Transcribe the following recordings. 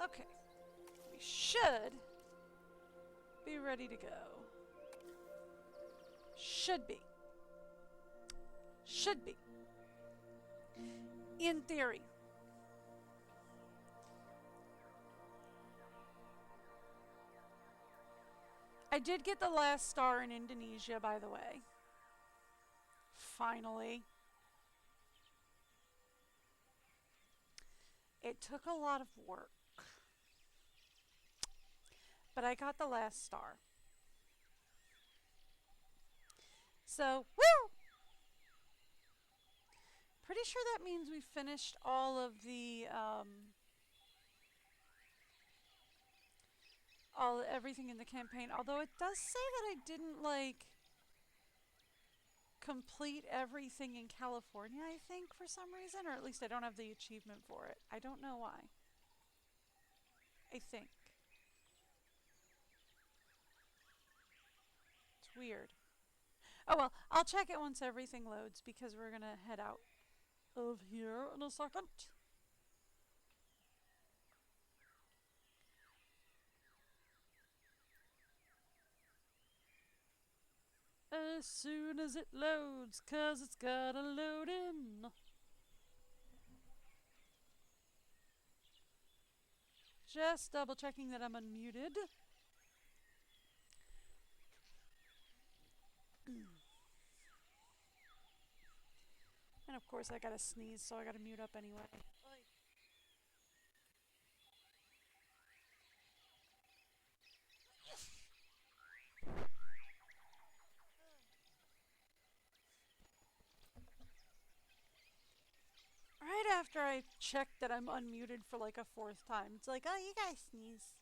Okay. We should be ready to go. Should be. Should be. In theory. I did get the last star in Indonesia, by the way. Finally. It took a lot of work. But I got the last star. So, woo! Pretty sure that means we finished all of the, everything in the campaign. Although it does say that I didn't, like, complete everything in California, I think, for some reason. Or at least I don't have the achievement for it. I don't know why. I think. It's weird. Oh well, I'll check it once everything loads because we're gonna head out of here in a second. As soon as it loads, 'cause it's gotta load in. Just double checking that I'm unmuted. And of course I gotta sneeze, so I gotta mute up anyway. Right after I checked that I'm unmuted for like a 4th time, it's like, oh, you guys sneeze.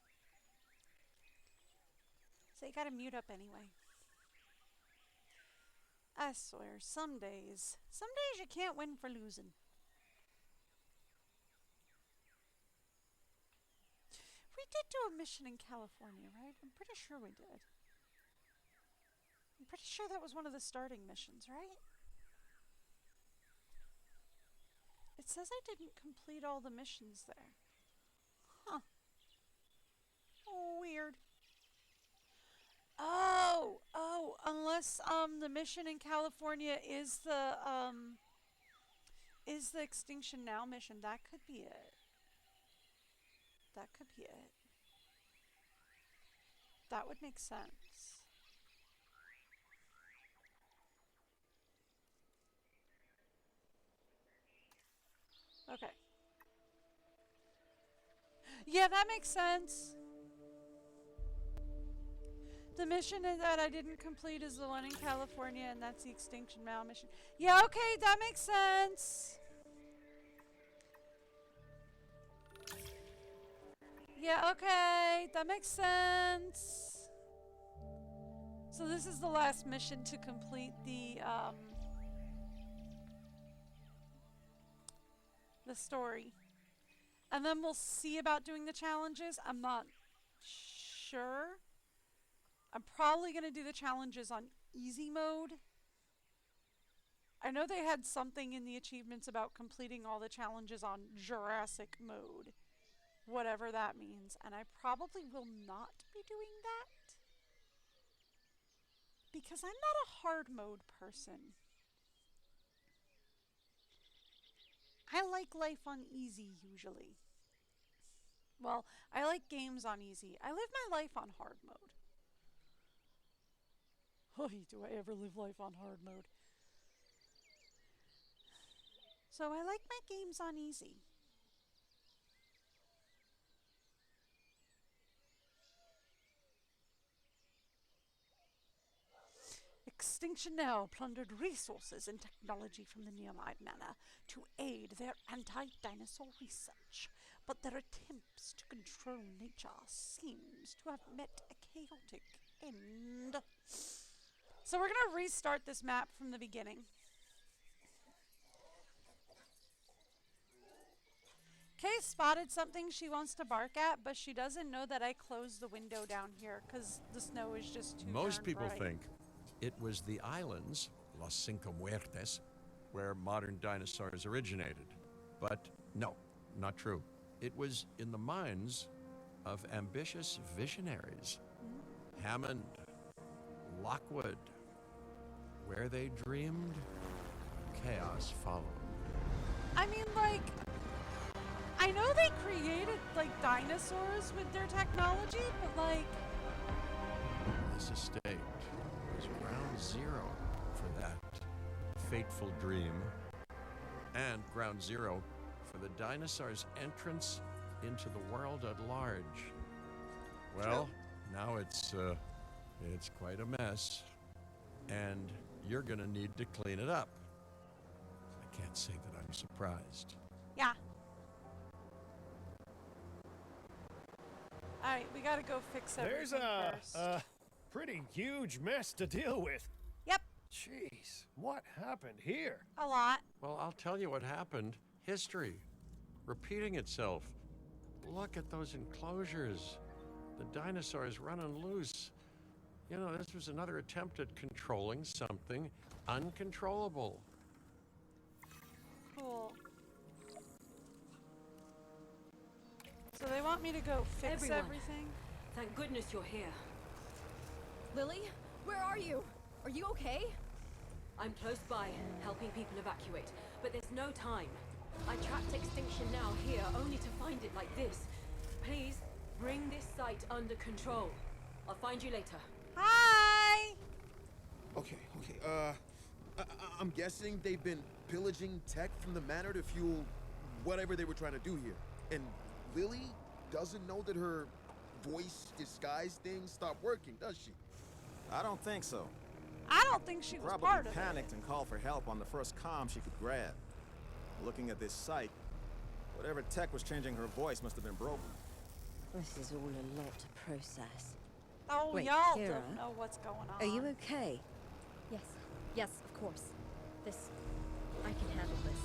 So you gotta mute up anyway. I swear, some days you can't win for losing. We did do a mission in California, right? I'm pretty sure we did. I'm pretty sure that was one of the starting missions, right? It says I didn't complete all the missions there. Huh. Oh, weird. Oh, unless the mission in California is the Extinction Now mission. That could be it. That could be it. That would make sense. Okay. Yeah, that makes sense. The mission that I didn't complete is the one in California, and that's the Extinction Now mission. Yeah, okay, that makes sense. Yeah, okay, that makes sense. So this is the last mission to complete the story. And then we'll see about doing the challenges. I'm not sure. I'm probably going to do the challenges on easy mode. I know they had something in the achievements about completing all the challenges on Jurassic mode. Whatever that means. And I probably will not be doing that. Because I'm not a hard mode person. I like life on easy usually. Well, I like games on easy. I live my life on hard mode. Oh, do I ever live life on hard mode? So I like my games on easy. Extinction Now plundered resources and technology from the nearby manor to aid their anti-dinosaur research, but their attempts to control nature seems to have met a chaotic end. So we're going to restart this map from the beginning. Kay spotted something she wants to bark at, but she doesn't know that I closed the window down here because the snow is just too Most people bright. think it was the islands, Los Cinco Muertes, where modern dinosaurs originated. But no, not true. It was in the mines of ambitious visionaries. Hammond, Lockwood. Where they dreamed, chaos followed. I mean, like, I know they created, like, dinosaurs with their technology, but, like... This estate was ground zero for that fateful dream, and ground zero for the dinosaurs' entrance into the world at large. Well, now it's quite a mess, and you're gonna need to clean it up. I can't say that I'm surprised. Yeah. Alright, we gotta go fix everything first. There's a pretty huge mess to deal with. Yep, Jeez, what happened here? a lot. Well, I'll tell you what happened. History. Repeating itself. Look at those enclosures. The dinosaurs running loose. You know, this was another attempt at controlling something uncontrollable. Cool. So they want me to go fix Everyone. everything? Thank goodness you're here. Lily, where are you? Are you okay? I'm close by, helping people evacuate, but there's no time. I tracked extinction now here, only to find it like this. Please, bring this site under control. I'll find you later. Hi! Okay. I'm guessing they've been pillaging tech from the manor to fuel whatever they were trying to do here. And Lily doesn't know that her voice disguise thing stopped working, does she? I don't think so. I don't think she was Probably part of panicked it. and called for help on the first comm she could grab. Looking at this site, whatever tech was changing her voice must have been broken. This is all a lot to process. Oh, Wait, y'all Kira, don't know what's going on. Are you okay? Yes, of course. I can handle this.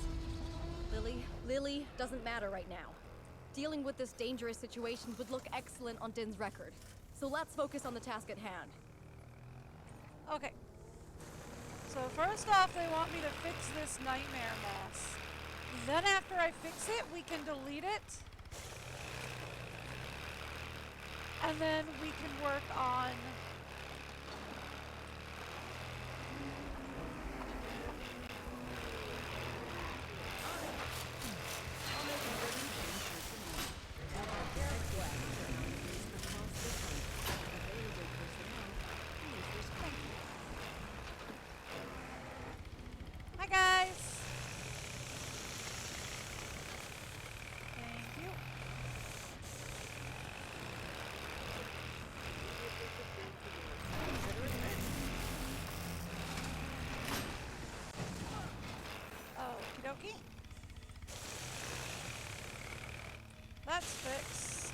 Lily doesn't matter right now. Dealing with this dangerous situation would look excellent on Din's record. So let's focus on the task at hand. Okay. So first off, they want me to fix this nightmare mess. Then after I fix it, we can delete it. And then we can work on... Hi guys! Thank you. Okie dokie. That's fixed.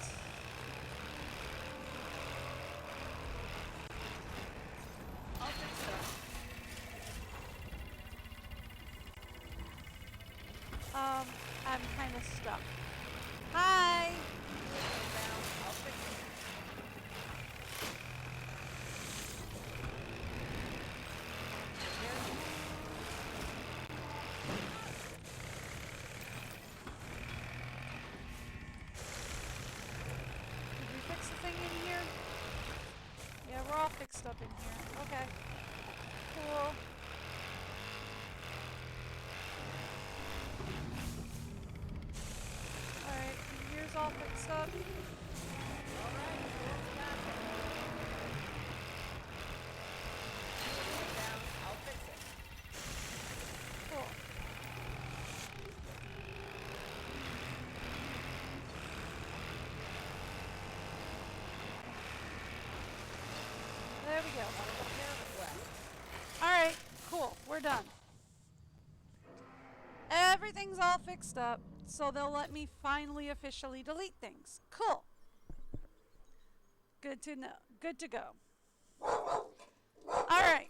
I'll fix that. I'm kind of stuck. Hi! I'll fix it. Did we fix the thing in here? Yeah, we're all fixed up in here. Okay. Cool. Alright, here's all fixed up. Cool. There we go. Alright, cool. We're done. Everything's all fixed up, so they'll let me finally officially delete things. Cool. Good to know. Good to go. Alright.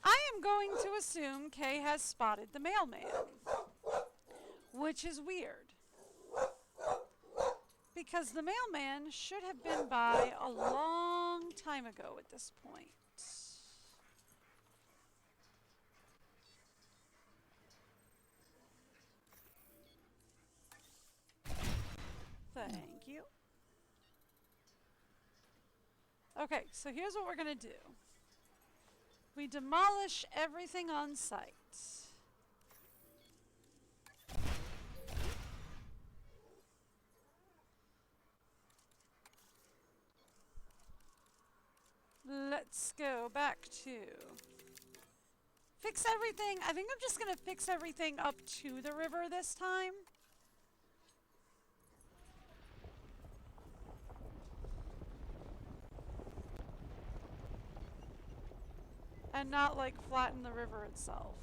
I am going to assume Kay has spotted the mailman, which is weird. Because the mailman should have been by a long time ago at this point. Okay, so here's what we're gonna do. We demolish everything on site. Let's go back to fix everything. I think I'm just gonna fix everything up to the river this time. And not like flatten the river itself.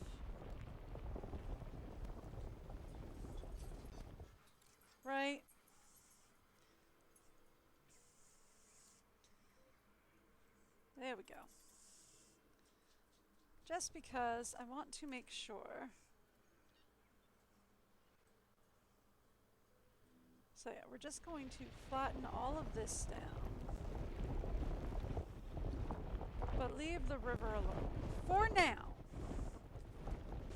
Right? There we go. Just because I want to make sure. So yeah, we're just going to flatten all of this down. But leave the river alone. For now.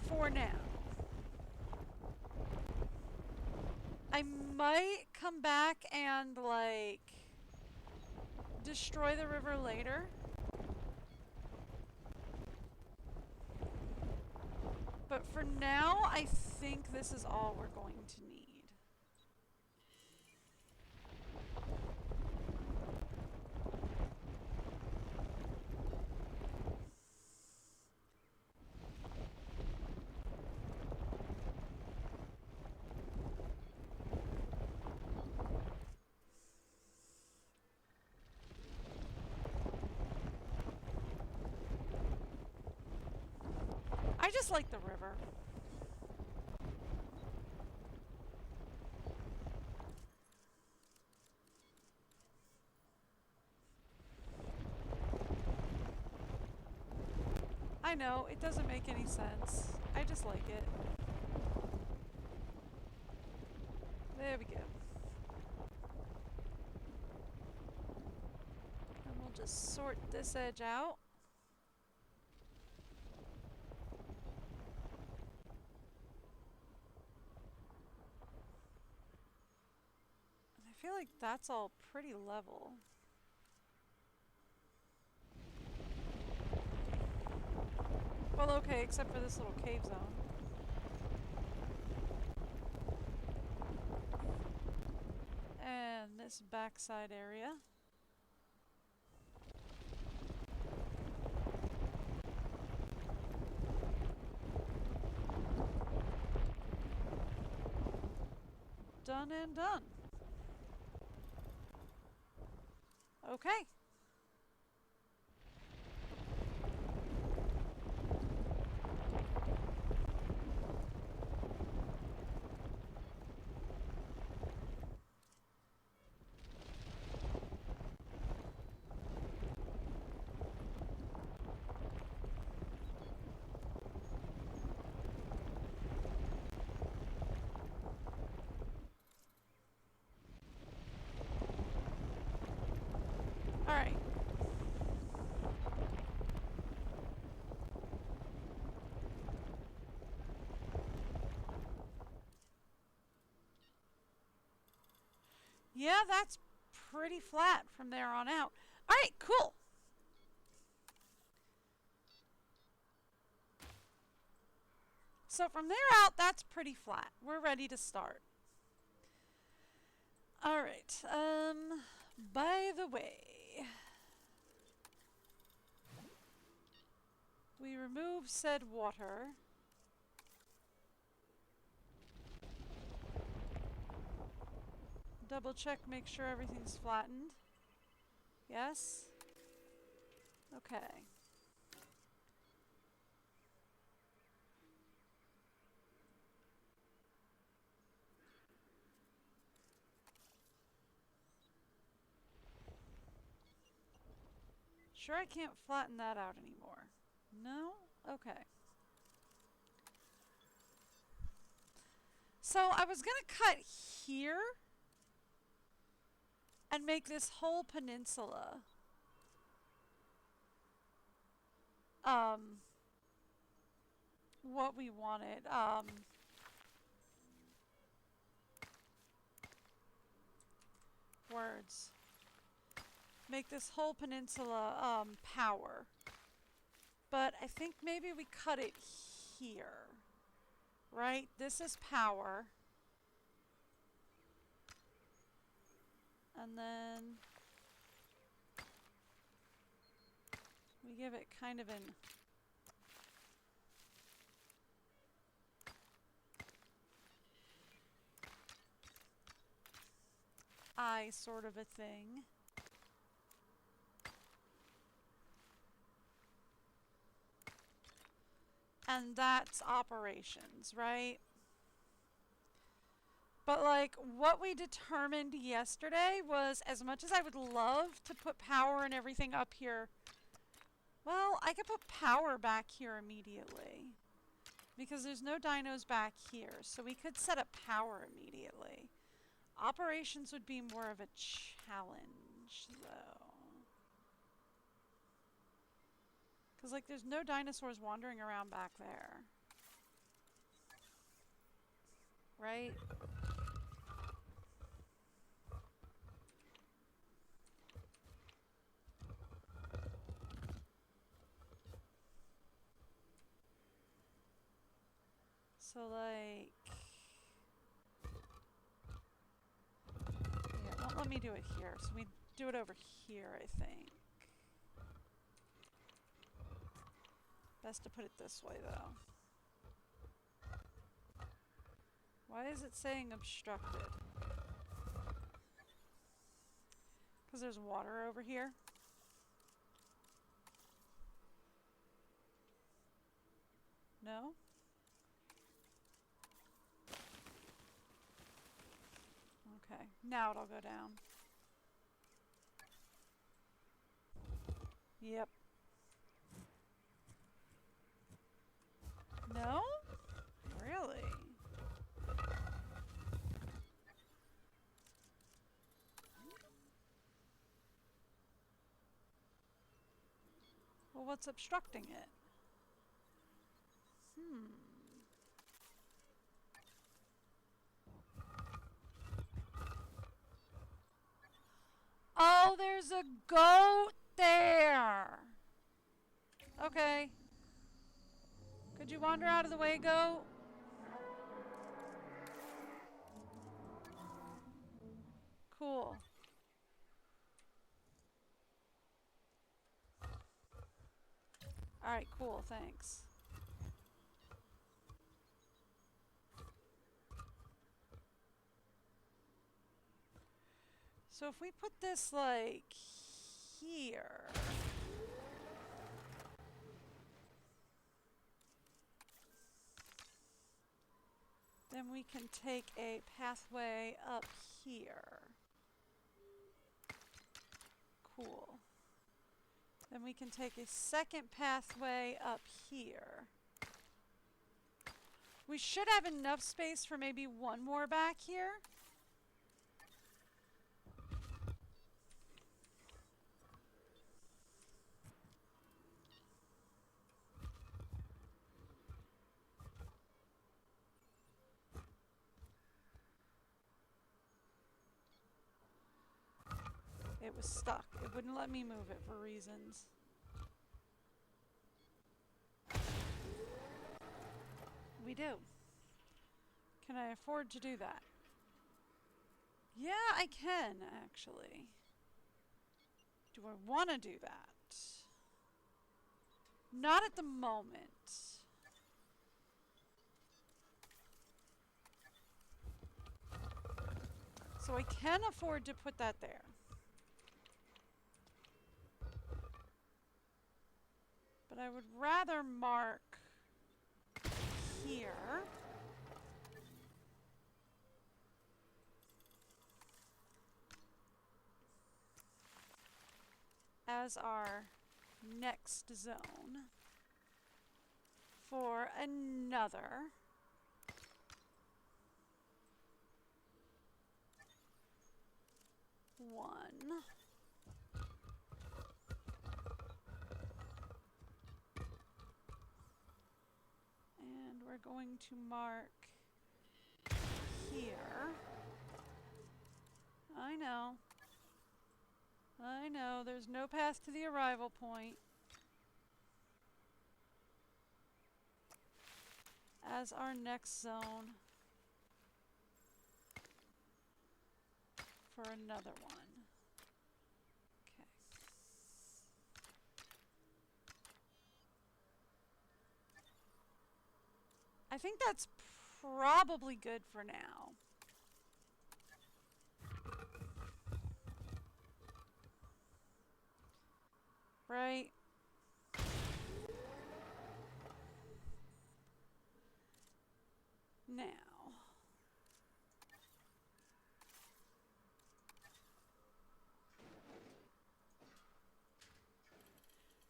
For now. I might come back and, like, destroy the river later. But for now, I think this is all we're going to need. I just like the river. I know, it doesn't make any sense. I just like it. There we go. And we'll just sort this edge out. And I feel like that's all pretty level. Well, okay, except for this little cave zone. And this backside area. Done and done. Okay. All right. Yeah, that's pretty flat from there on out. All right, cool. So from there out, that's pretty flat. We're ready to start. All right. By the way, we remove said water. Double check, make sure everything's flattened. Yes? Okay. Sure I can't flatten that out anymore. No? Okay. So I was gonna cut here and make this whole peninsula what we wanted. Words. make this whole peninsula power. But I think maybe we cut it here. Right? This is power. And then we give it kind of an eye sort of a thing. And that's operations, right? But like what we determined yesterday was, as much as I would love to put power and everything up here, well, I could put power back here immediately because there's no dinos back here, so we could set up power immediately. Operations would be more of a challenge though, because like there's no dinosaurs wandering around back there, right? So like, yeah, it won't let me do it here, so we do it over here, I think. Best to put it this way though. Why is it saying obstructed? Because there's water over here. No? Okay, now it'll go down. Yep. No? Really? Well, what's obstructing it? Oh, there's a goat there. Okay. Could you wander out of the way, goat? Cool. Alright, cool, thanks. So if we put this like here, then we can take a pathway up here. Cool. Then we can take a second pathway up here. We should have enough space for maybe one more back here. It was stuck. It wouldn't let me move it for reasons. We do. Can I afford to do that? Yeah, I can, actually. Do I want to do that? Not at the moment. So I can afford to put that there. But I would rather mark here. As our next zone for another one. And we're going to mark here. I know. I know, there's no path to the arrival point. As our next zone. For another one. Okay. I think that's probably good for now. Right? Now.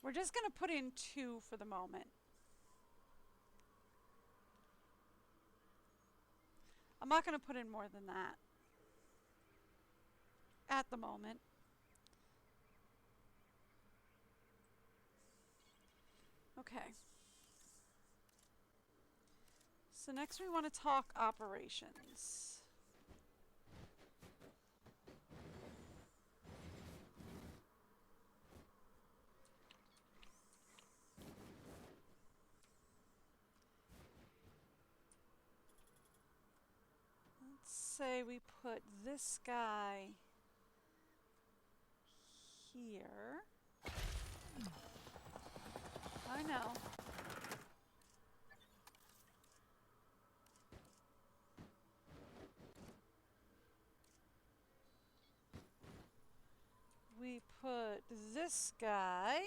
We're just going to put in 2 for the moment. I'm not going to put in more than that. At the moment. Okay. So next we want to talk operations. Let's say we put this guy here. I know. We put this guy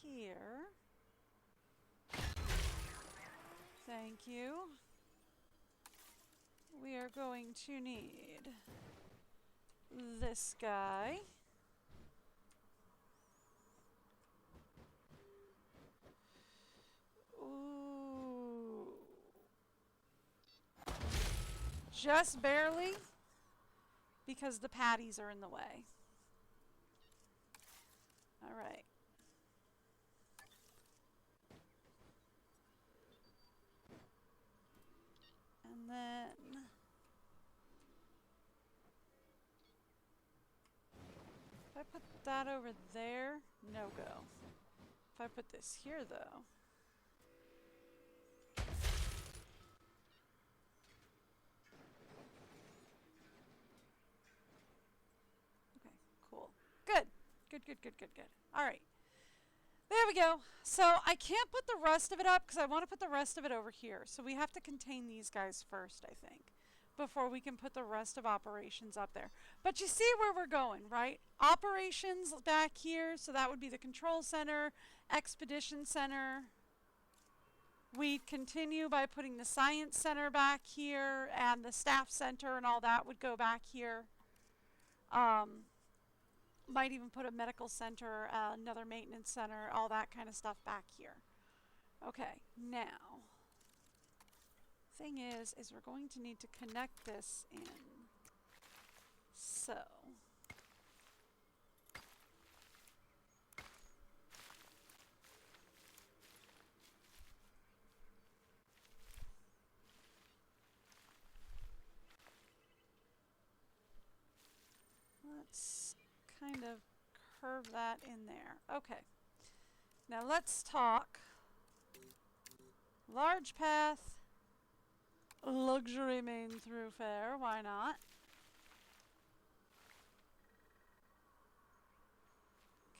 here. Thank you. We are going to need this guy. Ooh. Just barely, because the patties are in the way. All right. And then if I put that over there, no go. If I put this here though. Okay, cool. Good. Good. All right. There we go. So I can't put the rest of it up because I want to put the rest of it over here. So we have to contain these guys first, I think, before we can put the rest of operations up there. But you see where we're going, right? Operations back here, so that would be the control center, expedition center. We'd continue by putting the science center back here, and the staff center and all that would go back here. Might even put a medical center, another maintenance center, all that kind of stuff back here. Okay, now, thing is we're going to need to connect this in. So, let's kind of curve that in there. Okay. Now let's talk large path, luxury main thoroughfare, why not?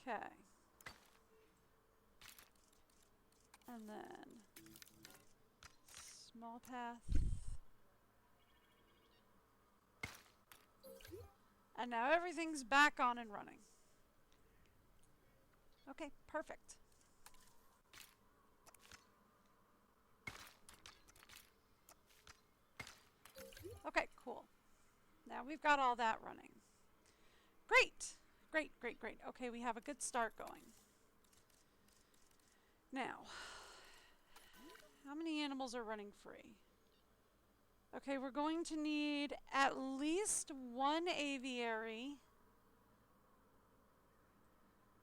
Okay. And then small path. And now everything's back on and running. Okay, perfect. Okay, cool. Now we've got all that running. Great. Great. Okay, we have a good start going. Now, how many animals are running free? Okay, we're going to need at least one aviary.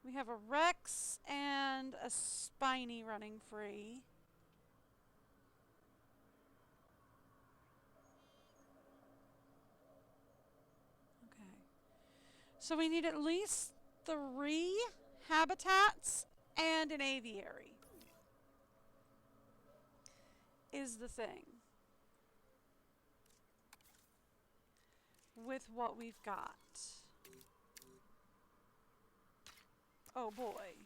We have a Rex and a Spiny running free. So we need at least 3 habitats and an aviary. Is the thing. With what we've got. Oh boy.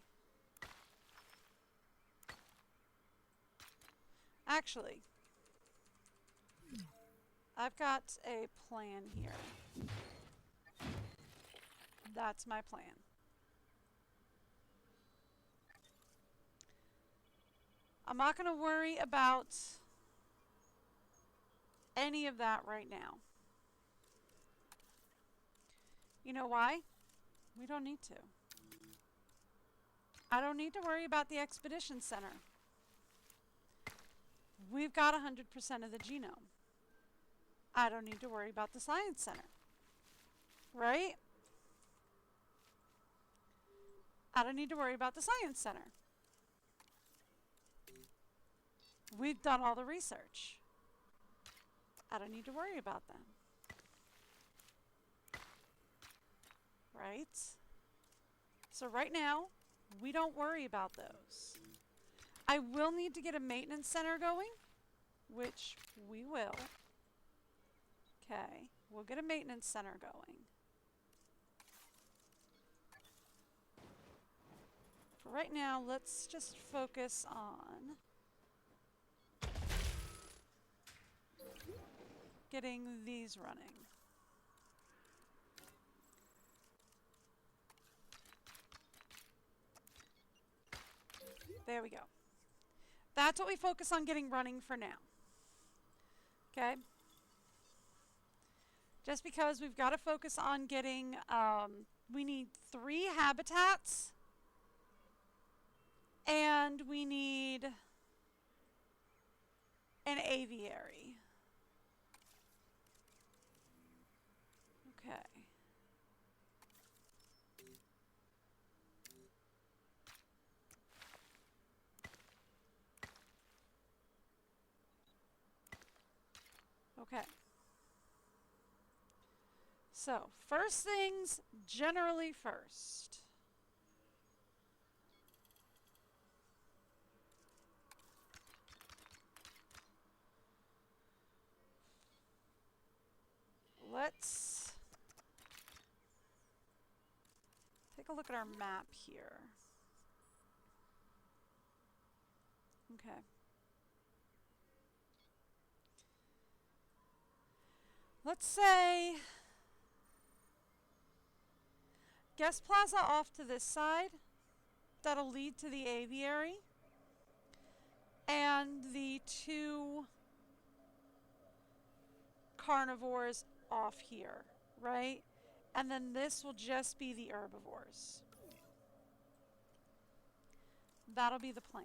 Actually, I've got a plan here. That's my plan. I'm not going to worry about any of that right now. You know why? We don't need to. I don't need to worry about the expedition center. We've got 100% of the genome. I don't need to worry about the science center. Right? I don't need to worry about the science center. We've done all the research. I don't need to worry about them. Right? So right now, we don't worry about those. I will need to get a maintenance center going, which we will. Okay, we'll get a maintenance center going. For right now, let's just focus on getting these running. There we go. That's what we focus on getting running for now. Okay? Just because we've got to focus on getting, we need 3 habitats. And we need an aviary. Okay. Okay. So, first things generally first. Let's take a look at our map here. Okay. Let's say guest plaza off to this side. That'll lead to the aviary. And the 2 carnivores off here, right? And then this will just be the herbivores. That'll be the plan.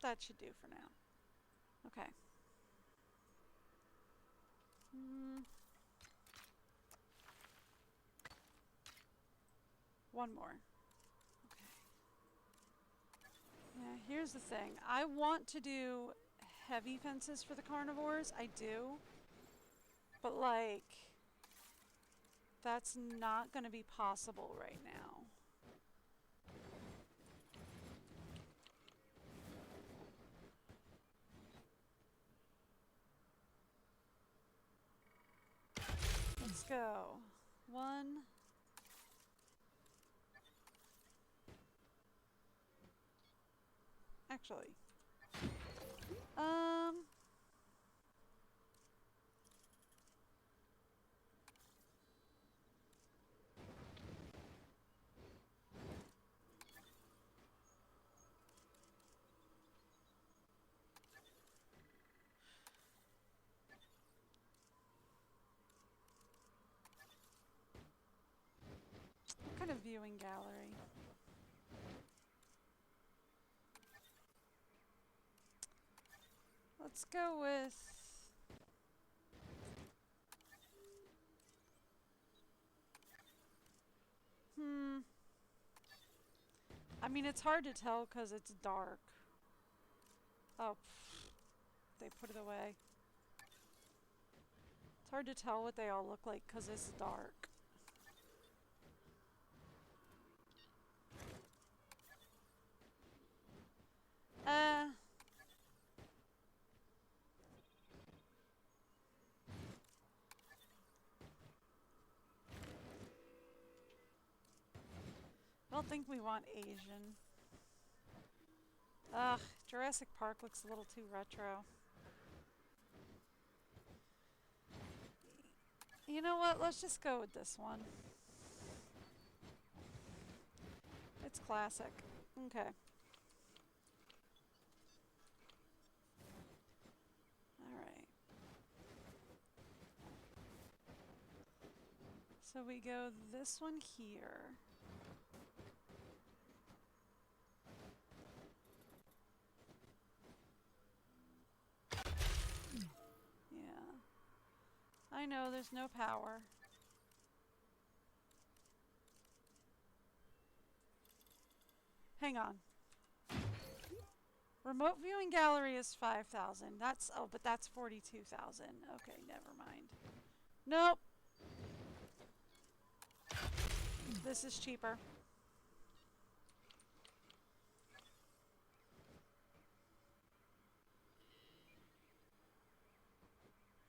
That should do for now. Okay. One more. Okay. Yeah, here's the thing. I want to do heavy fences for the carnivores. I do. But, like, that's not going to be possible right now. Let's go. 1. Actually. What kind of viewing gallery? Let's go with I mean, it's hard to tell because it's dark. Oh, they put it away. It's hard to tell what they all look like because it's dark. I don't think we want Asian. Ugh, Jurassic Park looks a little too retro. You know what? Let's just go with this one. It's classic. Okay. Alright. So we go this one here. Yeah. I know there's no power. Hang on. Remote viewing gallery is 5,000. That's, oh, but that's 42,000. Okay, never mind. Nope. This is cheaper.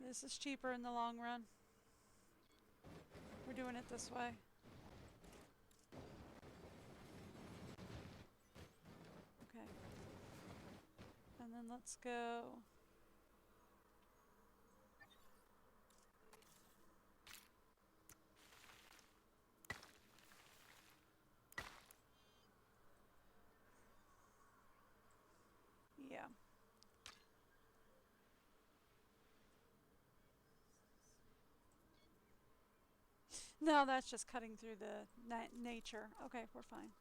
This is cheaper in the long run. We're doing it this way. Okay. And then let's go. Yeah. No, that's just cutting through the nature. Okay, we're fine.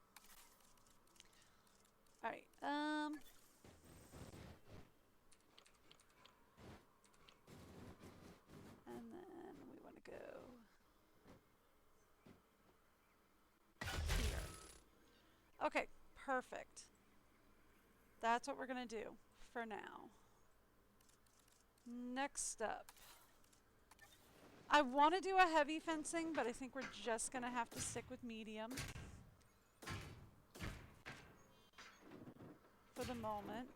All right. And then we want to go here. Okay, perfect. That's what we're going to do for now. Next up. I want to do a heavy fencing, but I think we're just going to have to stick with medium for the moment.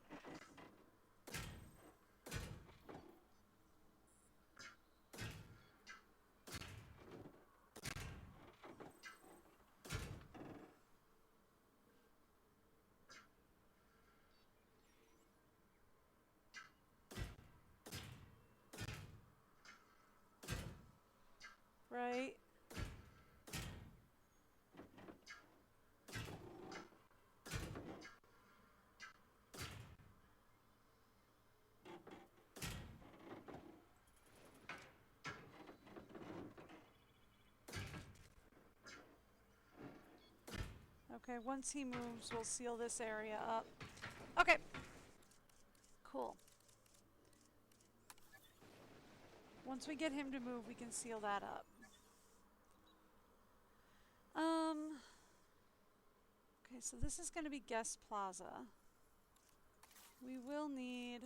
Right? Okay, once he moves, we'll seal this area up. Okay. Cool. Once we get him to move, we can seal that up. Okay, so this is going to be Guest Plaza. We will need...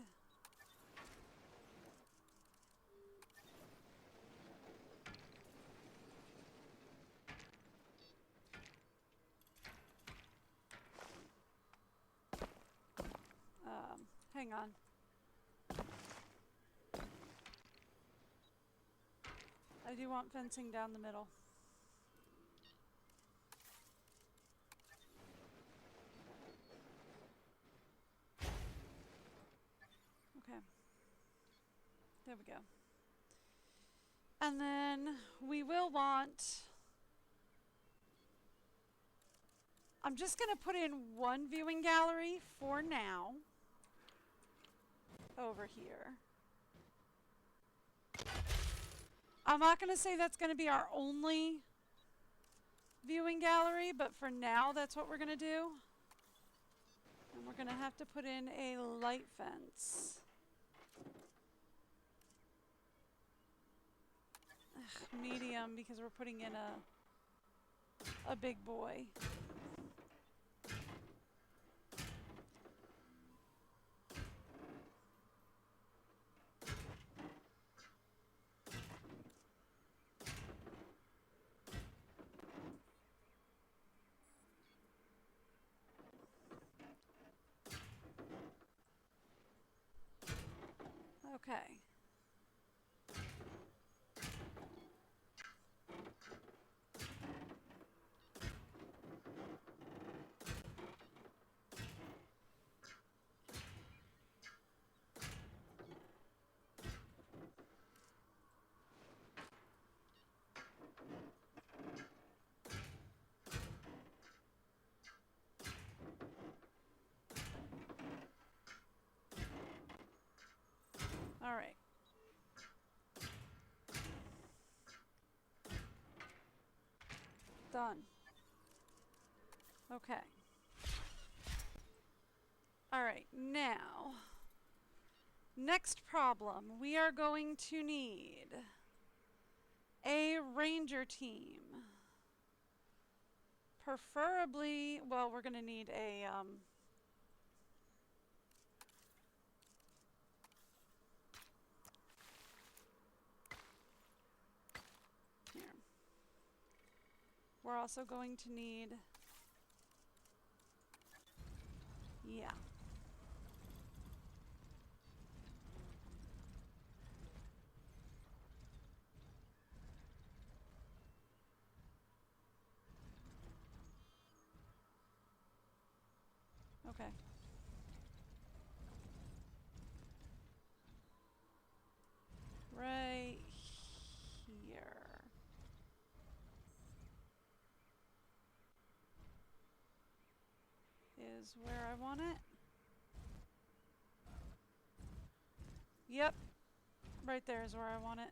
hang on. I do want fencing down the middle. Okay. There we go. And then we will want... I'm just going to put in one viewing gallery for now. Over here. I'm not going to say that's going to be our only viewing gallery, but for now that's what we're going to do. And we're going to have to put in a light fence. Ugh, medium, because we're putting in a a big boy. Okay. All right. Done. Okay. All right, now, next problem. We are going to need a ranger team. Preferably, well, we're going to need a, here. We're also going to need, yeah. Okay. Right here is where I want it. Yep. Right there is where I want it.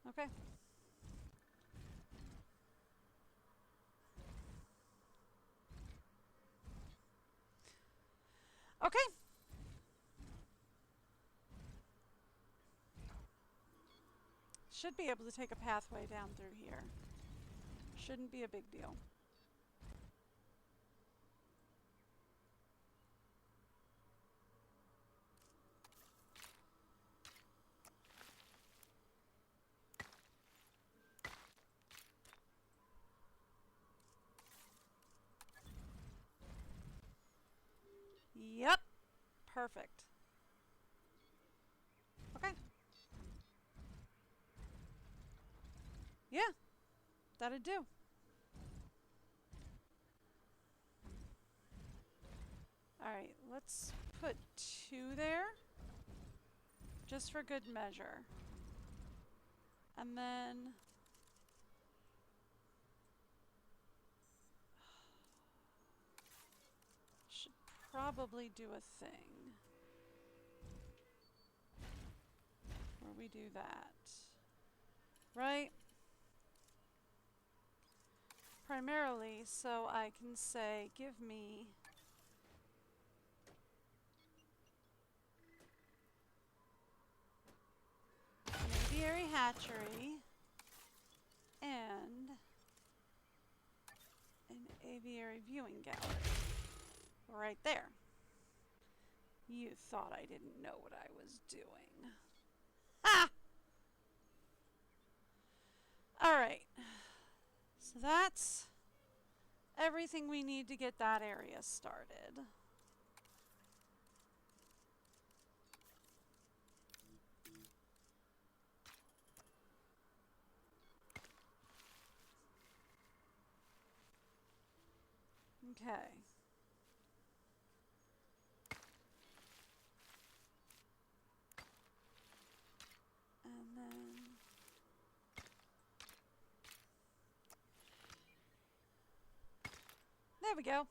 Okay. Okay. Should be able to take a pathway down through here. Shouldn't be a big deal. Yep. Perfect. Okay. Yeah. That'd do. Alright, let's put 2 there. Just for good measure. And then should probably do a thing where we do that. Right? Primarily so I can say, give me an aviary hatchery and an aviary viewing gallery. Right there. You thought I didn't know what I was doing. Ha! Alright. So that's everything we need to get that area started. Okay. And then there we go.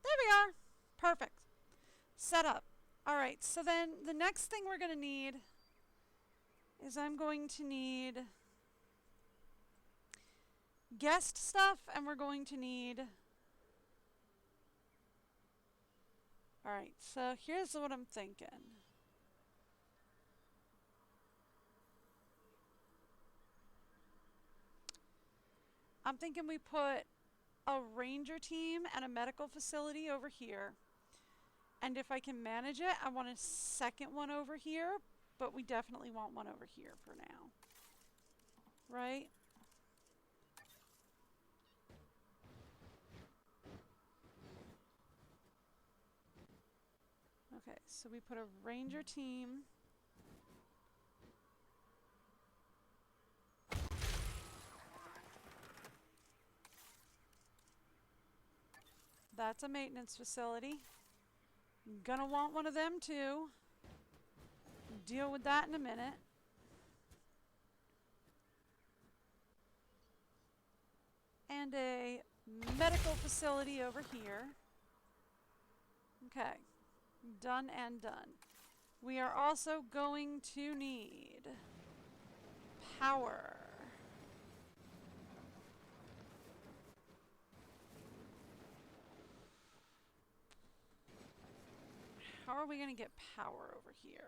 There we are. Perfect. Set up. All right, so then the next thing we're going to need is I'm going to need guest stuff, and we're going to need... All right, so here's what I'm thinking. I'm thinking we put a ranger team and a medical facility over here. And if I can manage it, I want a second one over here, but we definitely want one over here for now. Right? Okay, so we put a ranger team. That's a maintenance facility. Gonna want one of them too. Deal with that in a minute. And a medical facility over here. Okay. Done and done. We are also going to need power. How are we going to get power over here?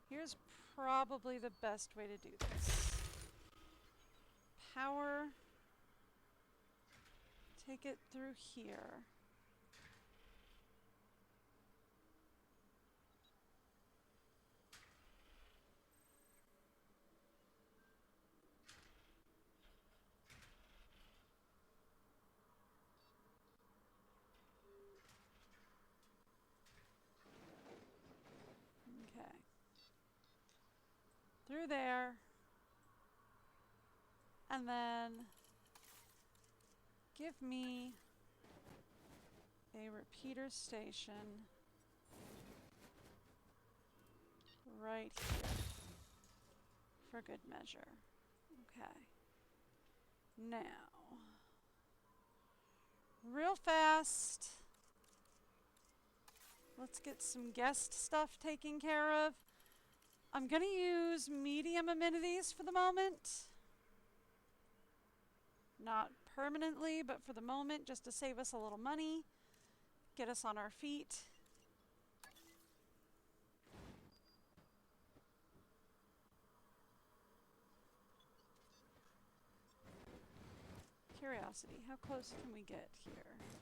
Here's probably the best way to do this. Power. Take it through here. Okay. Through there. And then give me a repeater station right here for good measure. Okay. Now, real fast, let's get some guest stuff taken care of. I'm going to use medium amenities for the moment. Not permanently, but for the moment, just to save us a little money, get us on our feet. Curiosity, how close can we get here? Okay.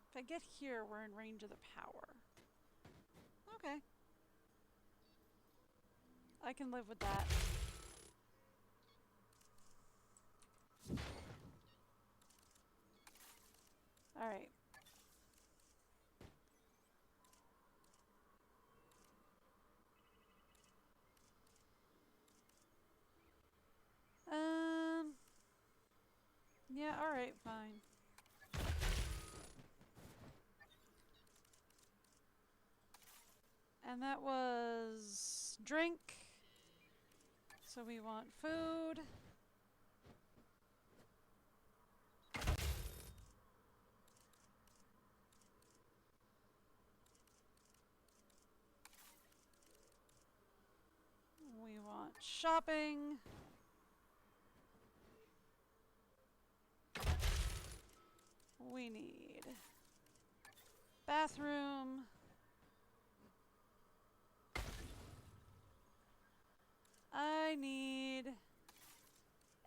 If I get here, we're in range of the power. Okay. I can live with that. All right. Yeah, all right, fine. And that was drink. So we want food. We want shopping. We need bathroom. I need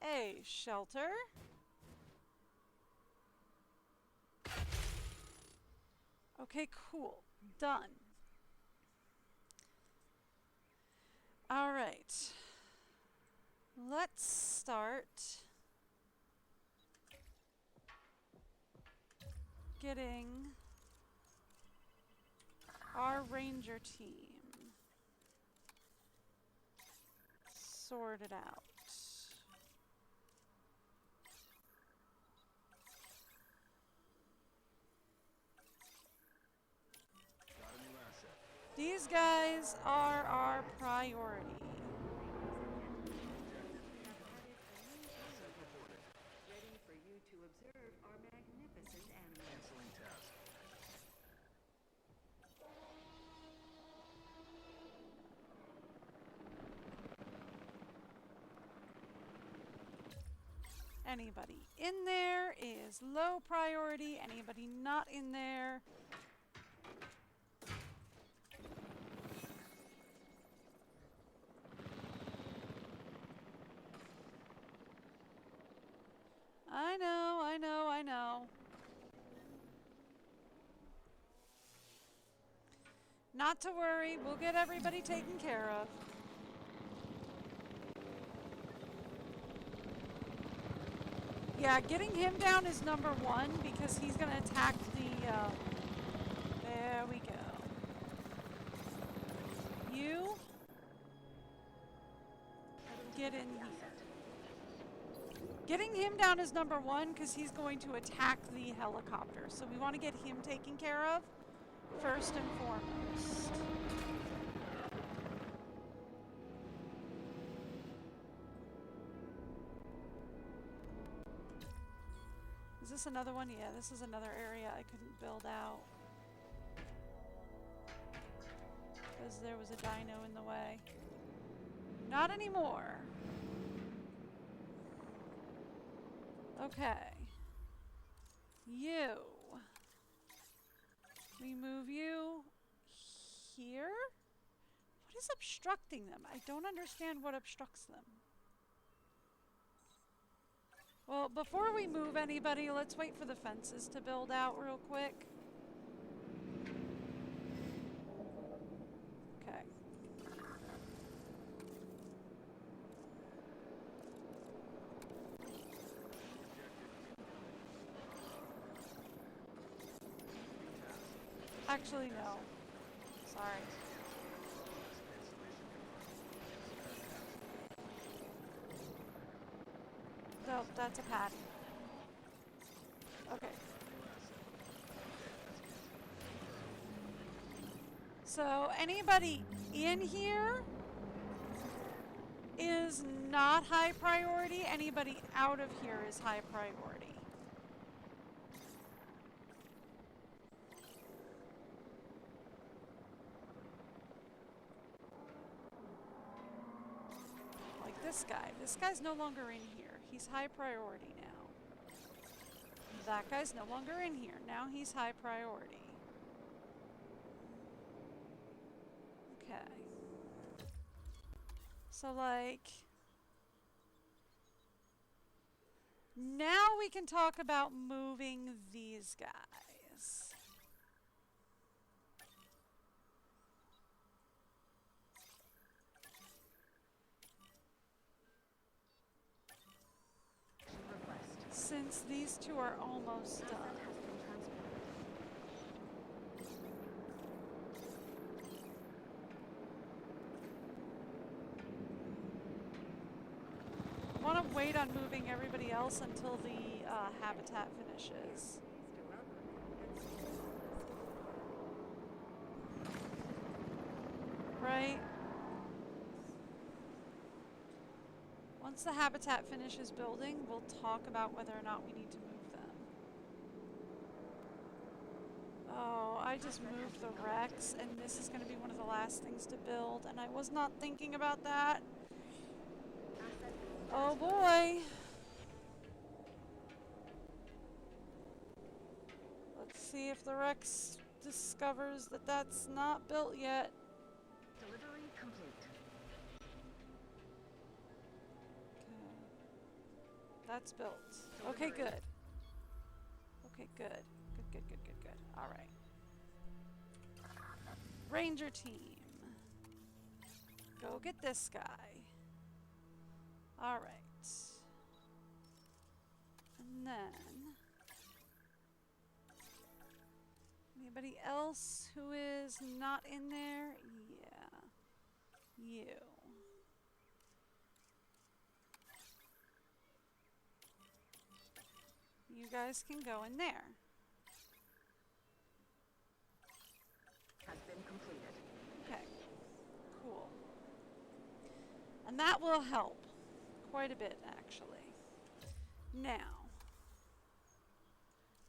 a shelter. Okay, cool. Done. All right. Let's start getting our ranger team sorted out. These guys are our priority. Ready for you to observe our magnificent animals. Canceling task. Anybody in there is low priority. Anybody not in there. I know, I know, I know. Not to worry, we'll get everybody taken care of. Yeah, getting him down is number one because he's going to attack the, there we go. You get in here. Getting him down is number one because he's going to attack the helicopter. So we want to get him taken care of first and foremost. Is this another one? Yeah, this is another area I couldn't build out because there was a dino in the way. Not anymore. Okay. You. We move you here? What is obstructing them? I don't understand what obstructs them. Well, before we move anybody, let's wait for the fences to build out real quick. Okay. Actually, no. Sorry. No, that's a patty. Okay. So anybody in here is not high priority. Anybody out of here is high priority. Like this guy. This guy's no longer in here. He's high priority now. That guy's no longer in here. Now he's high priority. Okay. So like, now we can talk about moving these guys. Since these two are almost done. I want to wait on moving everybody else until the habitat finishes. Right? Once the habitat finishes building, we'll talk about whether or not we need to move them. Oh, I just moved the Rex, and this is going to be one of the last things to build, and I was not thinking about that. Oh boy. Let's see if the Rex discovers that that's not built yet. Delivery complete. That's built. Okay, good. Okay, good. Good. All right. Ranger team. Go get this guy. All right. And then, anybody else who is not in there? Yeah. You. You guys can go in there. Has been completed. Okay. Cool. And that will help quite a bit, actually. Now,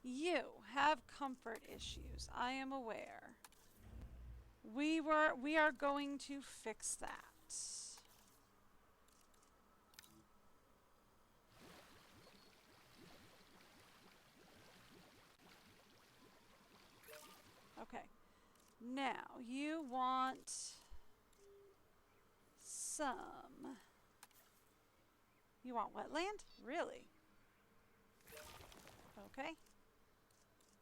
you have comfort issues. I am aware. We are going to fix that. Okay. Now, you want some... You want wetland? Really? Okay.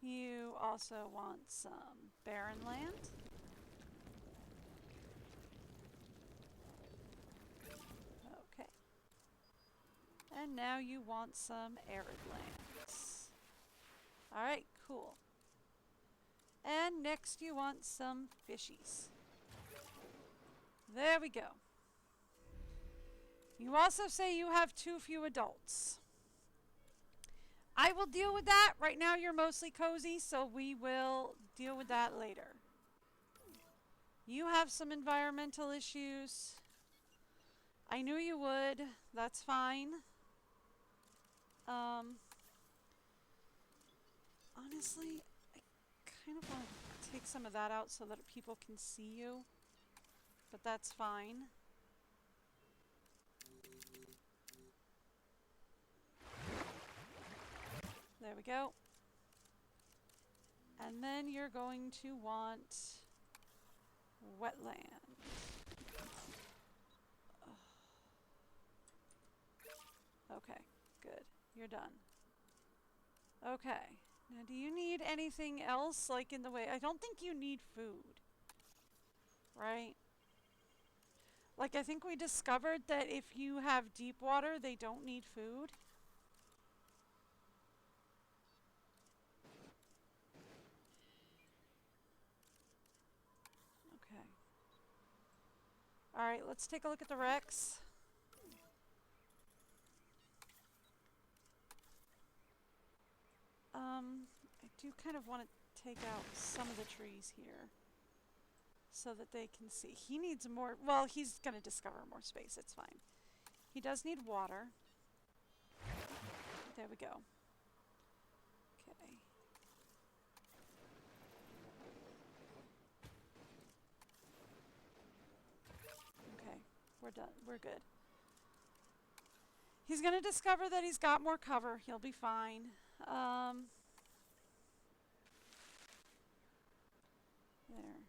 You also want some barren land. Okay. And now you want some arid lands. Alright, cool. And next you want some fishies. There we go. You also say you have too few adults. I will deal with that. Right now you're mostly cozy, so we will deal with that later. You have some environmental issues. I knew you would. That's fine. Honestly, I kind of want to take some of that out so that people can see you. But that's fine. There we go. And then you're going to want wetland. Okay, good. You're done. Okay. Now, do you need anything else, like in the way? I don't think you need food. Right? Like, I think we discovered that if you have deep water, they don't need food. Okay. Alright, let's take a look at the wrecks. I do kind of want to take out some of the trees here so that they can see. He needs more, well, he's going to discover more space, it's fine. He does need water. There we go. Okay. Okay, we're done. We're good. He's going to discover that he's got more cover. He'll be fine. There.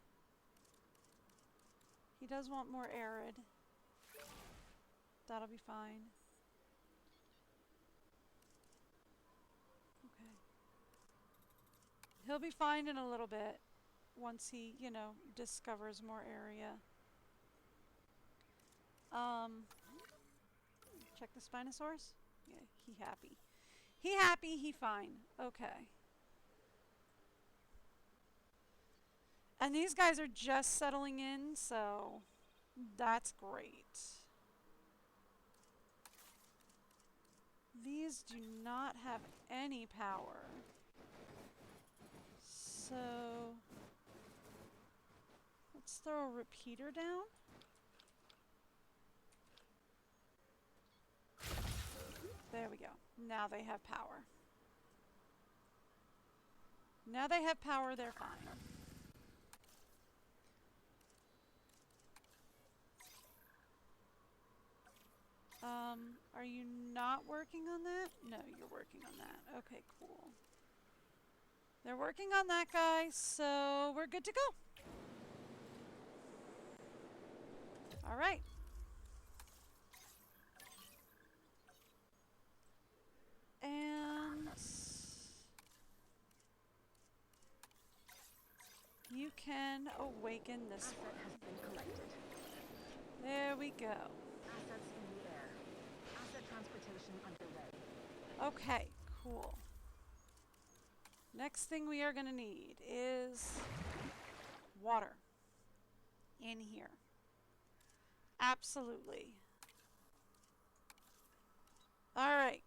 He does want more arid. That'll be fine. Okay. He'll be fine in a little bit once he, you know, discovers more area. Check the Spinosaurus? Yeah, he happy. He happy, he fine. Okay. And these guys are just settling in, so that's great. These do not have any power. So let's throw a repeater down. There we go. Now they have power. Now they have power, they're fine. Are you not working on that? No, you're working on that. Okay, cool. They're working on that guy, so we're good to go. All right. And you can awaken this one. Asset has been collected. There we go. Assets in the air. Asset transportation underway. Okay, cool. Next thing we are going to need is water in here. Absolutely. All right.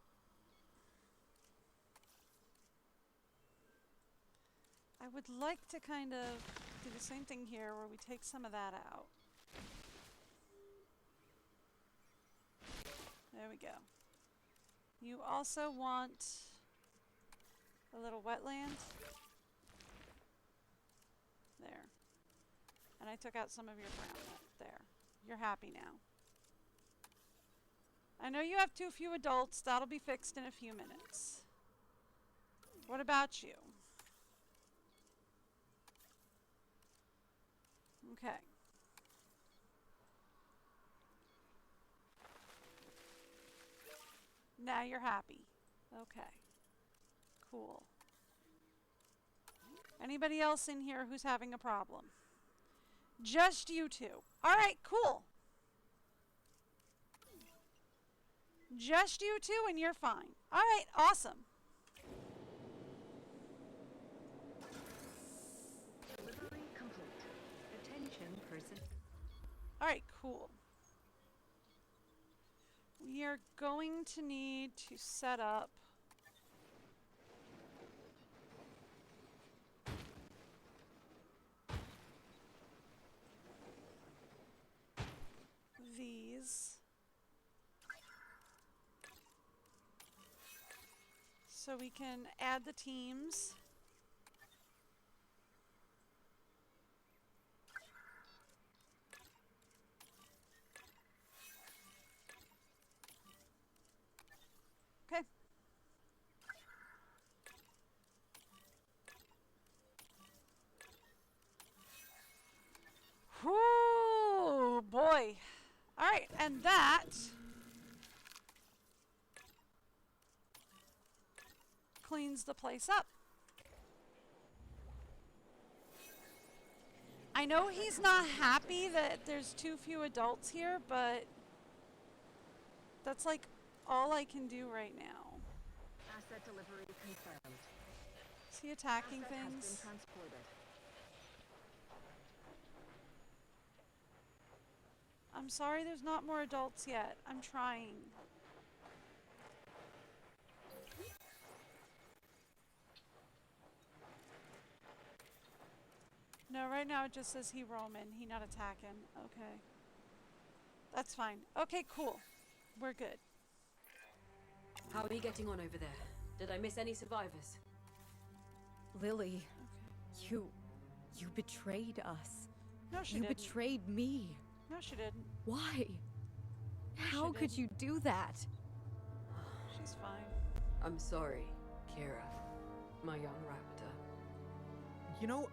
I would like to kind of do the same thing here where we take some of that out. There we go. You also want a little wetland. There. And I took out some of your ground there. You're happy now. I know you have too few adults. That'll be fixed in a few minutes. What about you? Okay. Now you're happy. Okay. Cool. Anybody else in here who's having a problem? Just you two. Alright, cool. Just you two and you're fine. Alright, awesome. Delivery complete. Attention person. Alright, cool. We are going to need to set up these so we can add the teams. Okay. Whoo, boy. All right, and that cleans the place up. I know he's not happy that there's too few adults here, but that's like all I can do right now. Asset delivery confirmed. Is he attacking Asset has been things? transported. I'm sorry there's not more adults yet. I'm trying. No, right now it just says he roaming. He not attacking. Okay. That's fine. Okay, cool. We're good. How are you getting on over there? Did I miss any survivors? Lily, you betrayed us. No, she You didn't. betrayed me. No, she didn't. Why? How could didn't. you do that? She's fine. I'm sorry, Kira. My young raptor. You know,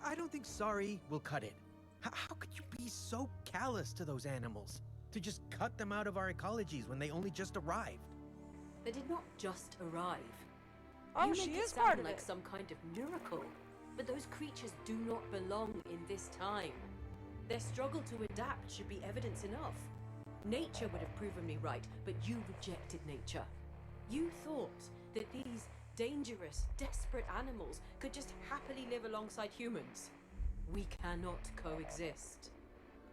I don't think sorry will cut it. How could you be so callous to those animals? To just cut them out of our ecologies when they only just arrived? They did not just arrive. Oh, You she make it is part sound of like it. some kind of miracle. But those creatures do not belong in this time. Their struggle to adapt should be evidence enough. Nature would have proven me right, but you rejected nature. You thought that these dangerous, desperate animals could just happily live alongside humans. We cannot coexist.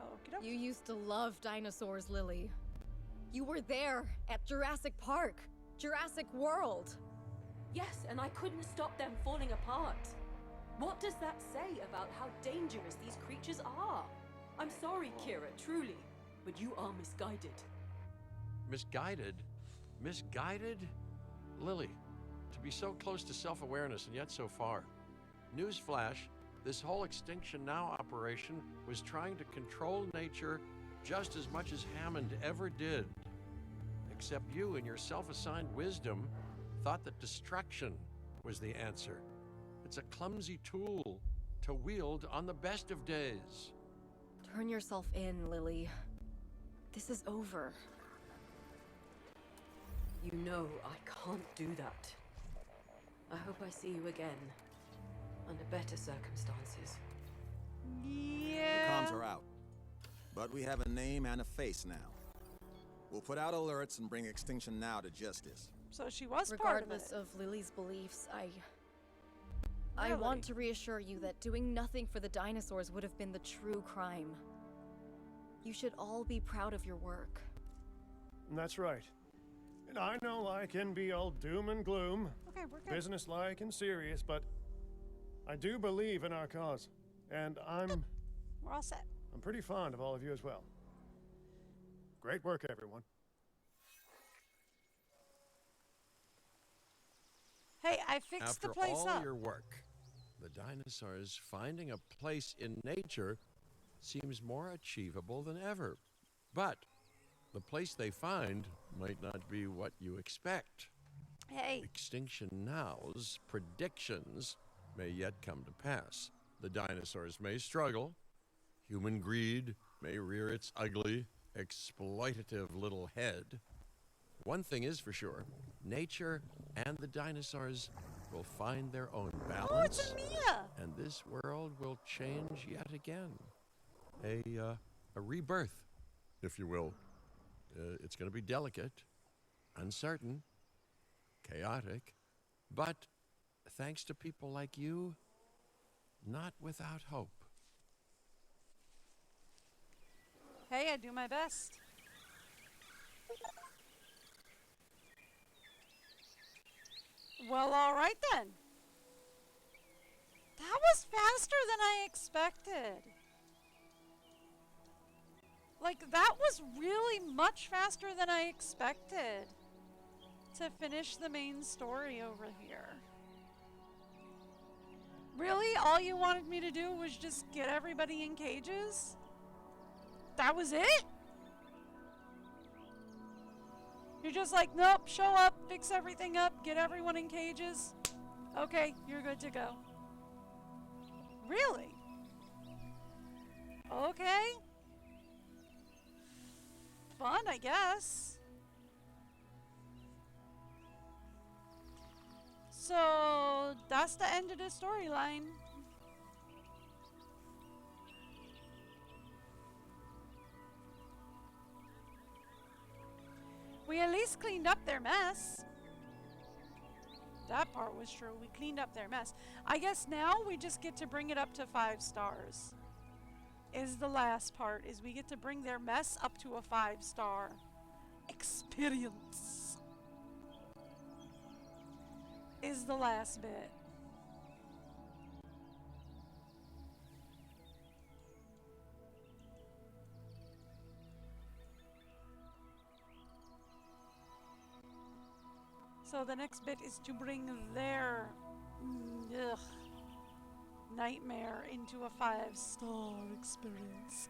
Okey-doke. You used to love dinosaurs, Lily. You were there at Jurassic Park, Jurassic World. Yes, and I couldn't stop them falling apart. What does that say about how dangerous these creatures are? I'm sorry, Kira, truly, but you are misguided. Misguided? Misguided? Lily, to be so close to self-awareness and yet so far. Newsflash, this whole Extinction Now operation was trying to control nature just as much as Hammond ever did. Except you, in your self-assigned wisdom, thought that destruction was the answer. It's a clumsy tool to wield on the best of days. Turn yourself in, Lily. This is over. You know I can't do that. I hope I see you again, under better circumstances. The Yeah. comms are out. But we have a name and a face now. We'll put out alerts and bring Extinction Now to justice. So she was part of Regardless it. of Lily's beliefs, I Really? want to reassure you that doing nothing for the dinosaurs would have been the true crime. You should all be proud of your work. That's right. And I know I can be all doom and gloom, Okay, we're good. businesslike and serious, but I do believe in our cause. And I'm We're all set. pretty fond of all of you as well. Great work, everyone. Hey, I fixed After the place all up. your work, the dinosaurs finding a place in nature seems more achievable than ever. But the place they find might not be what you expect. Hey, Extinction Now's predictions may yet come to pass. The dinosaurs may struggle, human greed may rear its ugly, exploitative little head, one thing is for sure, nature and the dinosaurs will find their own balance. Oh, it's Mia! And this world will change yet again. A rebirth, if you will. It's going to be delicate, uncertain, chaotic, but thanks to people like you, not without hope. Hey, I do my best. Well, all right then. That was faster than I expected. Like, that was really much faster than I expected to finish the main story over here. Really? All you wanted me to do was just get everybody in cages? That was it? You're just like, nope, show up, fix everything up, get everyone in cages. Okay, you're good to go. Really? Okay. Fun, I guess. So, that's the end of the storyline. We at least cleaned up their mess. That part was true. We cleaned up their mess. I guess now we just get to bring it up to 5 stars. Is the last part. Is we get to bring their mess up to a 5-star experience. Is the last bit. So the next bit is to bring their nightmare into a 5-star experience.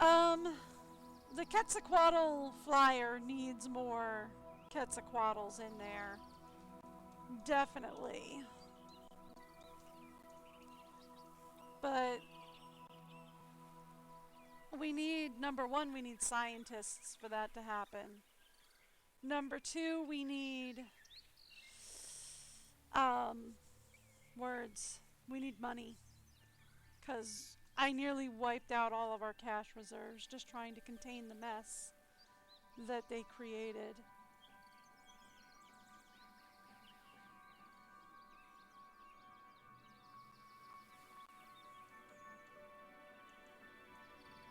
The Quetzalcoatl flyer needs more Quetzalcoatls in there. Definitely. But we need, number one, we need scientists for that to happen. Number 2, we need words. We need money. 'Cause I nearly wiped out all of our cash reserves just trying to contain the mess that they created.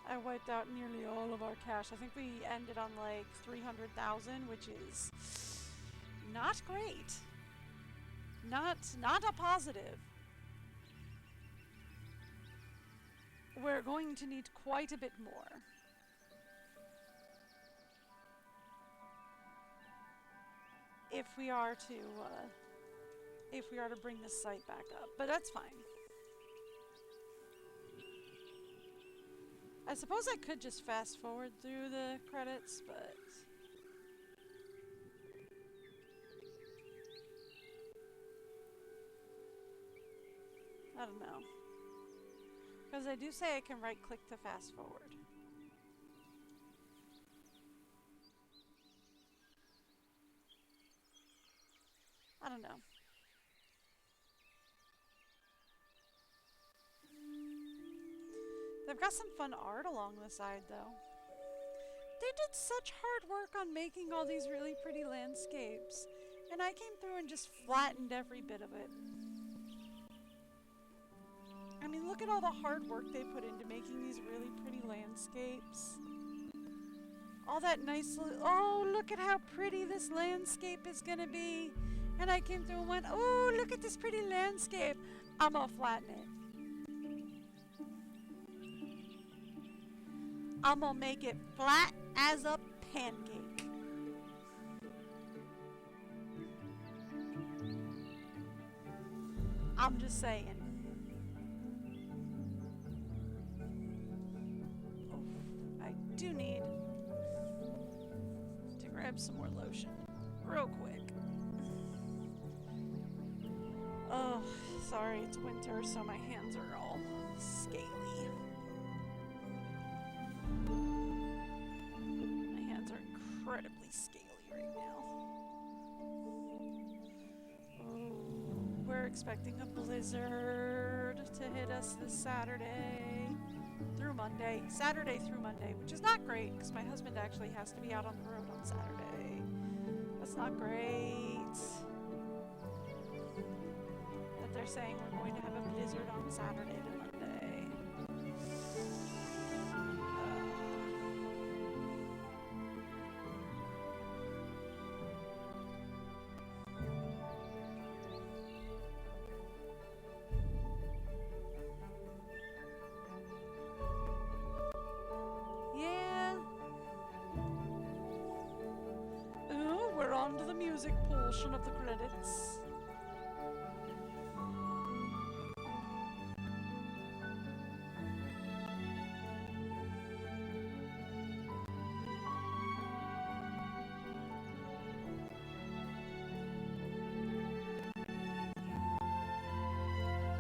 I wiped out nearly all of our cash. I think we ended on like 300,000, which is not great. Not a positive. We're going to need quite a bit more. If we are to bring this site back up, but that's fine. I suppose I could just fast forward through the credits, but I don't know. Because I do say I can right click to fast forward. I don't know. They've got some fun art along the side, though. They did such hard work on making all these really pretty landscapes, and I came through and just flattened every bit of it. I mean, look at all the hard work they put into making these really pretty landscapes. All that nice, oh, look at how pretty this landscape is gonna be. And I came through and went, oh, look at this pretty landscape. I'm gonna flatten it. I'm gonna make it flat as a pancake. I'm just saying. Oh, I do need to grab some more lotion real quick. Oh, Sorry, it's winter, so my hands are all scaly. My hands are incredibly scaly right now. Oh, we're expecting a blizzard to hit us this Saturday through Monday. Saturday through Monday, which is not great because my husband actually has to be out on the road on Saturday. That's not great. But they're saying we're going to have a blizzard on Saturday to Monday. Yeah. Oh, we're on to the music portion of the credits.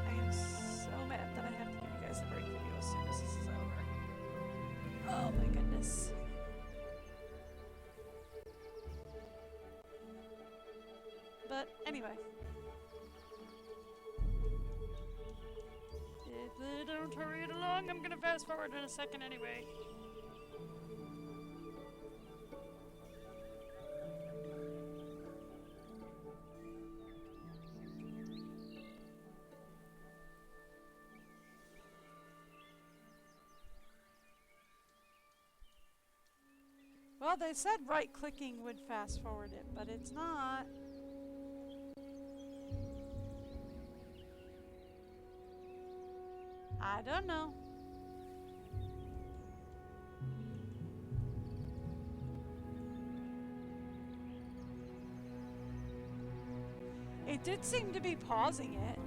I am so mad that I have to give you guys the break video as soon as this is over. Oh my goodness. But anyway. If they don't hurry it along, I'm gonna fast forward in a second anyway. Well, they said right-clicking would fast forward it, but it's not. I don't know. It did seem to be pausing it.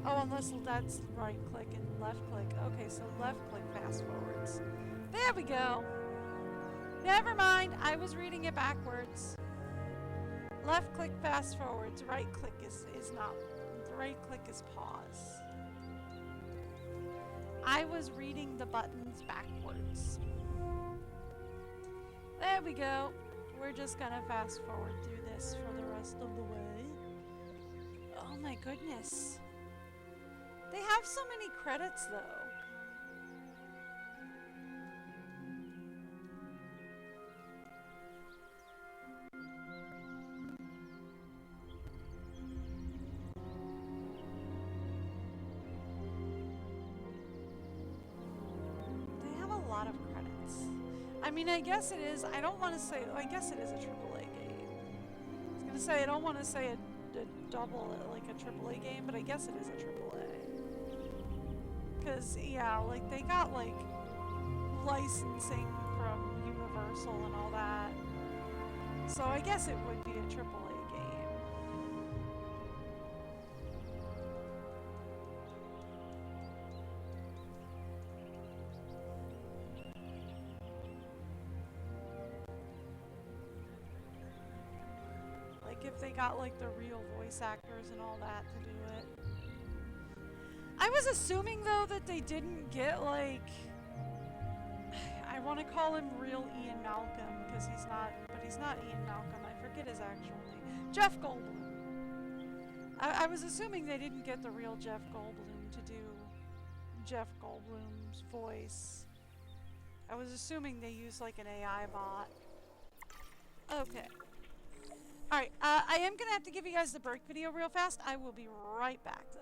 Oh, unless that's right click and left click. Okay, so left click fast forwards. There we go. Never mind, I was reading it backwards. Left click fast forwards, right click is not. Right click is pause. I was reading the buttons backwards. There we go. We're just gonna fast forward through this for the rest of the way. Oh my goodness. They have so many credits though. They have a lot of credits. I mean, I guess it is. I don't want to say. I guess it is a AAA game. I was gonna say I don't want to say a double like a AAA game, but I guess it is a AAA. Because yeah, like they got like licensing from Universal and all that. So I guess it would be a AAA game. Like if they got like the real voice actors and all that to do it. I was assuming though that they didn't get like, I want to call him real Ian Malcolm because he's not, but he's not Ian Malcolm. I forget his actual name. Jeff Goldblum. I was assuming they didn't get the real Jeff Goldblum to do Jeff Goldblum's voice. I was assuming they used like an AI bot. Okay. Alright, I am going to have to give you guys the break video real fast. I will be right back though.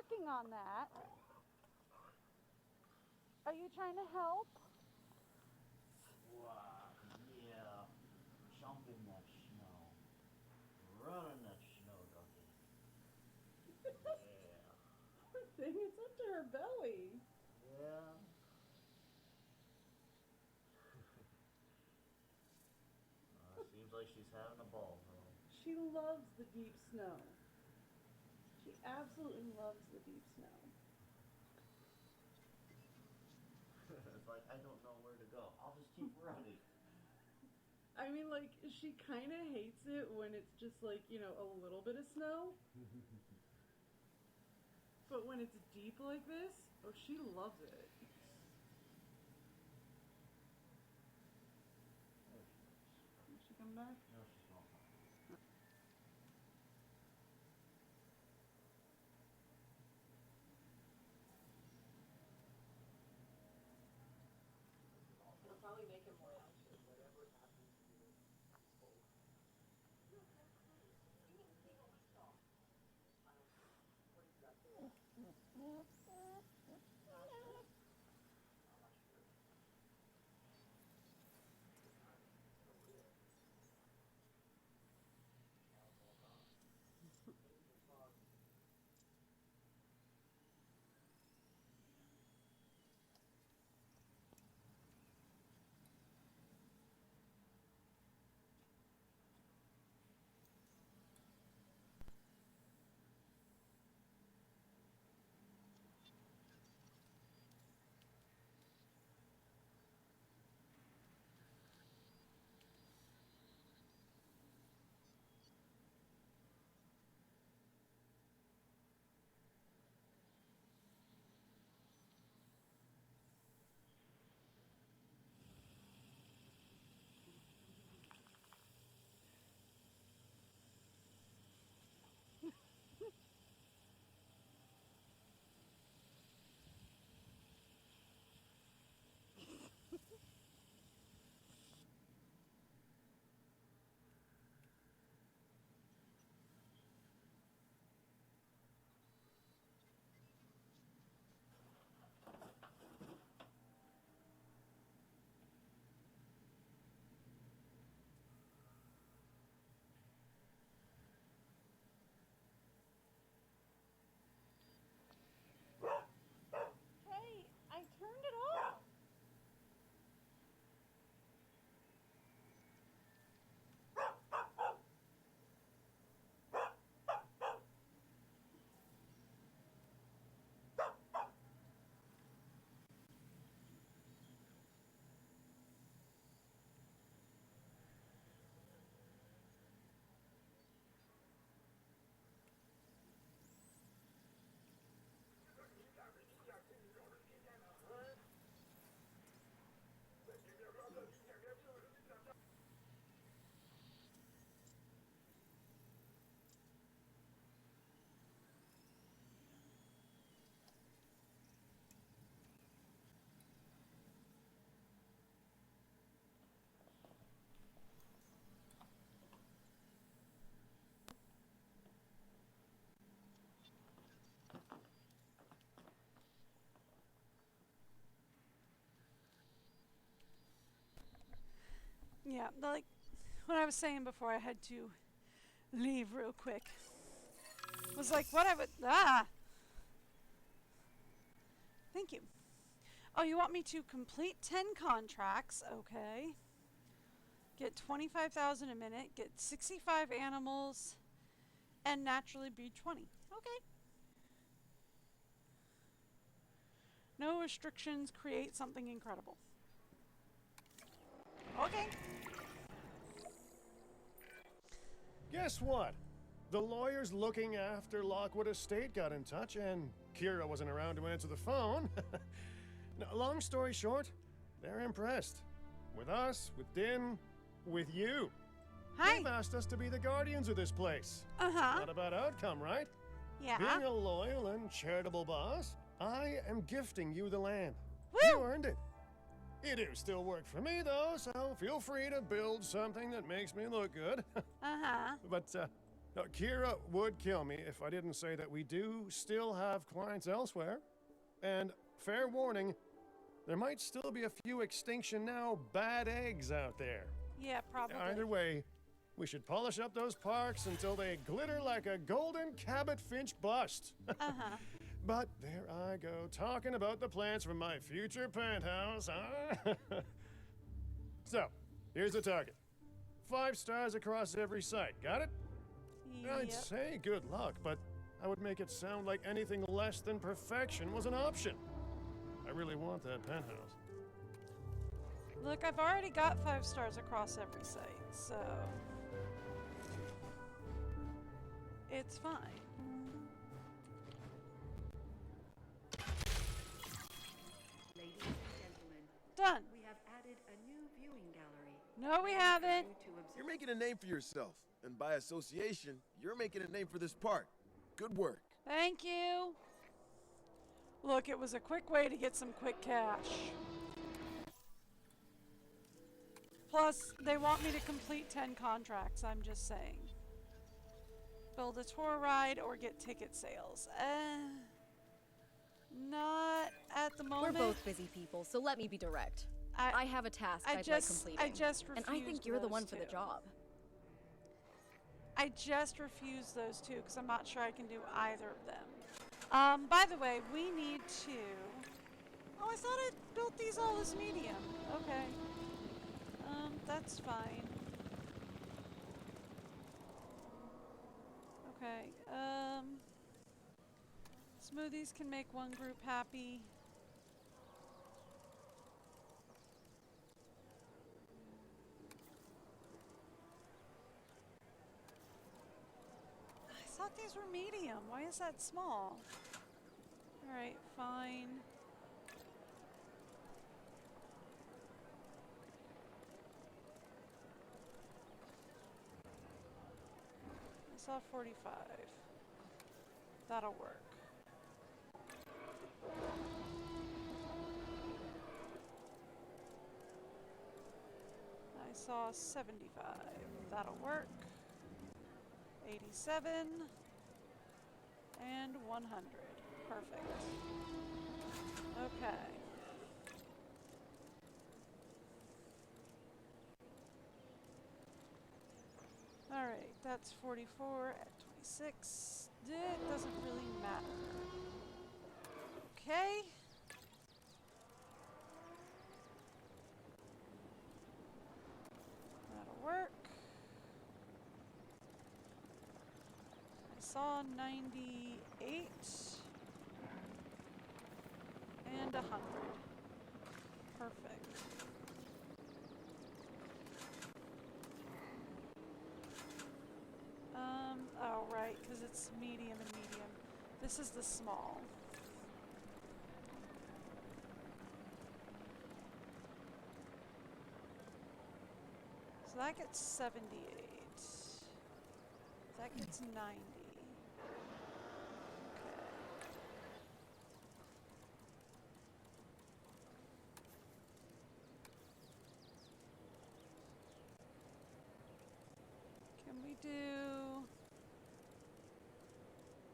working on that. Are you trying to help? Wow, yeah. Jump in that snow. Run in that snow, doggy. Yeah. Poor thing, it's up to her belly. Yeah. Seems like she's having a ball, though. She loves the deep snow. She absolutely loves the deep snow. It's like, I don't know where to go. I'll just keep running. I mean, like, she kind of hates it when it's just like, you know, a little bit of snow. But when it's deep like this, oh, she loves it. Did she come back? No, she's not. It'll probably make him more anxious, whatever happens to you. Hey, I turned it off. Yeah, like what I was saying before, I had to leave real quick. Was like what I would. Thank you. Oh, you want me to complete 10 contracts? Okay. Get 25,000 a minute. Get 65 animals, and naturally breed 20. Okay. No restrictions. Create something incredible. Okay. Guess what? The lawyers looking after Lockwood Estate got in touch, and Kira wasn't around to answer the phone. Now, long story short, they're impressed. With us, with Din, with you. Hi. They've asked us to be the guardians of this place. Uh-huh. Not a bad outcome, right? Yeah. Being a loyal and charitable boss, I am gifting you the land. Woo! You earned it. You do still work for me, though, so feel free to build something that makes me look good. Uh-huh. But Now, Kira would kill me if I didn't say that we do still have clients elsewhere. And fair warning, there might still be a few Extinction Now bad eggs out there. Yeah, probably. Either way, we should polish up those parks until they glitter like a golden Cabot Finch bust. Uh-huh. But there I go, talking about the plans for my future penthouse, huh? So, here's the target. 5 stars across every site. Got it? I'd Yep. say good luck, but I would make it sound like anything less than perfection was an option. I really want that penthouse. Look, I've already got 5 stars across every site, so it's fine. Ladies and gentlemen, Done. we have added a new viewing gallery. No, we haven't. You're making a name for yourself, and by association, you're making a name for this park. Good work. Thank you. Look, it was a quick way to get some quick cash. Plus, they want me to complete 10 contracts, I'm just saying. Build a tour ride or get ticket sales. Not at the moment. We're both busy people, so let me be direct. I have a task I'd like completing. I just refused and I think you're the one for the two. job. I just refuse those two because I'm not sure I can do either of them. By the way, we need to... Oh, I thought I built these all as medium. Okay. That's fine. Okay, smoothies can make one group happy. I thought these were medium. Why is that small? Alright, fine. I saw 45. That'll work. I saw 75. That'll work. 87 and 100. Perfect. Okay. Alright, that's 44 at 26. It doesn't really matter. Okay. That'll work. I saw 98 and 100. Perfect. Oh right, because it's medium and medium. This is the small. So that gets 78. That gets 90. Okay. Can we do...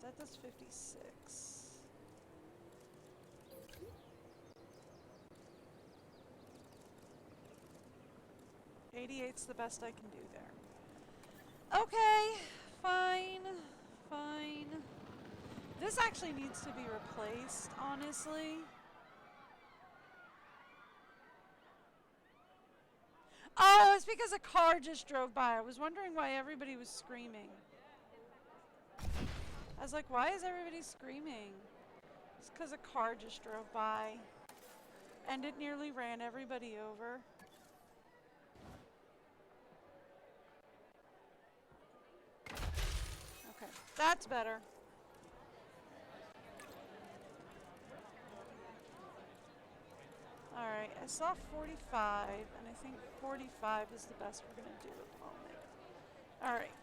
That does 56. '88's the best I can do there. Okay, fine, fine. This actually needs to be replaced, honestly. Oh, it's because a car just drove by. I was wondering why everybody was screaming. I was like, why is everybody screaming? It's because a car just drove by. And it nearly ran everybody over. Okay, that's better. Alright, I saw 45, and I think 45 is the best we're going to do at the moment. Alright.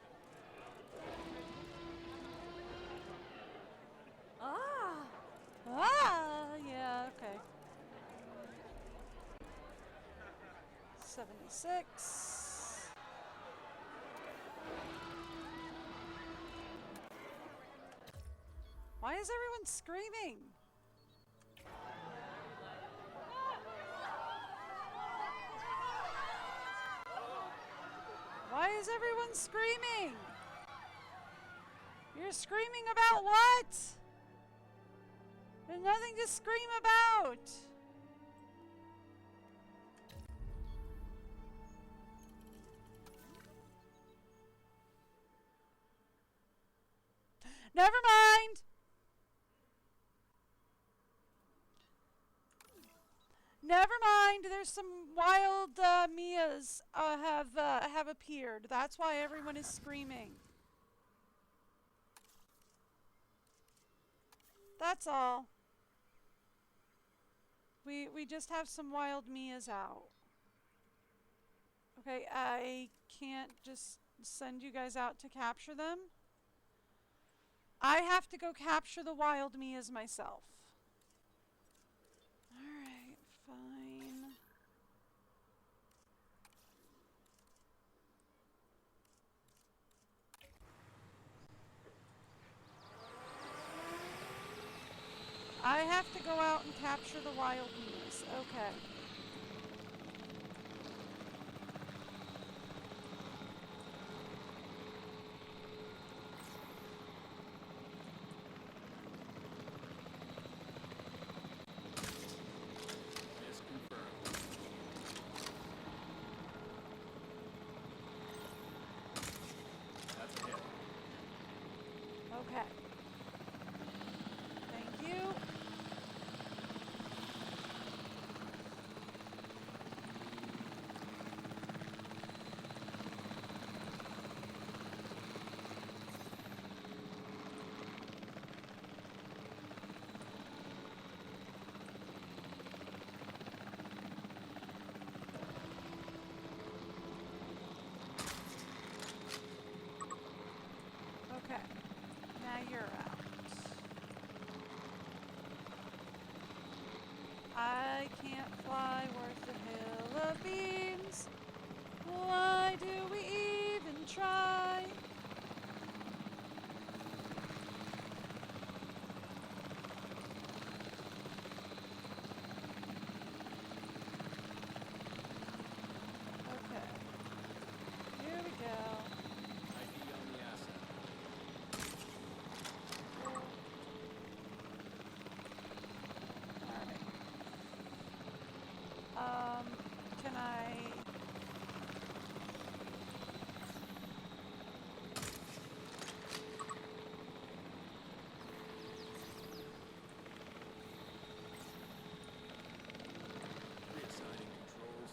Yeah, okay. 76. Why is everyone screaming? Why is everyone screaming? You're screaming about what? There's nothing to scream about. Never mind. Never mind. There's some wild Mias have appeared. That's why everyone is screaming. That's all. We just have some wild Mias out. Okay, I can't just send you guys out to capture them. I have to go capture the wild Mias myself. Alright, fine. I have to go out and capture the wild Mias. Okay. Okay. Thank you. Okay. Now you're out. I can't fly worth a hill of beans. Why do we even try? Okay. Here we go. ID on the asset. Alright. Can I... Reassigning controls.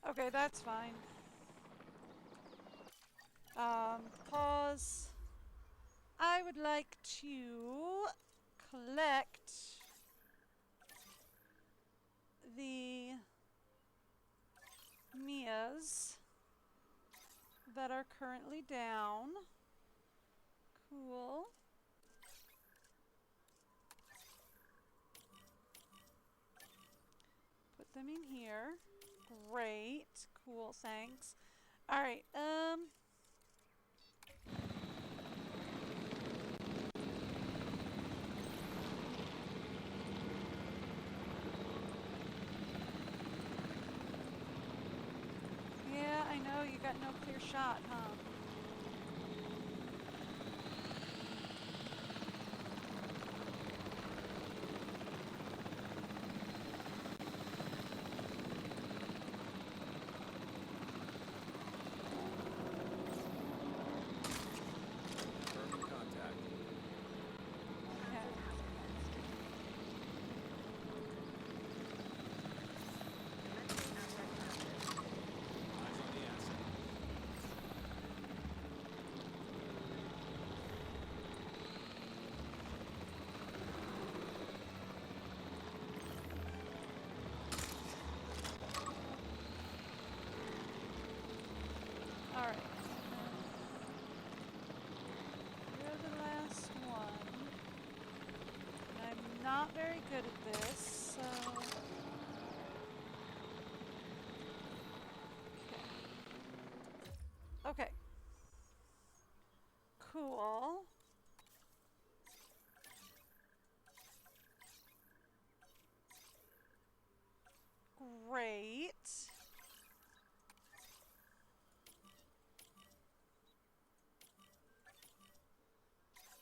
Okay, that's fine. Cause I would like to collect the Mias that are currently down. Cool. Put them in here. Great. Cool, thanks. Alright, yeah, I know, you got no clear shot, huh? Confirming contact. Okay. Eyes on the asset. Alright. You're the last one. And I'm not very good at this, so... Okay. Cool. Great.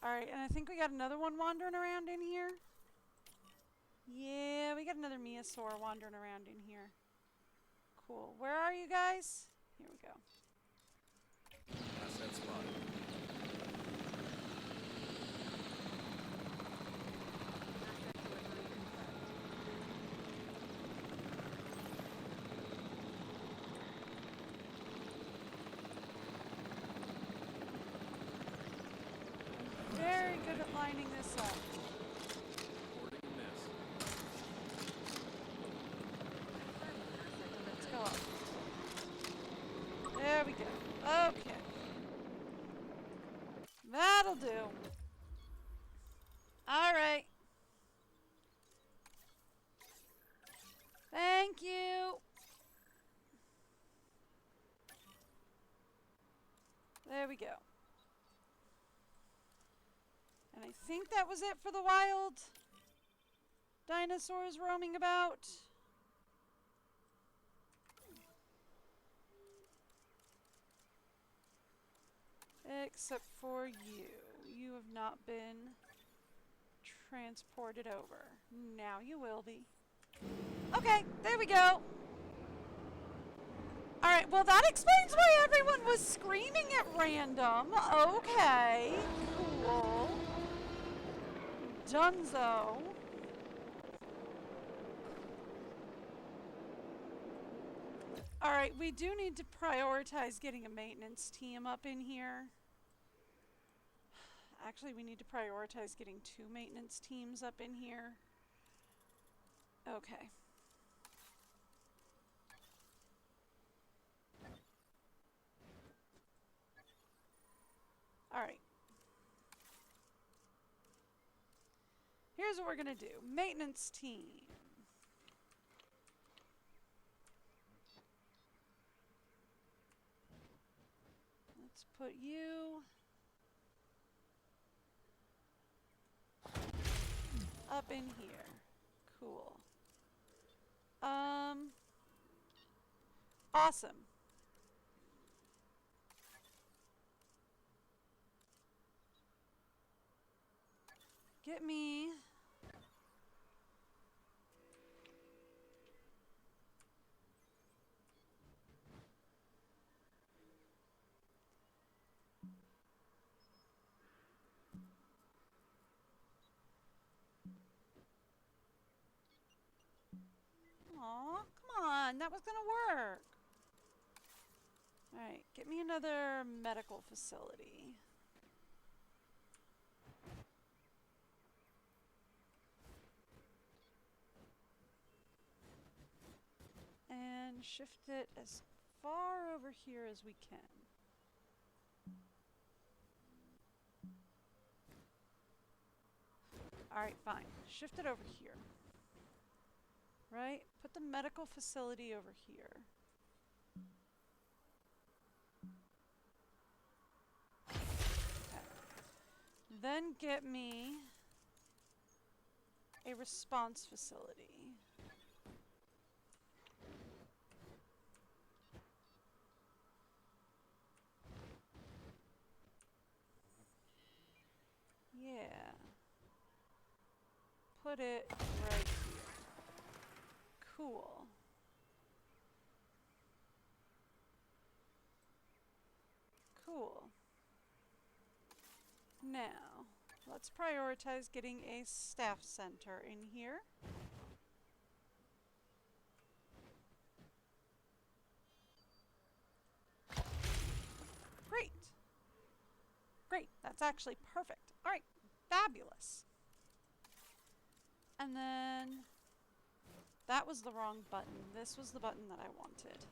Alright, and I think we got another one wandering around in here. Yeah, we got another Meosaur wandering around in here. Cool. Where are you guys? Here we go. Asset spotted. Very good at lining this up. Reporting miss. Let's go up. There we go. Okay. That'll do. Alright. Thank you. There we go. And I think that was it for the wild dinosaurs roaming about. Except for you. You have not been transported over. Now you will be. Okay, there we go. Alright, well that explains why everyone was screaming at random. Okay, cool. Dunzo. Alright, we do need to prioritize getting a maintenance team up in here. Actually, we need to prioritize getting 2 maintenance teams up in here. Okay. Alright. Here's what we're gonna do. Maintenance team. Let's put you up in here. Cool. Awesome. Get me Aw, come on, that was gonna work. Alright, get me another medical facility. And shift it as far over here as we can. Alright, fine. Shift it over here. Right? Put the medical facility over here. Okay. Then get me a response facility. Yeah. Put it right here. Cool. Cool. Now, let's prioritize getting a staff center in here. Great. Great, that's actually perfect. All right, fabulous. And then that was the wrong button. This was the button that I wanted.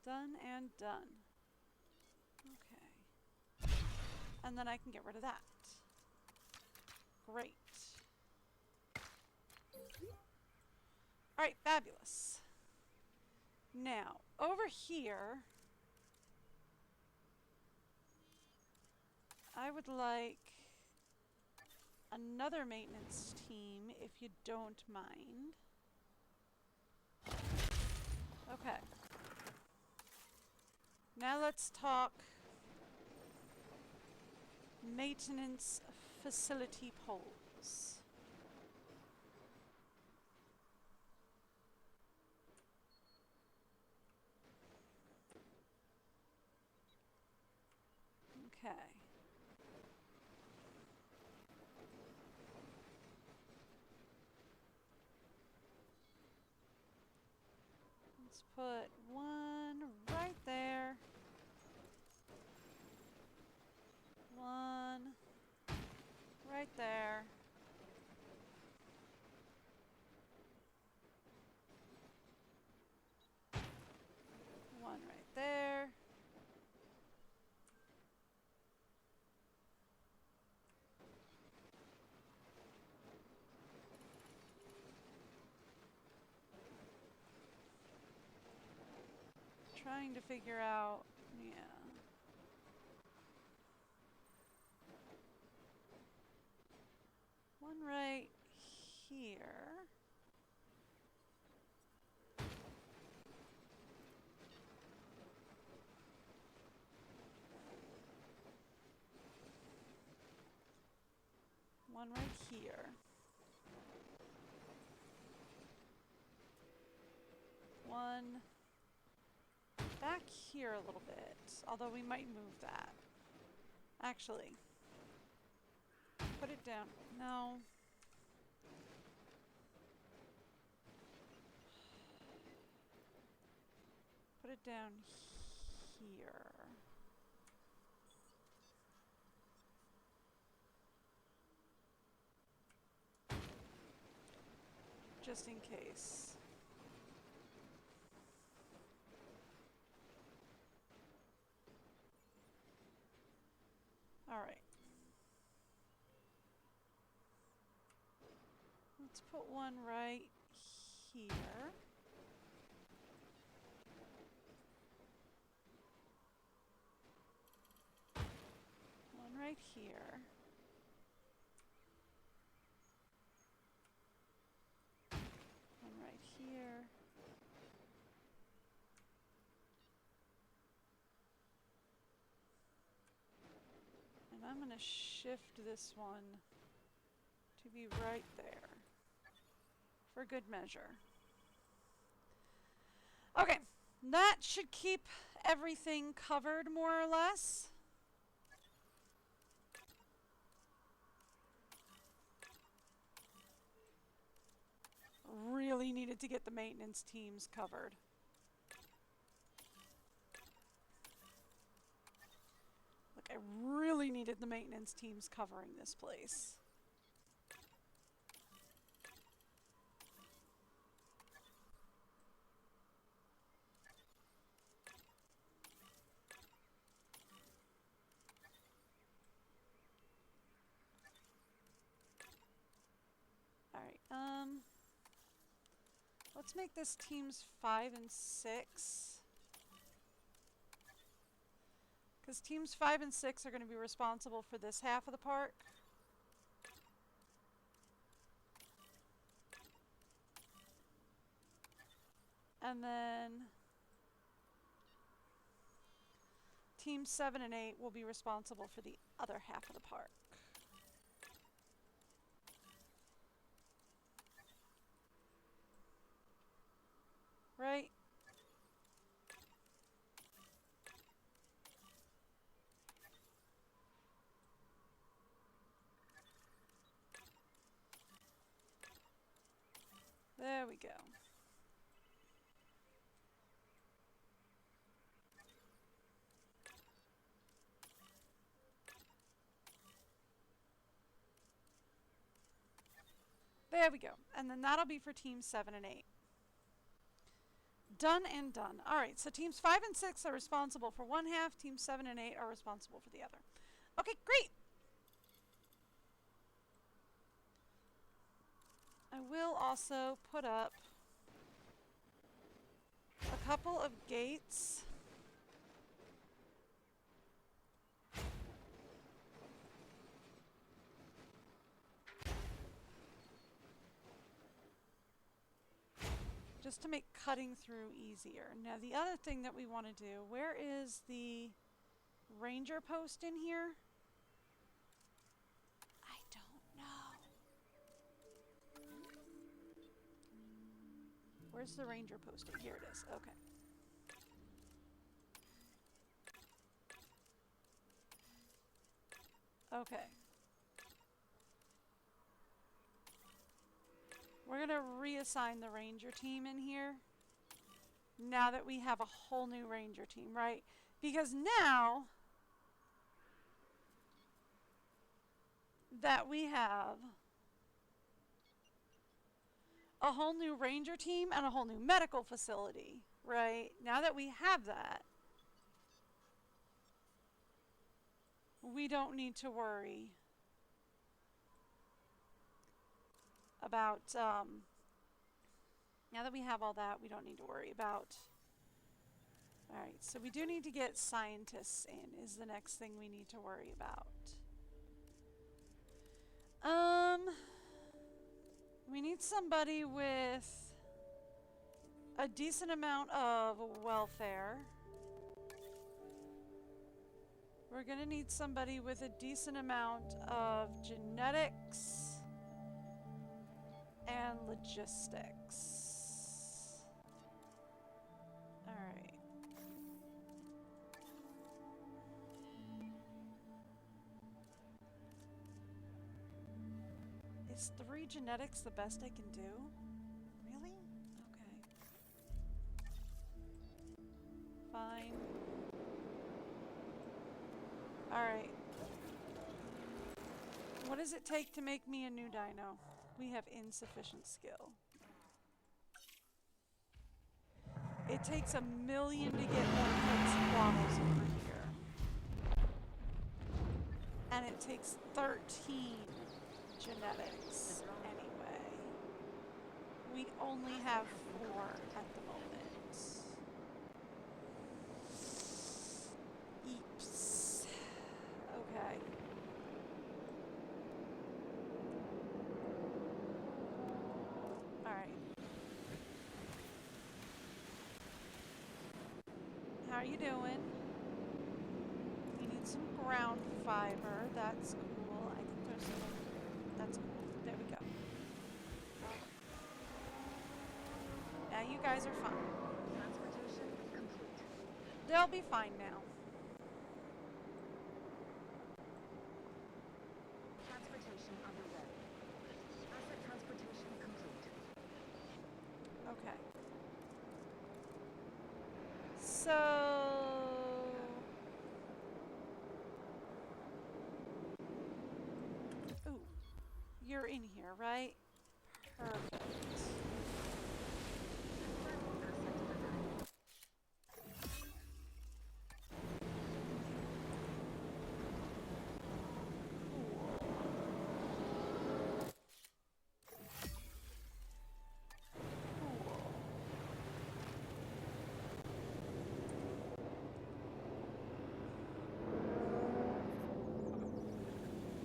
Done and done. Okay. And then I can get rid of that. Great. Alright, fabulous. Now, over here, I would like another maintenance team, if you don't mind. Okay. Now let's talk maintenance facility poles. Okay. Let's put one right there. One right there. One right there. Trying to figure out, yeah. One right here. One right here. One back here a little bit, although we might move that. Actually, put it down. No. Put it down here. Just in case. All right. Let's put one right here. One right here. One right here. And I'm going to shift this one to be right there for good measure. Okay, that should keep everything covered more or less. Really needed to get the maintenance teams covered. Like, I really needed the maintenance teams covering this place. Alright, let's make this teams 5 and 6. Because teams 5 and 6 are going to be responsible for this half of the park. And then teams 7 and 8 will be responsible for the other half of the park. Right? There we go. There we go. And then that'll be for teams 7 and 8. Done and done. Alright, so teams 5 and 6 are responsible for one half, teams 7 and 8 are responsible for the other. Okay, great! I will also put up a couple of gates. Just to make cutting through easier. Now the other thing that we want to do, where is the ranger post in here? I don't know. Where's the ranger post? Here it is. Okay. Okay. We're going to reassign the ranger team in here now that we have a whole new ranger team, right? Because now that we have a whole new ranger team and a whole new medical facility, right? Now that we have that, we don't need to worry about, now that we have all that, we don't need to worry about. Alright, so we do need to get scientists in, is the next thing we need to worry about. We need somebody with a decent amount of welfare. We're gonna need somebody with a decent amount of genetics and logistics. Alright. Is 3 genetics the best I can do? Really? Okay. Fine. Alright. What does it take to make me a new dino? We have insufficient skill. It takes 1 million to get more head squabbles over here. And it takes 13 genetics anyway. We only have 4 at the moment. Eeps. Okay. Alright. How are you doing? We need some ground fiber. That's cool. I can throw some. That's cool. There we go. Now you guys are fine. Transportation complete. They'll be fine now. Transportation underway. Asset transportation complete. Okay. So ooh, you're in here, right? Perfect.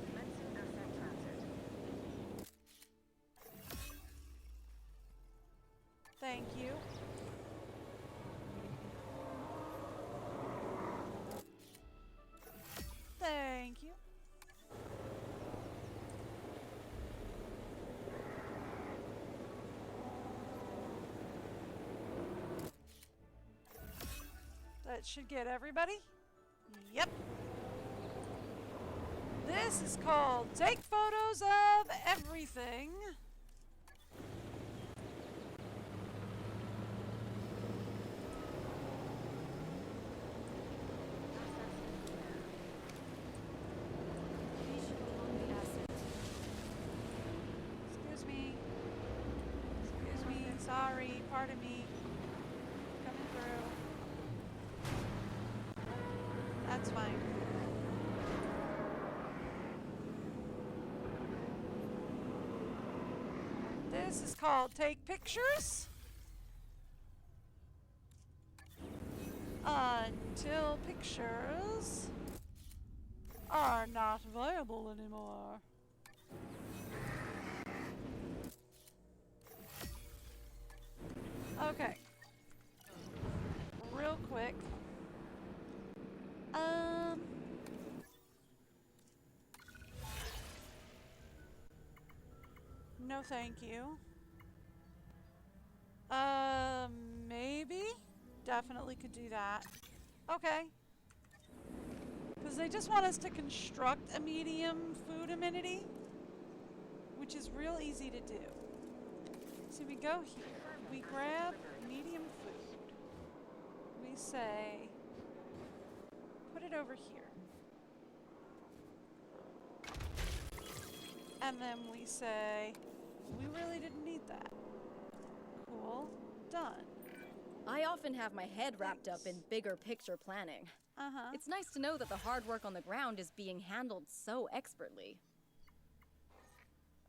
Commencing asset transit. Thank you. Thank you. That should get everybody. Yep. This is called Take Photos of Everything. Excuse me. Excuse me. Sorry. Pardon me. Coming through. That's fine. This is called Take Pictures. Until pictures are not viable anymore. Okay. Real quick. No thank you. Maybe? Definitely could do that. Okay. Because they just want us to construct a medium food amenity, which is real easy to do. So we go here. We grab medium food. We say, put it over here. And then we say, we really didn't need that. Cool. Done. I often have my head wrapped up in bigger picture planning. It's nice to know that the hard work on the ground is being handled so expertly.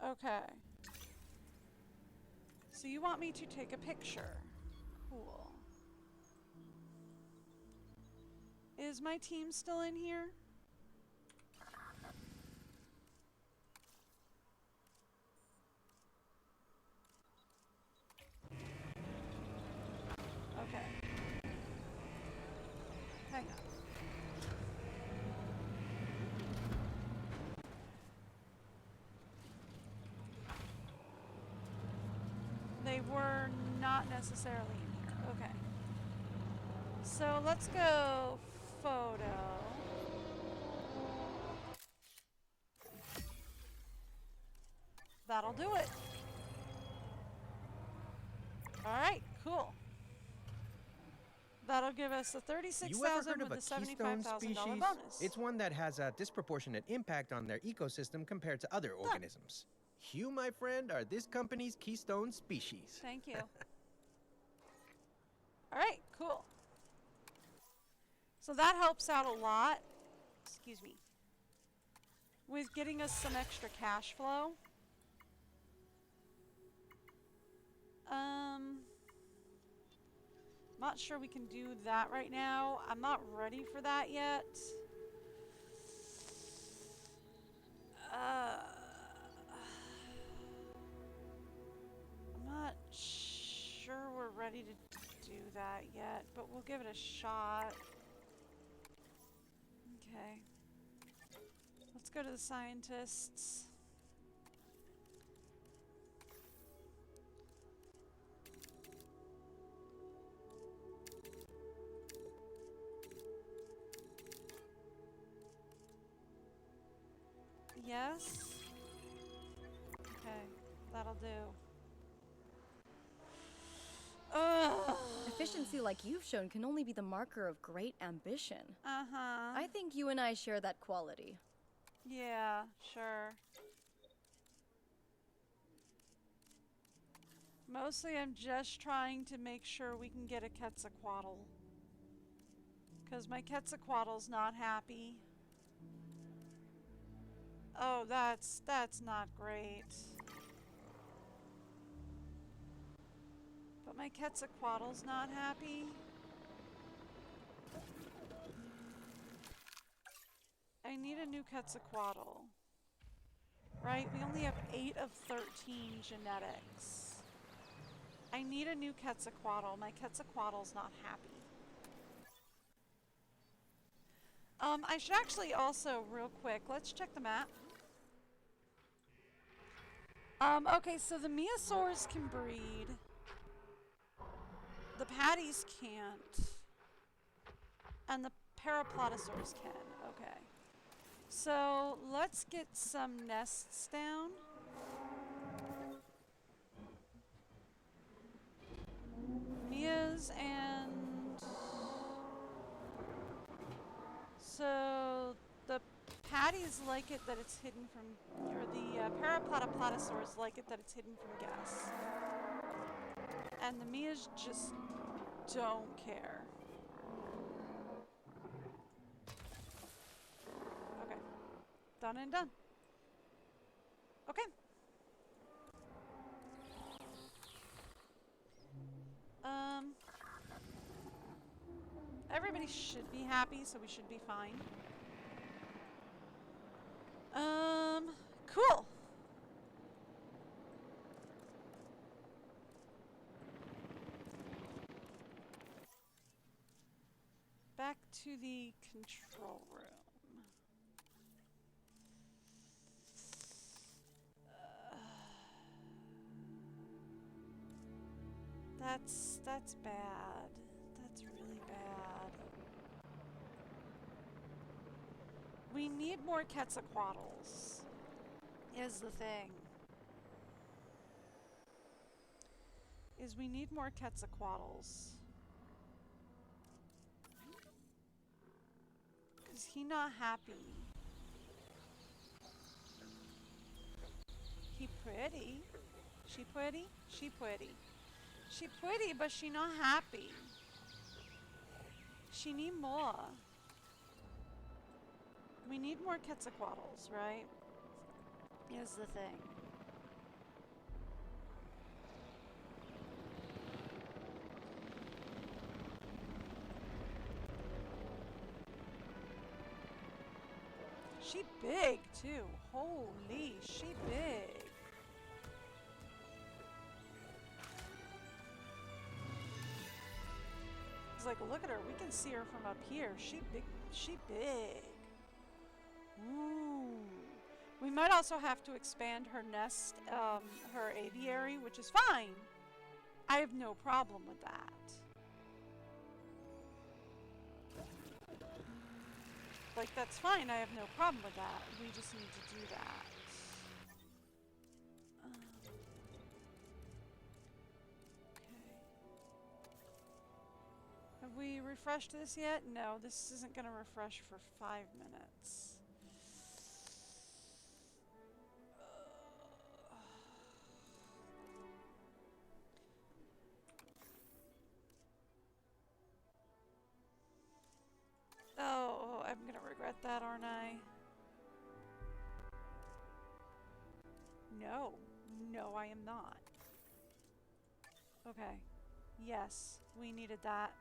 Okay. So you want me to take a picture. Cool. Is my team still in here? Okay. Hang on. They were not necessarily in here. Okay. So let's go photo. That'll do it. Alright, cool. That'll give us the You ever 36,000 heard of with a the keystone $75,000 species? bonus. It's one that has a disproportionate impact on their ecosystem compared to other organisms. You, my friend, are this company's keystone species. Thank you. Alright, cool. So that helps out a lot, excuse me, with getting us some extra cash flow. Not sure we can do that right now. I'm not ready for that yet. I'm not sure we're ready to do that yet, but we'll give it a shot. Okay. Let's go to the scientists. Yes. Okay, that'll do. Ugh. Efficiency like you've shown can only be the marker of great ambition. I think you and I share that quality. Yeah, sure. Mostly I'm just trying to make sure we can get a Quetzalcoatl. Because my Quetzalcoatl's not happy. Oh, that's not great. But my Quetzalcoatl's not happy. I need a new Quetzalcoatl. Right? We only have 8 of 13 genetics. I need a new Quetzalcoatl. My Quetzalcoatl's not happy. I should actually also, real quick, let's check the map. Okay, so the Meosaurs can breed. The Patties can't. And the Paraplatosaurs can. Okay. So, let's get some nests down. Mia's and... So, the Patties like it that it's hidden from... Or the Paraplatosaurs like it that it's hidden from guests. And the Mias just don't care. Okay. Done and done. Okay. Everybody should be happy, so we should be fine. Cool. Back to the control room. That's bad. That's really bad. We need more Quetzalcoatl's, is the thing. We need more Quetzalcoatl's. Cause he not happy. He pretty. She pretty? She pretty. She pretty, but she not happy. She need more. We need more Quetzalcoatl's, right? Is the thing. She big too. Holy, she big. It's like, look at her. We can see her from up here. She big. She big. Ooh. We might also have to expand her nest, her aviary, which is fine. I have no problem with that. Like, that's fine. I have no problem with that. We just need to do that. Okay. Have we refreshed this yet? No, this isn't going to refresh for 5 minutes. Oh, I'm gonna regret that, aren't I? No. No, I am not. Okay. Yes, we needed that.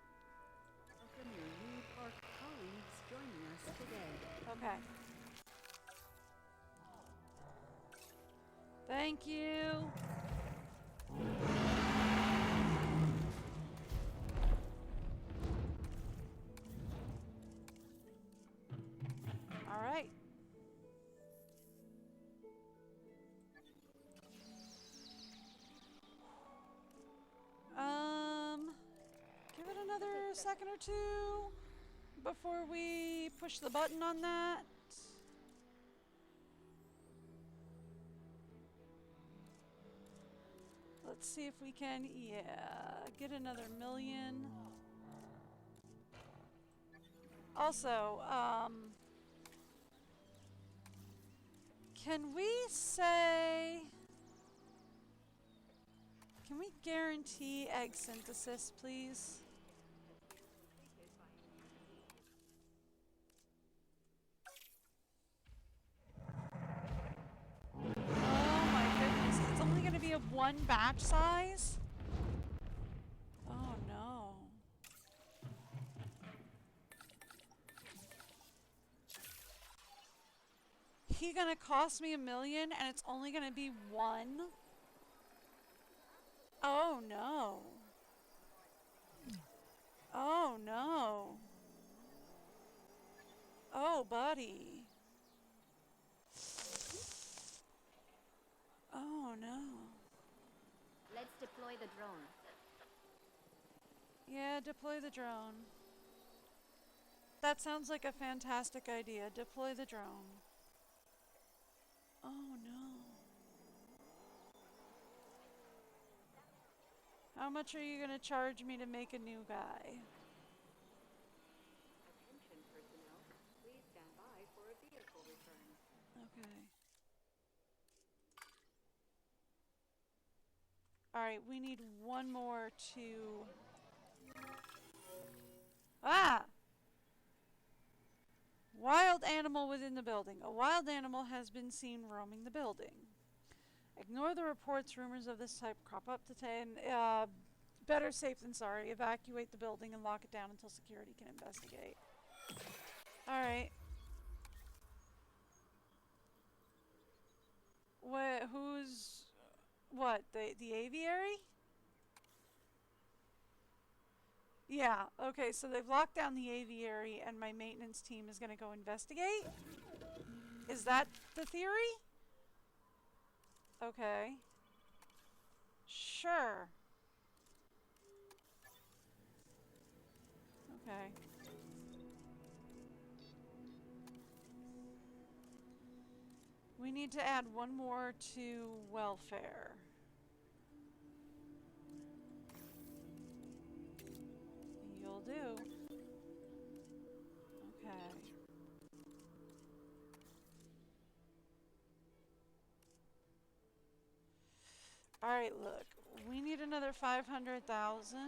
Welcome your new park colleagues joining us today. Okay. Thank you. All right. Give it another second or two before we push the button on that. Let's see if we can, get another million. Also, can we guarantee egg synthesis, please? Oh my goodness, it's only going to be a 1 batch size? Oh no. He gonna cost me $1 million and it's only gonna be 1? Oh no. Oh no. Oh buddy. Oh no. Let's deploy the drone. Yeah, deploy the drone. That sounds like a fantastic idea. Deploy the drone. Oh no. How much are you gonna charge me to make a new guy? Attention personnel, please stand by for a vehicle return. Okay. Alright, we need one more to... Ah! Wild animal within the building. A wild animal has been seen roaming the building. Ignore the reports. Rumors of this type crop up today. And, Better safe than sorry. Evacuate the building and lock it down until security can investigate. Alright. What? Who's... What? The aviary? Yeah, okay, so they've locked down the aviary and my maintenance team is gonna go investigate? Is that the theory? Okay. Sure. Okay. We need to add one more to welfare. You'll do. Okay. Alright, look. We need another 500,000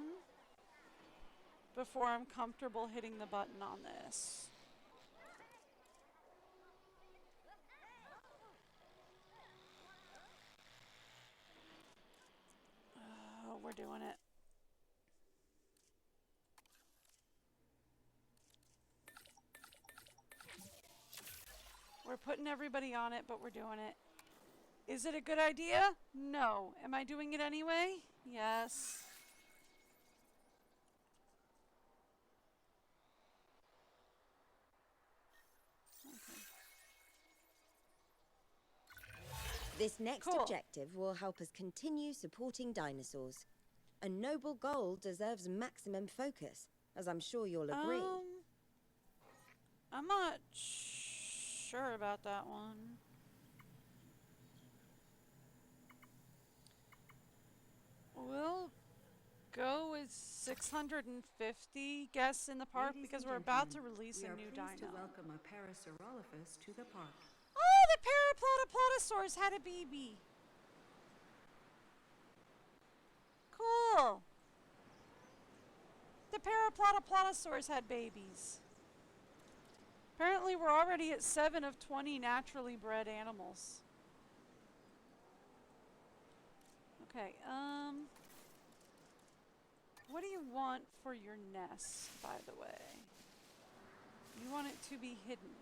before I'm comfortable hitting the button on this. Oh, we're doing it. We're putting everybody on it, but we're doing it. Is it a good idea? No. Am I doing it anyway? Yes. Okay. This next Cool. objective will help us continue supporting dinosaurs. A noble goal deserves maximum focus, as I'm sure you'll agree. I'm not sure about that one. We'll go with 650 guests in the park Ladies because and we're about to gentlemen, release we a are new pleased dino. to welcome a Parasaurolophus to the park. Oh, the Paraplotoplotosaurus had a baby. Cool. The Paraplotoplotosaurus had babies. Apparently we're already at 7 of 20 naturally bred animals. Okay, what do you want for your nest, by the way? You want it to be hidden.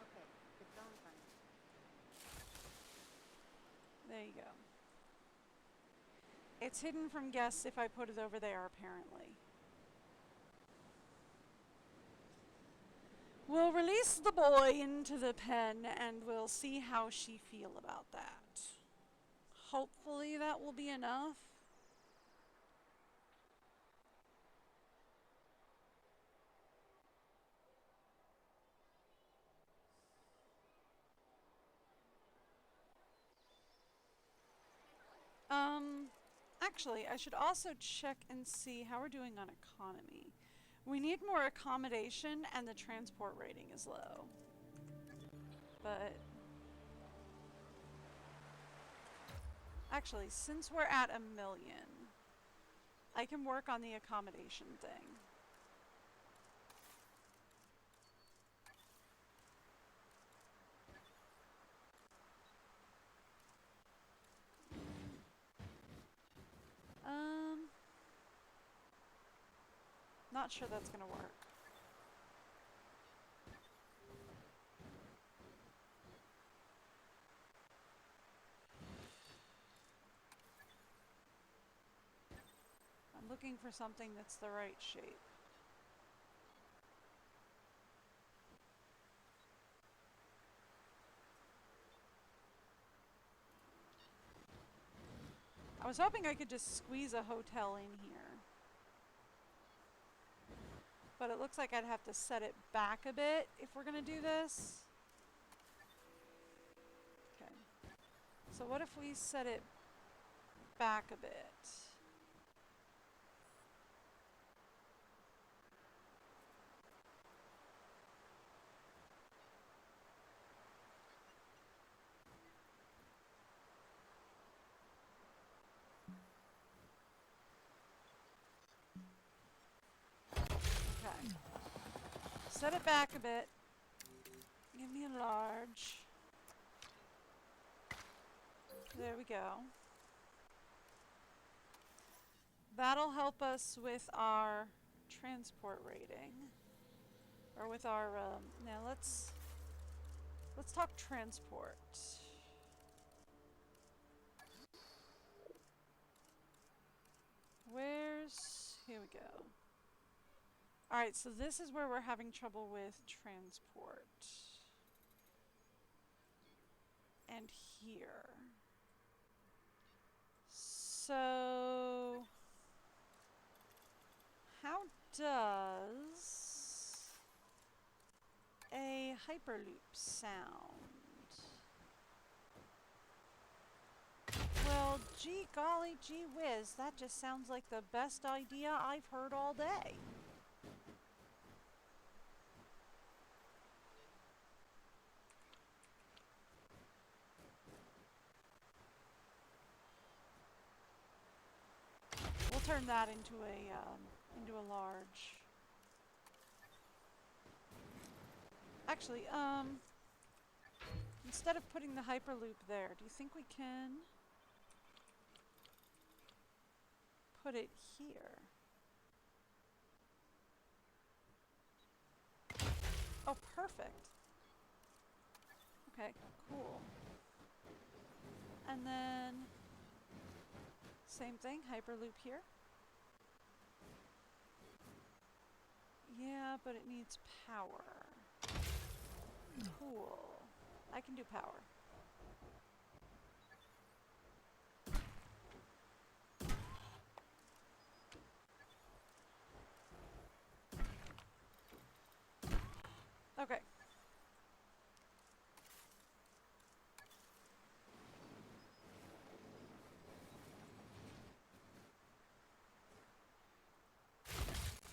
Okay, it's on fine. There you go. It's hidden from guests if I put it over there, apparently. We'll release the boy into the pen and we'll see how she feel about that. Hopefully that will be enough. Actually, I should also check and see how we're doing on economy. We need more accommodation and the transport rating is low. But actually, since we're at 1 million, I can work on the accommodation thing. Not sure that's gonna work. I'm looking for something that's the right shape. I was hoping I could just squeeze a hotel in here. But it looks like I'd have to set it back a bit if we're gonna do this. Okay. So what if we set it back a bit? Okay. Set it back a bit. Give me a large. There we go. that'll help us with our transport rating. Or with our, now let's talk transport. Here we go. Alright, so this is where we're having trouble with transport. And here. So, how does a hyperloop sound? Well, gee golly gee whiz, that just sounds like the best idea I've heard all day. We'll turn that into a large. Actually, instead of putting the hyperloop there, do you think we can put it here? Oh, perfect. Okay, cool. And then same thing, hyperloop here. Yeah, but it needs power. Cool. I can do power. Okay.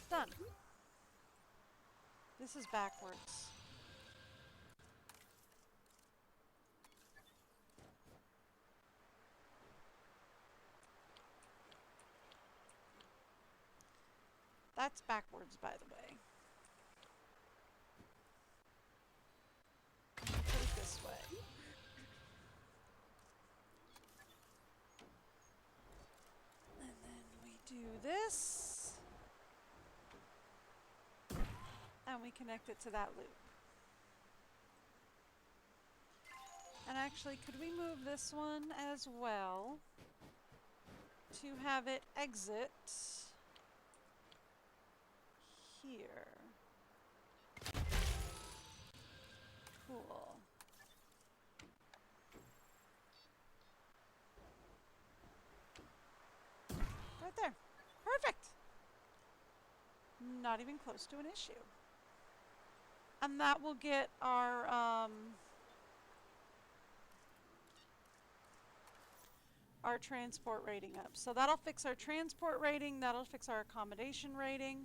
Done. This is backwards. That's backwards, by the way. Put it this way. And then we do this. And we connect it to that loop. And actually, could we move this one as well to have it exit here? Cool. Right there. Perfect. Not even close to an issue. And that will get our transport rating up. So that'll fix our transport rating, that'll fix our accommodation rating.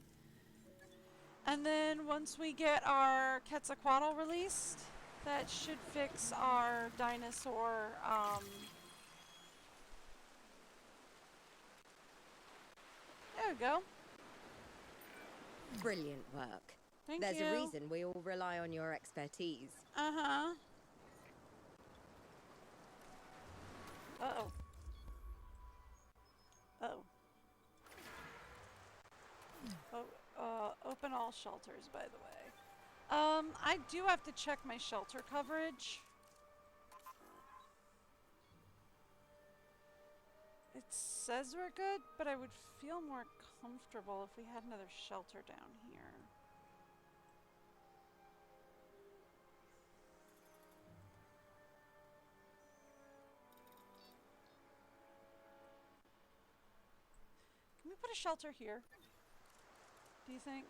And then once we get our Quetzalcoatl released, that should fix our dinosaur there we go. Brilliant work. Thank There's you. a reason we all rely on your expertise. Uh-huh. Uh-oh. Uh-oh. Open all shelters, by the way. I do have to check my shelter coverage. It says we're good, but I would feel more comfortable if we had another shelter down here. Can we put a shelter here? Do you think?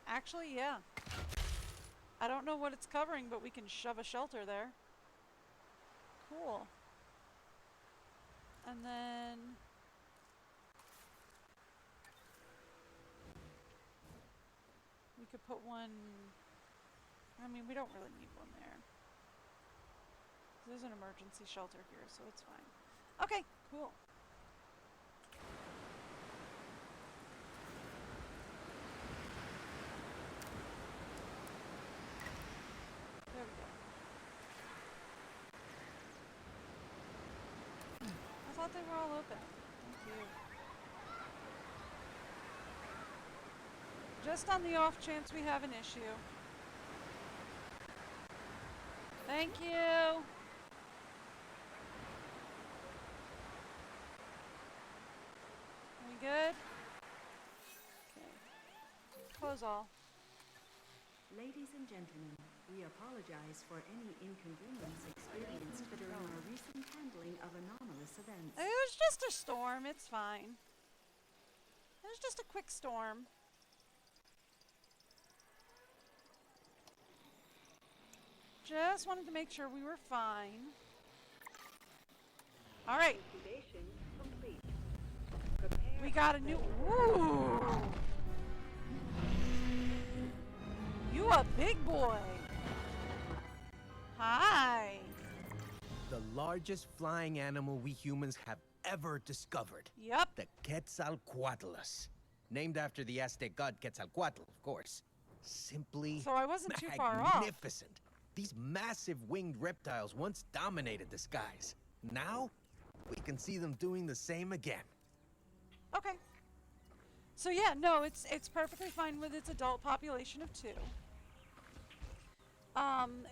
Actually, yeah. I don't know what it's covering, but we can shove a shelter there. Cool. And then we could put one. I mean, we don't really need one there. There's an emergency shelter here, so it's fine. Okay, cool. There we go. thought they were all open. Thank you. Just on the off chance we have an issue. Thank you. We good? Okay. Close all. Ladies and gentlemen, we apologize for any inconvenience experienced during our recent handling of anomalous events. It was just a storm. It's fine. It was just a quick storm. Just wanted to make sure we were fine. All right. Incubation complete. We got a new. Ooh. You a big boy. Hi. The largest flying animal we humans have ever discovered. Yep. The Quetzalcoatlus. Named after the Aztec god Quetzalcoatl, of course. Simply So I wasn't too far off. magnificent. These massive winged reptiles once dominated the skies. Now, we can see them doing the same again. Okay. So yeah, no, it's perfectly fine with its adult population of 2.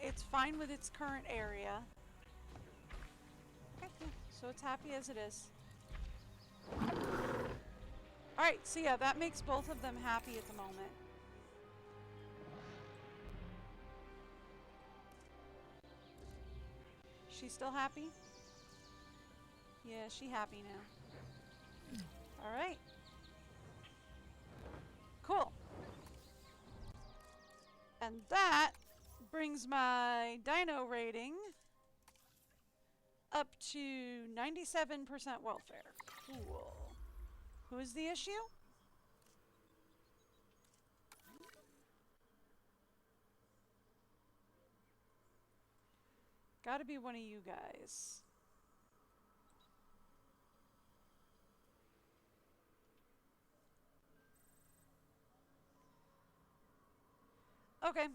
It's fine with its current area. Okay, yeah, so it's happy as it is. Alright, so yeah, that makes both of them happy at the moment. She still happy? Yeah, she happy now. Alright. Cool. And that brings my dino rating up to 97% welfare. Cool. Who is the issue? Gotta be one of you guys. Okay.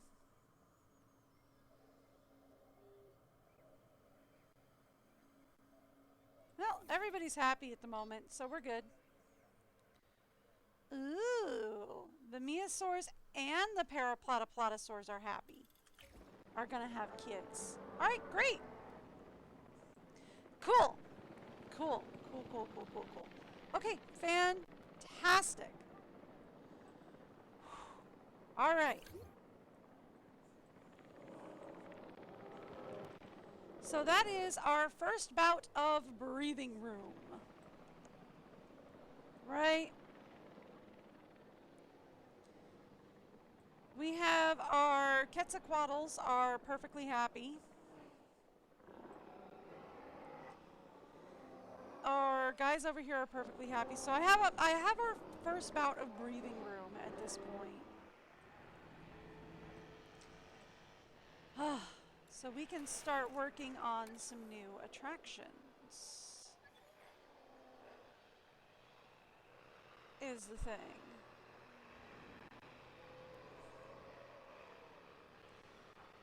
Well, everybody's happy at the moment, so we're good. Ooh, the Meosaurs and the Paraplatyplotosaurs are happy. Are gonna have kids. Alright, great. Cool. Cool. Cool, cool, cool, cool, cool. Okay, fantastic. Alright. So that is our first bout of breathing room. Right? We have our Quetzalcoatls are perfectly happy. Our guys over here are perfectly happy. So I have our first bout of breathing room at this point. So we can start working on some new attractions. Is the thing.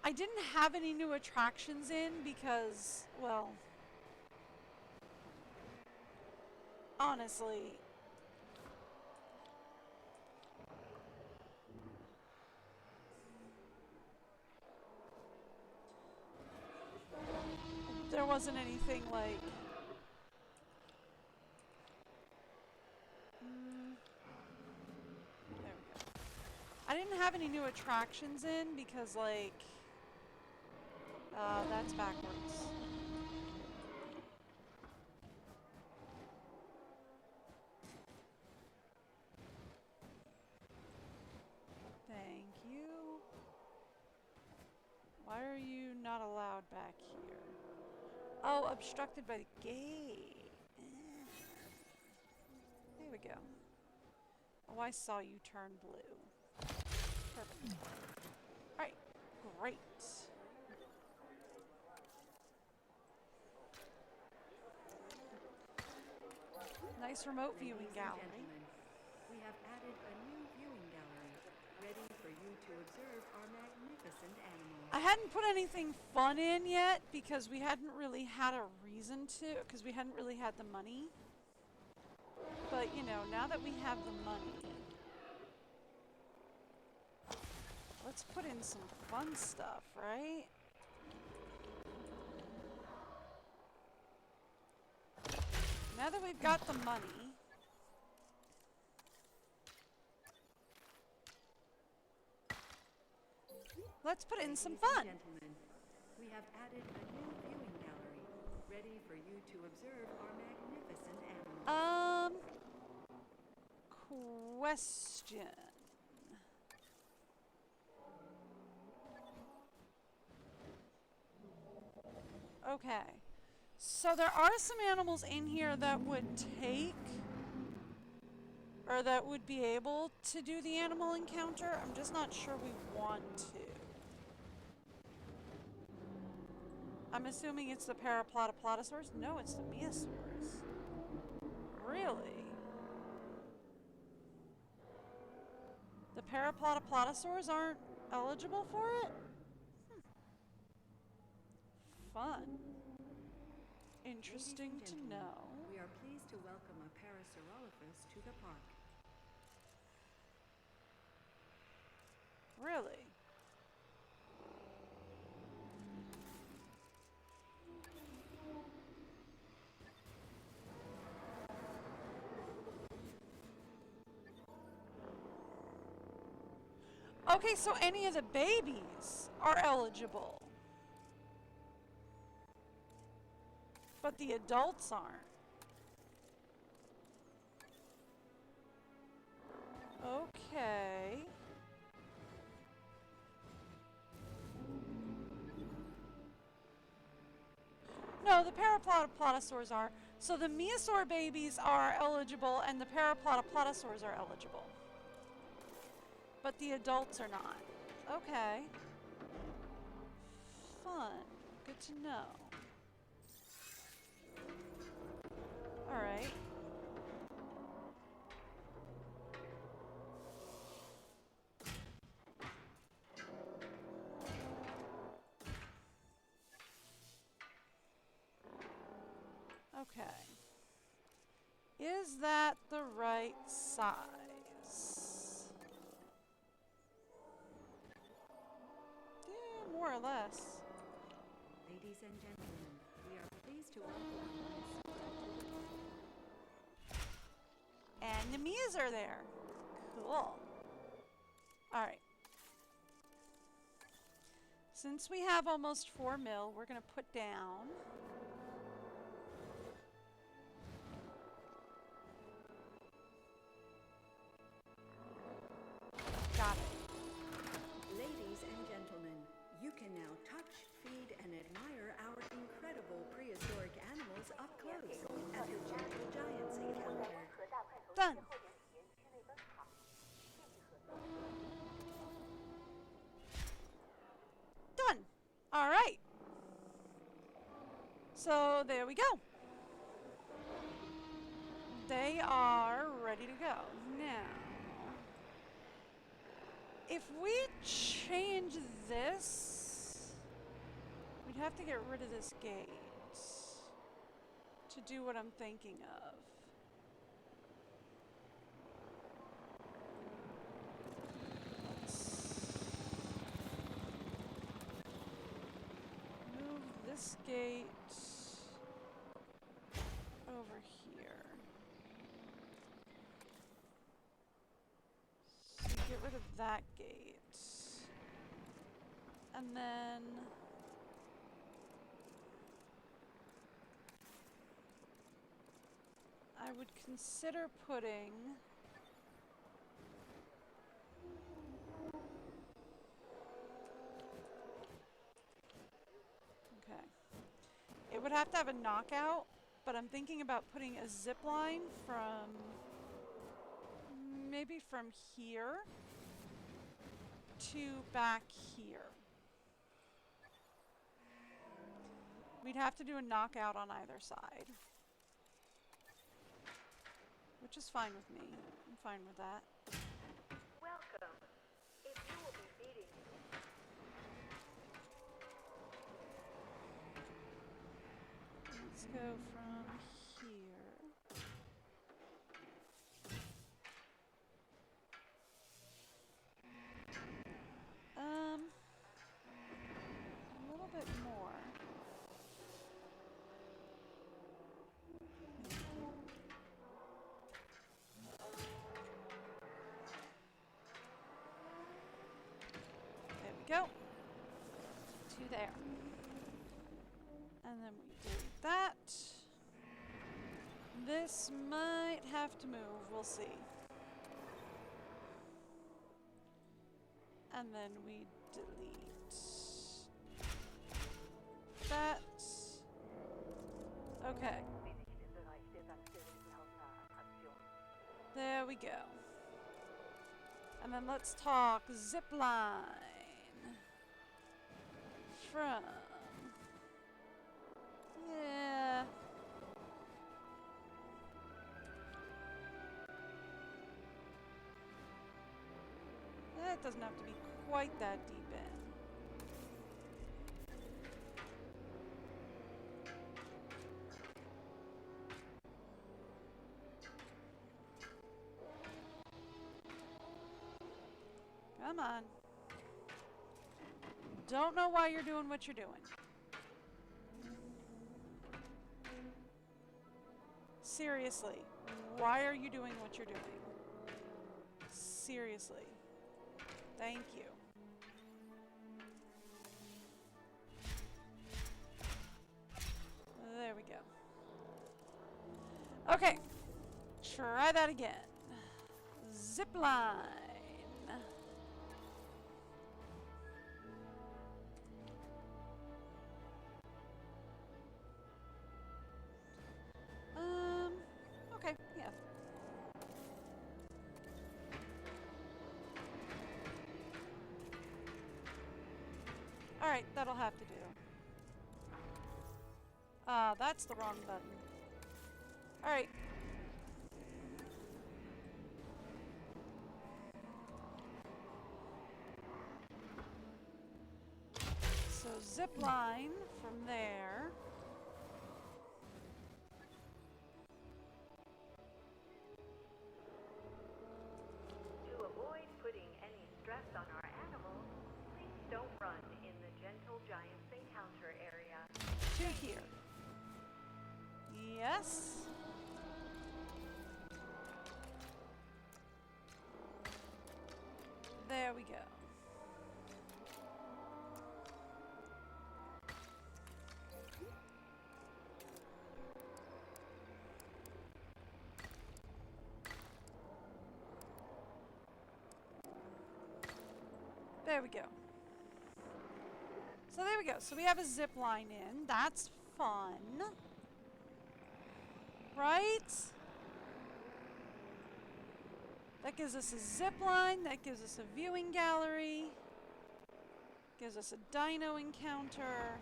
I didn't have any new attractions in because, well, honestly, there wasn't anything like there we go. I didn't have any new attractions in because like that's backwards. Thank you. Why are you not allowed back here? Oh, obstructed by the gate. There we go. Oh, I saw you turn blue. Perfect. Alright, great. Nice remote viewing gallery. We have added a new viewing gallery, ready for you to observe our magnificent animals. I hadn't put anything fun in yet because we hadn't really had a reason reason to, because we hadn't really had the money. But, you know, now that we have the money, let's put in some fun stuff, right? Now that we've got the money, let's put in some fun. Gentlemen, we have added a new viewing gallery, ready for you to observe our magnificent animals. Question. Okay. So there are some animals in here that would take, or that would be able to do the animal encounter. I'm just not sure we want to. I'm assuming it's the Paraplotoplotosaurs? No, it's the Meosaurs. Really? The Paraplotoplotosaurs aren't eligible for it? Fun. Interesting Ladies to and gentlemen, know. we are pleased to welcome a Parasaurolophus to the park. Really? Okay, so any of the babies are eligible. But the adults aren't. Okay. No, the Paraplotoplotosaurs are. So the Meosaur babies are eligible and the Paraplotoplotosaurs are eligible. But the adults are not. Okay. Fun. Good to know. Alright. Okay. Is that the right size? Yeah, more or less. Ladies and gentlemen, we are pleased to welcome And the Mias are there. Cool. Alright. Since we have almost 4 mil, we're going to put down got it. Ladies and gentlemen, you can now touch, feed, and admire our incredible prehistoric animals up close at the Gentle Giants encounter. Done. Done. All right. So there we go. They are ready to go. Now, if we change this, we'd have to get rid of this gate to do what I'm thinking of. Move this gate over here. So get rid of that gate. And then I would consider putting it would have to have a knockout, but I'm thinking about putting a zip line from maybe from here to back here. We'd have to do a knockout on either side, which is fine with me. I'm fine with that. Welcome. If you will be feeding. Let's go from here. A little bit more. There we go. To there. And then we do that. This might have to move, we'll see. And then we delete that. Okay. There we go. And then let's talk zipline from. Yeah. That doesn't have to be quite that deep in. Come on. Don't know why you're doing what you're doing. Seriously, why are you doing what you're doing? Seriously. Thank you. There we go. Okay. Try that again. Zipline. Okay, yeah. Alright, that'll have to do. That's the wrong button. Alright. So zip line from there. To avoid putting any stress on our animals, please don't run in the gentle giants encounter area. To here. Yes. There we go. There we go. So there we go. So we have a zip line in. That's fun. Right? That gives us a zip line. That gives us a viewing gallery. Gives us a dino encounter.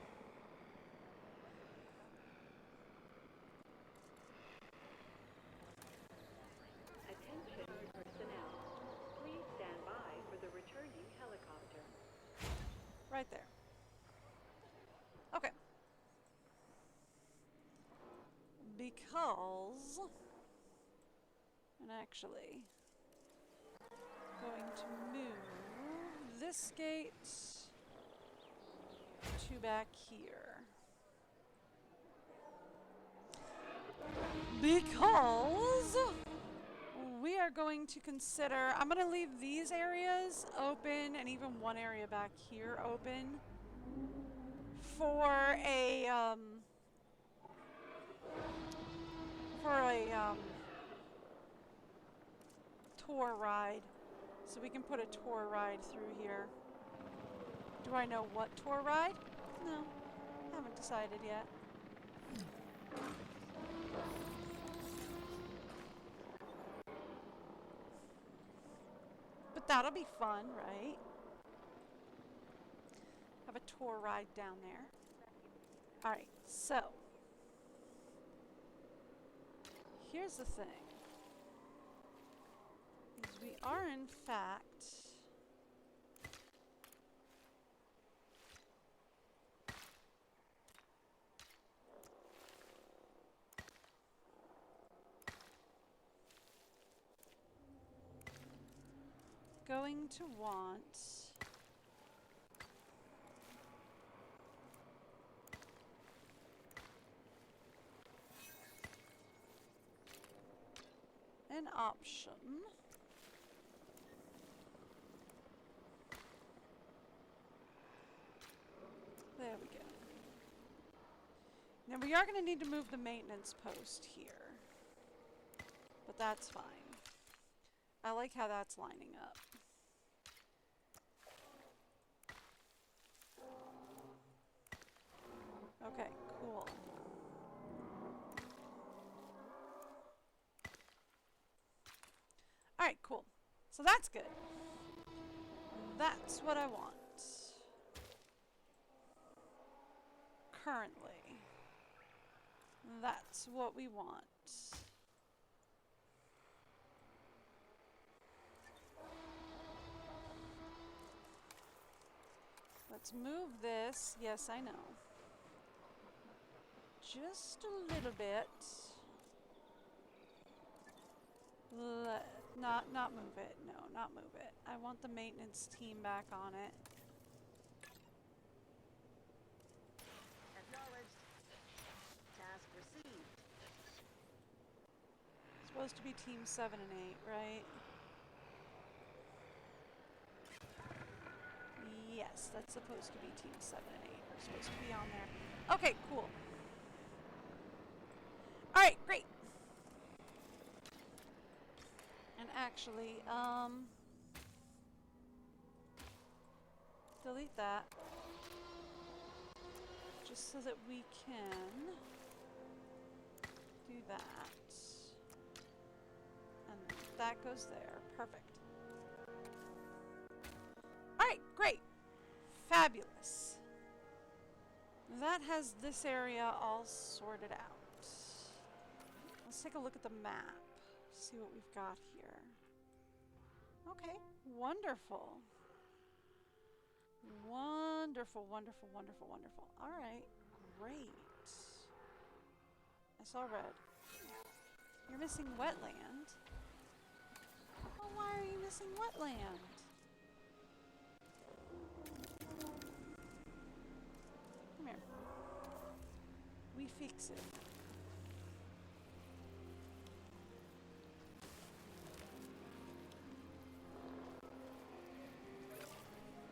Attention personnel. Please stand by for the returning helicopter. Right there. Okay. Because, and actually, going to move this gate to back here. Because we are going to consider, I'm going to leave these areas open and even one area back here open for a tour ride. So we can put a tour ride through here. Do I know what tour ride? No, haven't decided yet. But that'll be fun, right? Have a tour ride down there. Alright, so here's the thing. Is we are in fact going to want an option. There we go. Now we are going to need to move the maintenance post here. But that's fine. I like how that's lining up. Okay, cool. Alright, cool. So that's good. That's what I want. Currently. That's what we want. Let's move this. Yes, I know. Just a little bit. Not move it. No, not move it. I want the maintenance team back on it. Acknowledged. Task received. It's supposed to be team 7 and 8, right? Yes, that's supposed to be team 7 and 8. We're supposed to be on there. Okay, cool. Alright, great. And actually, delete that. Just so that we can do that. And that goes there. Perfect. Alright, great. Fabulous. That has this area all sorted out. Let's take a look at the map. See what we've got here. Okay, wonderful. Wonderful, wonderful, wonderful, wonderful. Alright, great. I saw red. You're missing wetland. Well, why are you missing wetland? Come here. We fix it.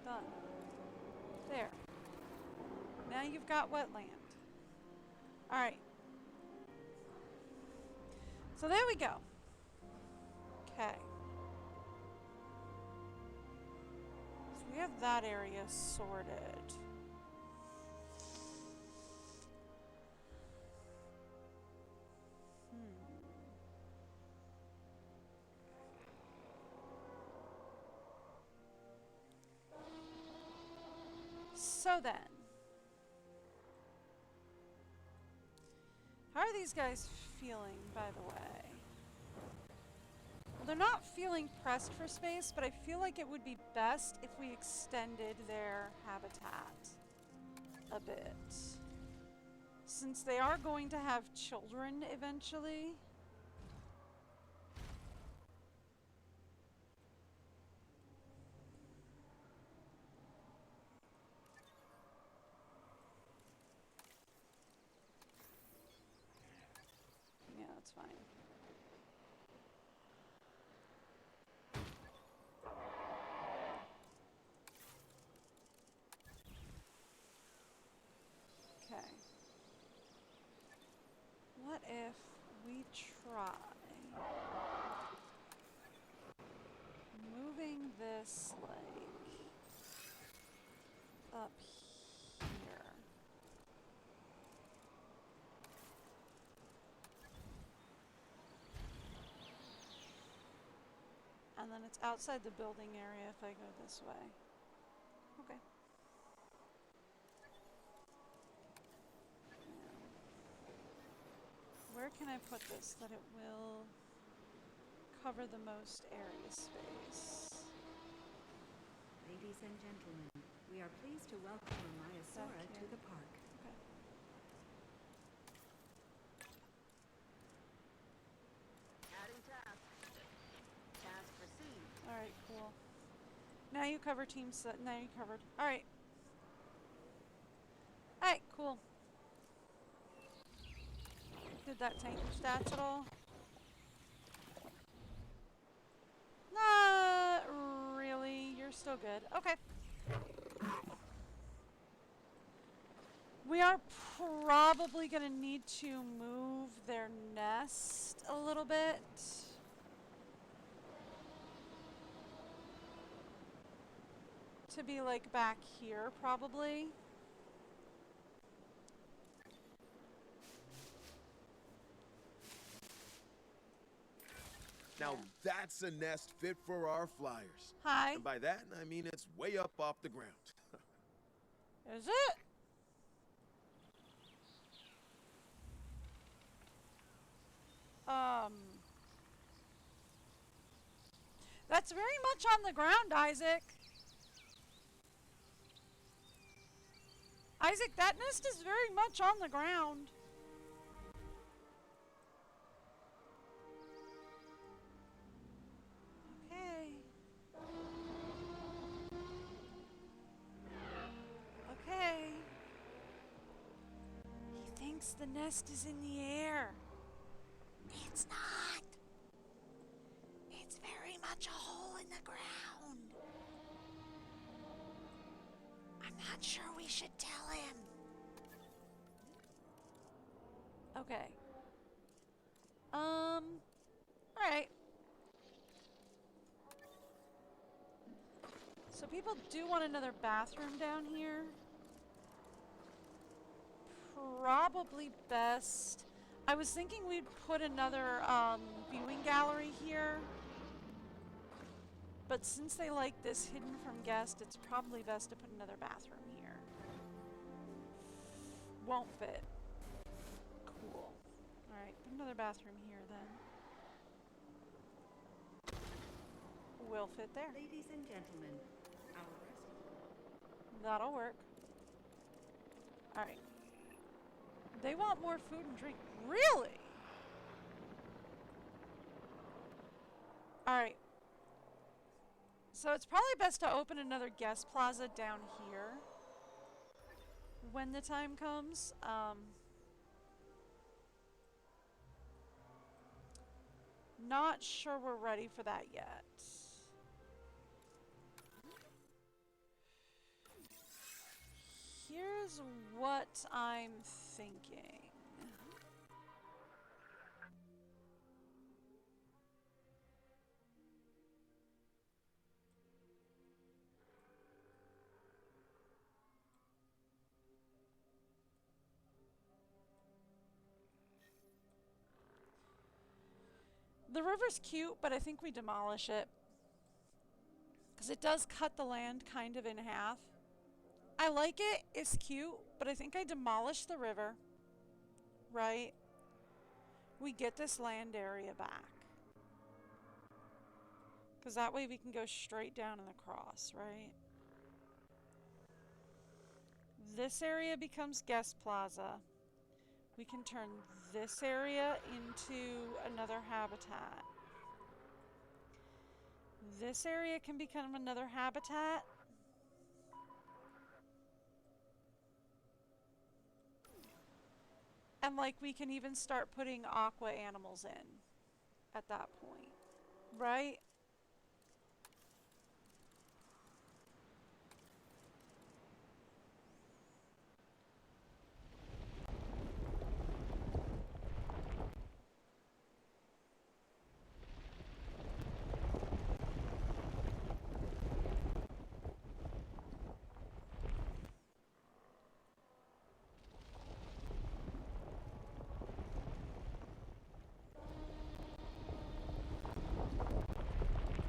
Done. There. Now you've got wetland. Alright. So there we go. Okay. So we have that area sorted. So then, how are these guys feeling, by the way? Well, they're not feeling pressed for space, but I feel like it would be best if we extended their habitat a bit. Since they are going to have children eventually. Yeah, that's fine. Okay. What if we try moving this like up here? And then it's outside the building area if I go this way. Okay. Where can I put this that it will cover the most area space? Ladies and gentlemen, we are pleased to welcome Amaya Sora to the park. Okay. Adding task. Task received. Alright, cool. Now you cover team set. Now you covered. Alright. Alright, cool. Did that tank your stats at all? Not really. You're still good. Okay. We are probably going to need to move their nest a little bit. To be like back here, probably. Now that's a nest fit for our flyers. Hi. And by that, I mean it's way up off the ground. Is it? That's very much on the ground, Isaac. Isaac, that nest is very much on the ground. Okay. Okay. He thinks the nest is in the air. It's not. It's very much a hole in the ground. I'm not sure we should tell him. Okay. Alright. So people do want another bathroom down here. Probably best. I was thinking we'd put another viewing gallery here. But since they like this hidden from guest, it's probably best to put another bathroom here. Won't fit. Cool. Alright, put another bathroom here then. Will fit there. Ladies and gentlemen, our restaurant. That'll work. Alright. They want more food and drink. Really? Alright. So it's probably best to open another guest plaza down here when the time comes. Not sure we're ready for that yet. Here's what I'm thinking. The river's cute, but I think we demolish it. Because it does cut the land kind of in half. I like it, it's cute, but I think I demolish the river. Right? We get this land area back. Because that way we can go straight down and across, right? This area becomes guest plaza. We can turn this area into another habitat. This area can become another habitat. And like we can even start putting aqua animals in at that point, right?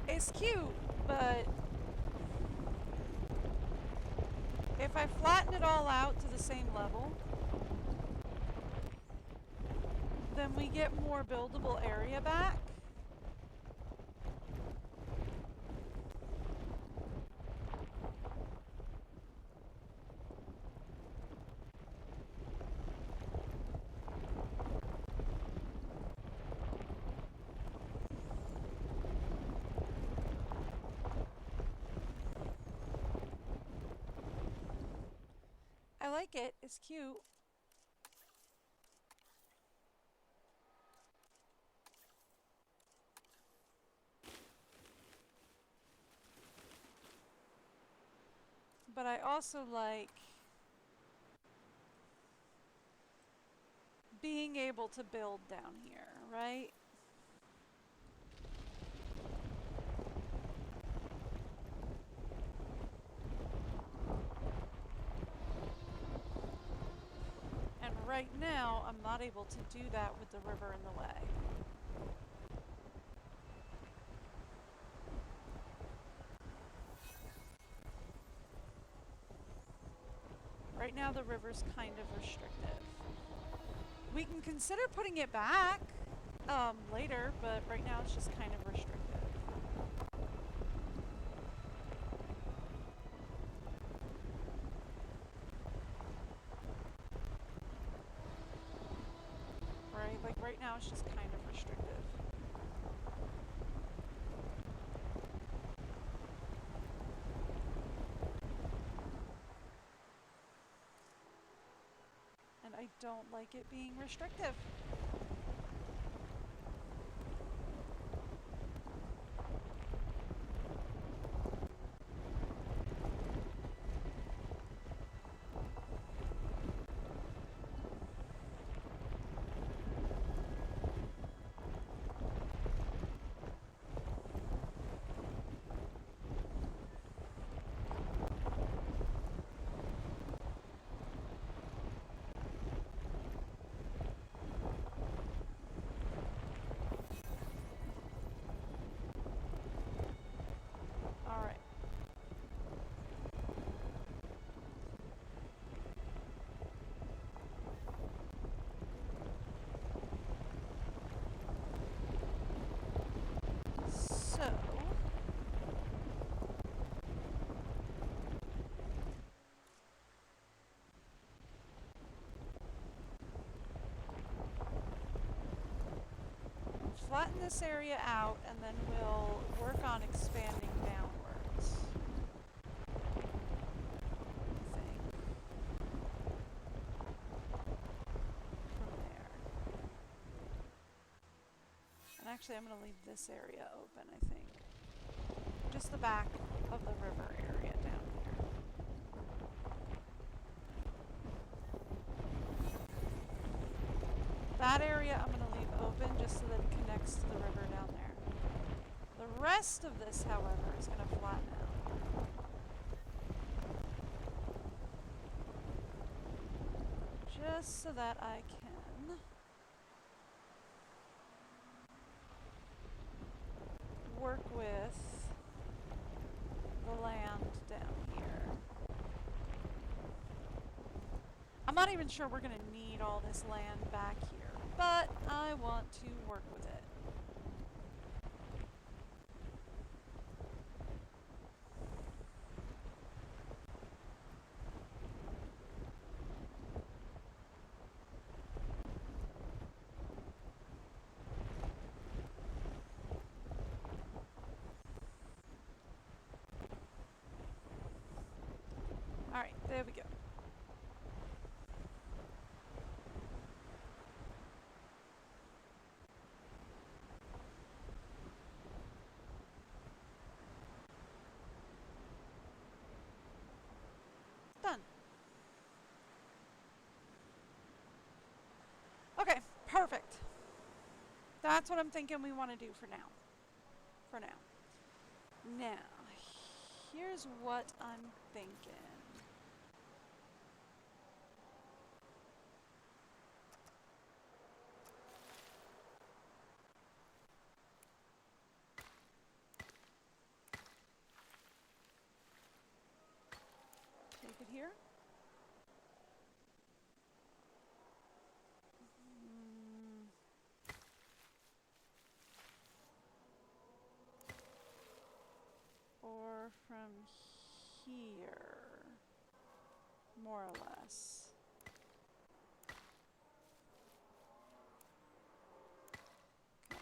It's cute, but if I flatten it all out to the same level, then we get more buildable area back. it is cute. But I also like being able to build down here, right? And right now, I'm not able to do that with the river in the way. Right now, the river's kind of restrictive. We can consider putting it back later, but right now it's just kind of restrictive. Right? Like right now it's just kind of restrictive. And I don't like it being restrictive. Alright. So flatten this area out and then we'll work on expanding downwards. I think. From there. And actually I'm going to leave this area open, I think. Just the back of the river area down here. That area I'm going to leave open just so that it connects to the river down there. The rest of this, however, is going to flatten out. Just so that I can work with the land down here. I'm not even sure we're going to need all this land back here, but I want to work with it. Alright, there we go. Done. Okay, perfect. That's what I'm thinking we want to do for now. For now. Now, here's what I'm thinking. Take it here. Or from here, more or less. Okay.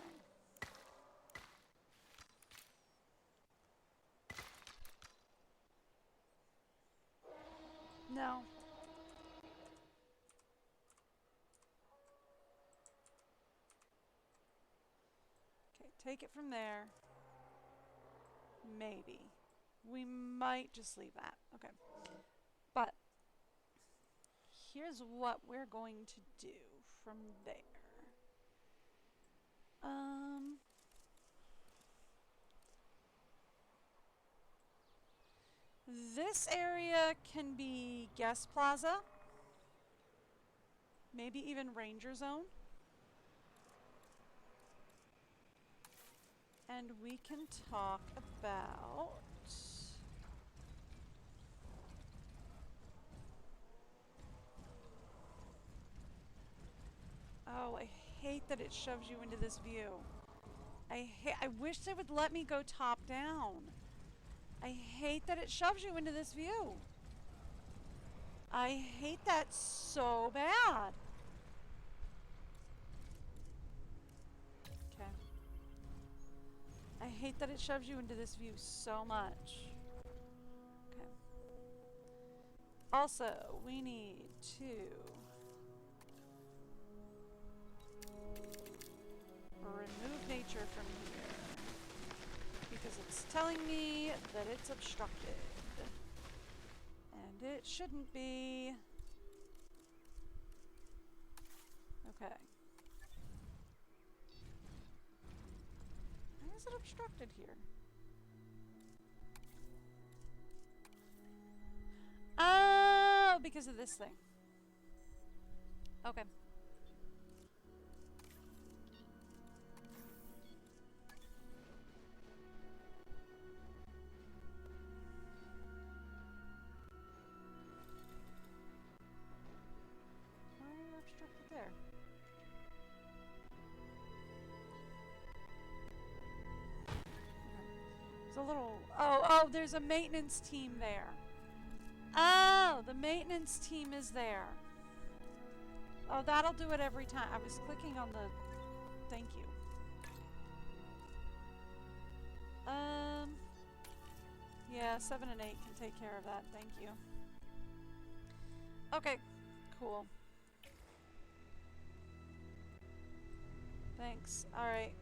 No. take it from there. Maybe. We might just leave that. Okay. But here's what we're going to do from there. This area can be guest plaza. Maybe even ranger zone. And we can talk about... Oh, I hate that it shoves you into this view. I wish they would let me go top down. I hate that it shoves you into this view. I hate that so bad. Okay. I hate that it shoves you into this view so much. Okay. Also, we need to remove nature from here because it's telling me that it's obstructed. And it shouldn't be. Okay. Why is it obstructed here? Oh, because of this thing. Okay. Why are you obstructed there? There's a little... Oh, there's a maintenance team there. Oh, the maintenance team is there. Oh, that'll do it every time. I was clicking on the... Thank you. Yeah, 7 and 8 can take care of that. Thank you. Okay, cool. Thanks. Alright.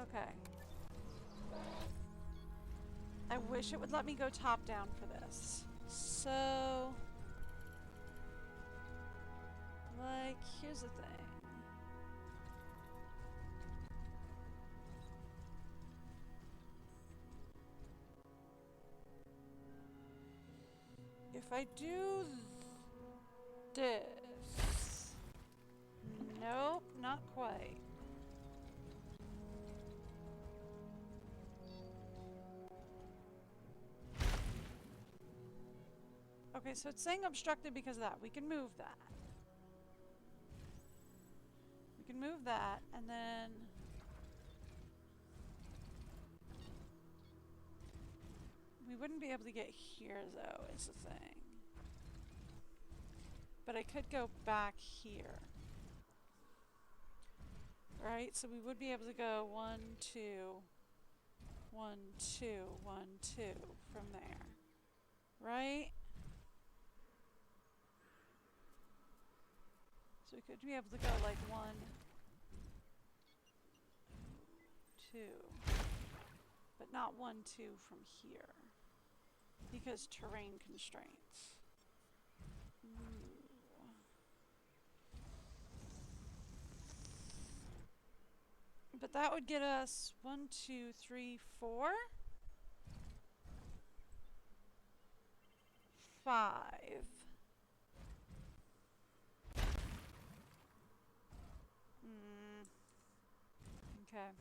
Okay. I wish it would let me go top down for this. So... Like, here's the thing. If I do this... Nope, not quite. Okay, so it's saying obstructed because of that. We can move that. We can move that, and then... We wouldn't be able to get here, though, is the thing. But I could go back here. Right? So we would be able to go 1, 2, 1, 2, 1, 2 from there. Right? So we could be able to go like 1, 2. But not 1, 2 from here. Because terrain constraints. But that would get us 1, 2, 3, 4, 5. Okay.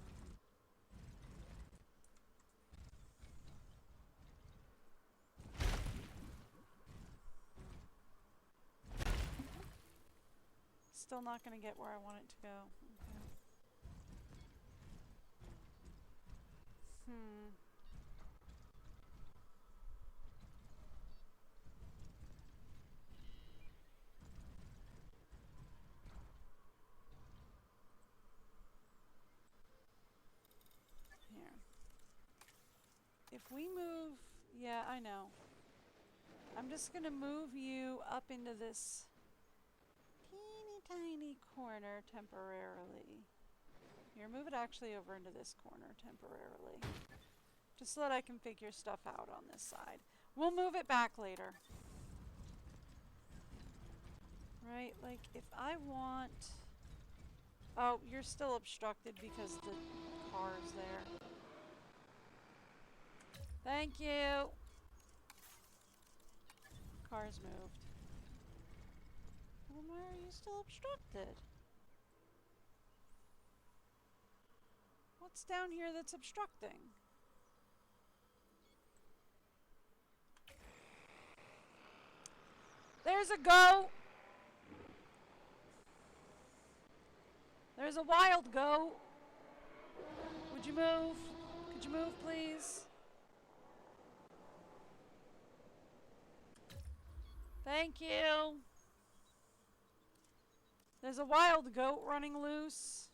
Still not going to get where I want it to go. Okay. Here. If we move... Yeah, I know. I'm just going to move you up into this teeny tiny corner temporarily. Here, move it actually over into this corner temporarily. Just so that I can figure stuff out on this side. We'll move it back later. Right, like if I want... Oh, you're still obstructed because the car's there. Thank you! Car's moved. Well, why are you still obstructed? What's down here that's obstructing? There's a goat! There's a wild goat! Would you move? Could you move, please? Thank you! There's a wild goat running loose.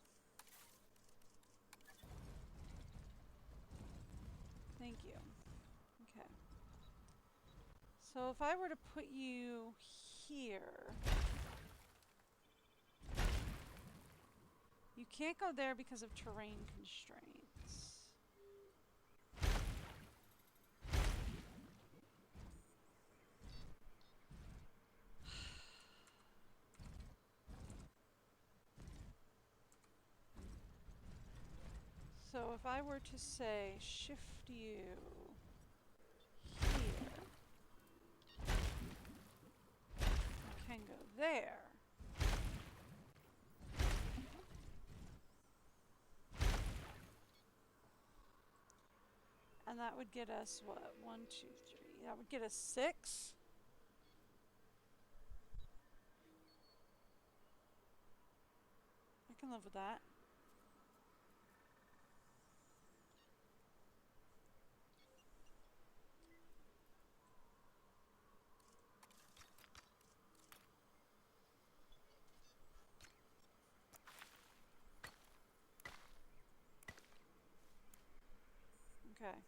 Thank you. Okay. So if I were to put you here... You can't go there because of terrain constraints. So if I were to say shift you here, you can go there. And that would get us what? 1, 2, 3. That would get us 6. I can live with that. Okay.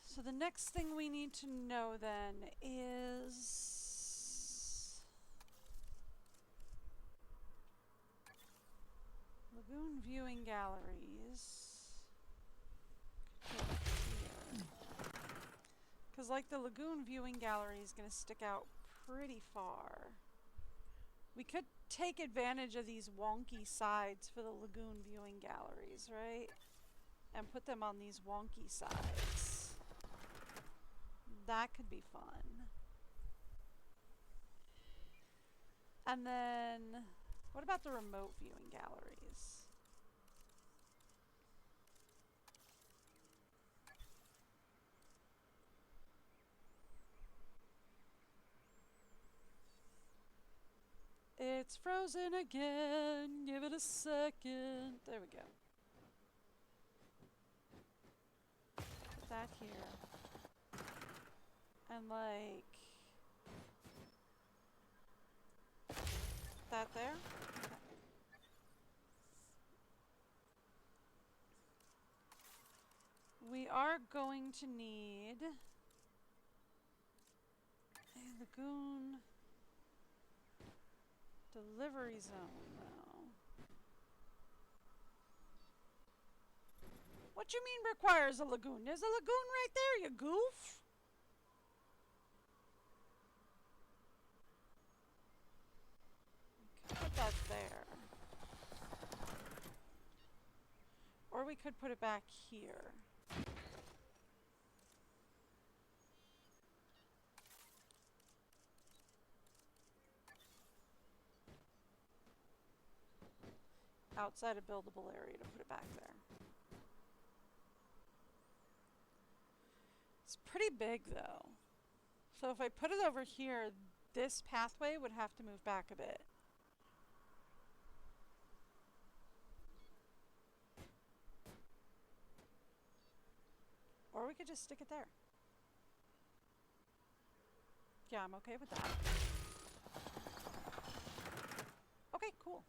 So the next thing we need to know then is lagoon viewing galleries. Because like the lagoon viewing gallery is going to stick out pretty far. We could take advantage of these wonky sides for the lagoon viewing galleries, right? And put them on these wonky sides. That could be fun. And then, what about the remote viewing galleries? It's frozen again. Give it a second. There we go. Put that here. And like that there. Okay. We are going to need a lagoon delivery zone though. What you mean requires a lagoon? There's a lagoon right there, you goof. Put that there. Or we could put it back here. Outside a buildable area to put it back there. It's pretty big though. So if I put it over here, this pathway would have to move back a bit. Or we could just stick it there. Yeah, I'm okay with that. Okay, cool.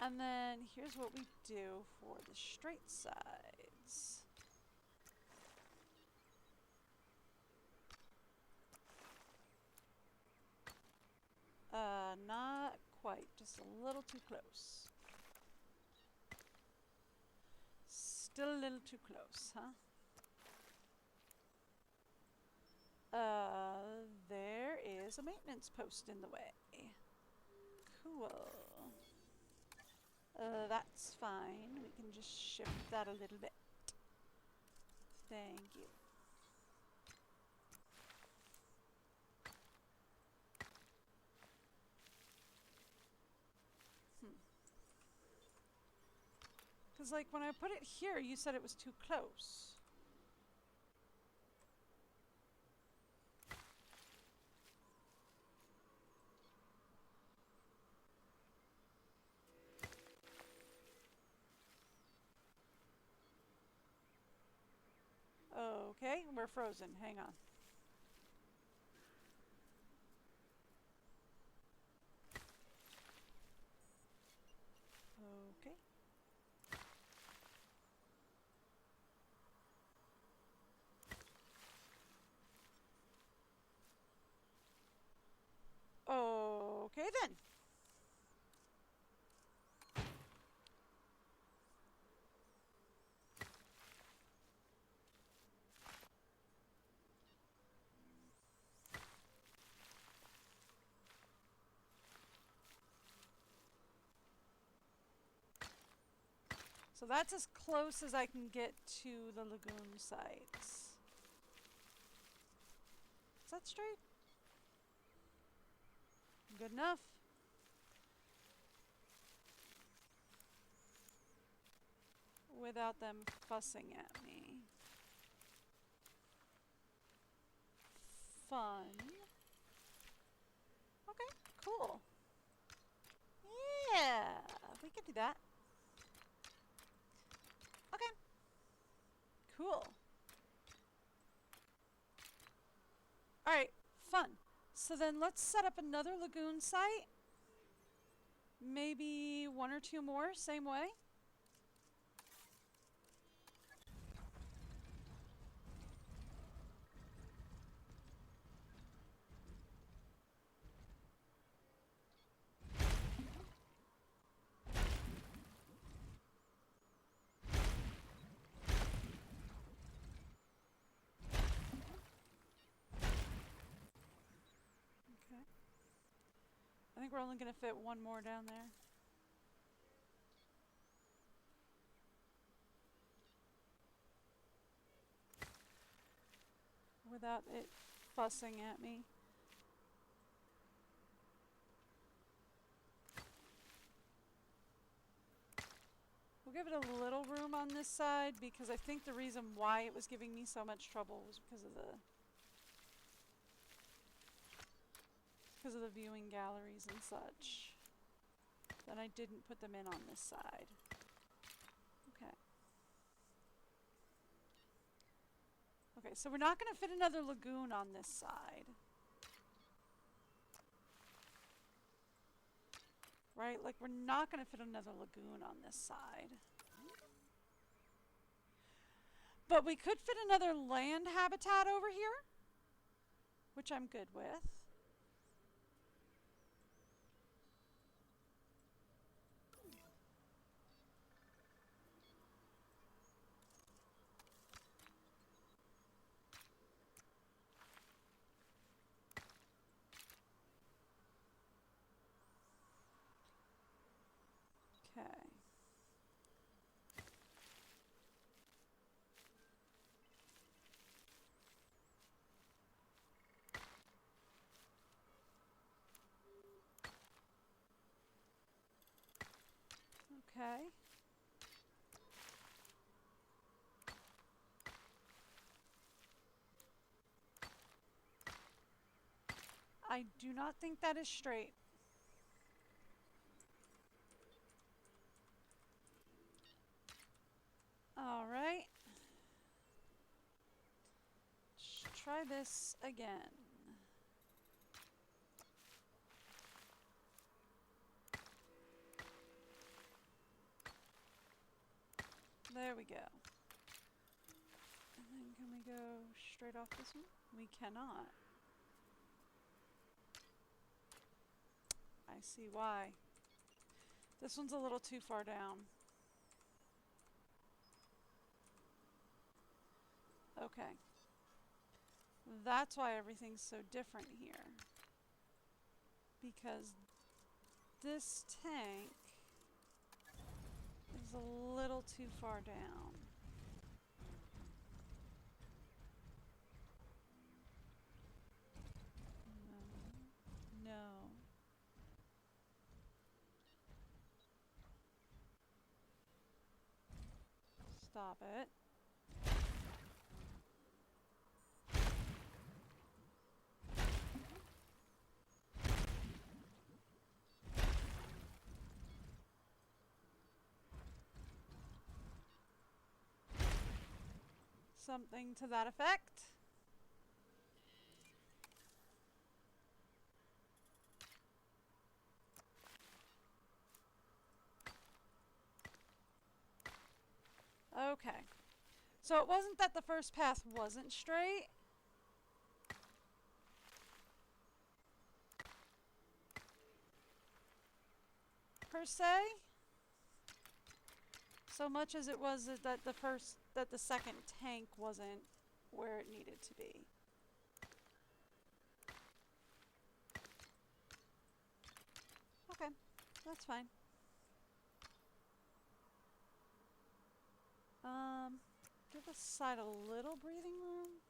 And then here's what we do for the straight sides. not quite. Just a little too close. Still a little too close, huh? There is a maintenance post in the way. Cool. That's fine. We can just shift that a little bit. Thank you. Because, like, when I put it here, you said it was too close. Okay, we're frozen. Hang on. Okay. Okay then. So that's as close as I can get to the lagoon sites. Is that straight? Good enough. Without them fussing at me. Fun. Okay, cool. Yeah, we can do that. Okay. Cool. Alright, fun. So then let's set up another lagoon site. Maybe one or two more, same way. I think we're only going to fit one more down there. Without it fussing at me. We'll give it a little room on this side because I think the reason why it was giving me so much trouble was because of the viewing galleries and such. Then I didn't put them in on this side. Okay. Okay, so we're not going to fit another lagoon on this side. Right? Like, we're not going to fit another lagoon on this side. But we could fit another land habitat over here, which I'm good with. Okay. Okay. I do not think that is straight. All right. Let's try this again. There we go. And then can we go straight off this one? We cannot. I I see why. This one's a little too far down. Okay. That's why everything's so different here. Because this tank is a little too far down. No. No. Stop it. Something to that effect. Okay. So it wasn't that the first path wasn't straight. Per se. So much as it was that the second tank wasn't where it needed to be. Okay, that's fine. Give this side a little breathing room.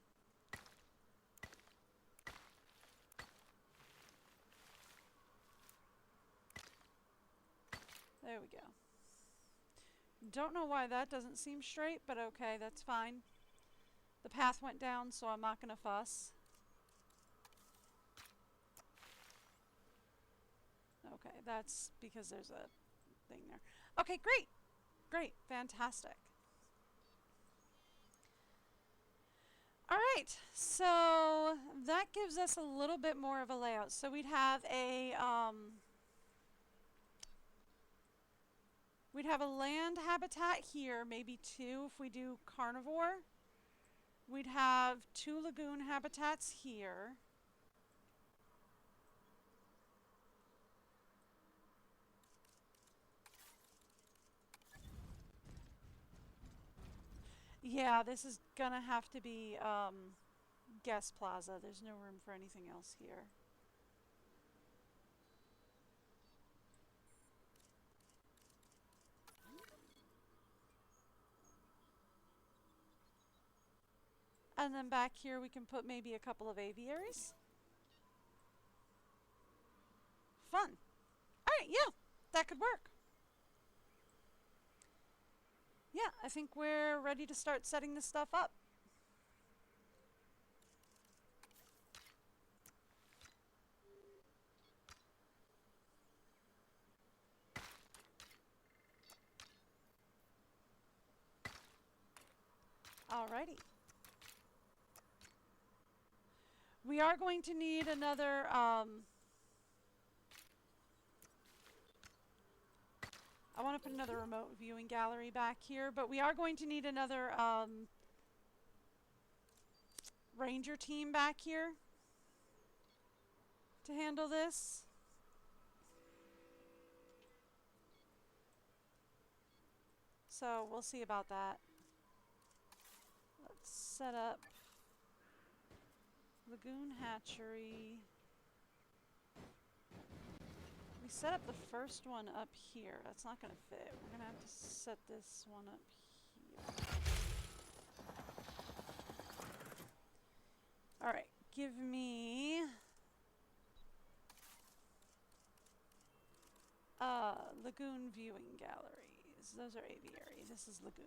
There we go. Don't know why that doesn't seem straight, but okay, that's fine. The path went down, so I'm not gonna fuss. Okay, that's because there's a thing there. Okay, great. Great, fantastic. All right, so that gives us a little bit more of a layout. So we'd have a land habitat here, maybe 2 if we do carnivore. We'd have 2 lagoon habitats here. Yeah, this is gonna have to be guest plaza. There's no room for anything else here. And then back here we can put maybe a couple of aviaries. Fun. Alright, yeah, that could work. Yeah, I think we're ready to start setting this stuff up. Alrighty. We are going to need another I want to put another remote viewing gallery back here, but we are going to need another ranger team back here to handle this. So we'll see about that. Let's set up lagoon hatchery. We set up the first one up here. That's not going to fit. We're going to have to set this one up here. Alright, give me lagoon viewing galleries. Those are aviary. This is lagoon.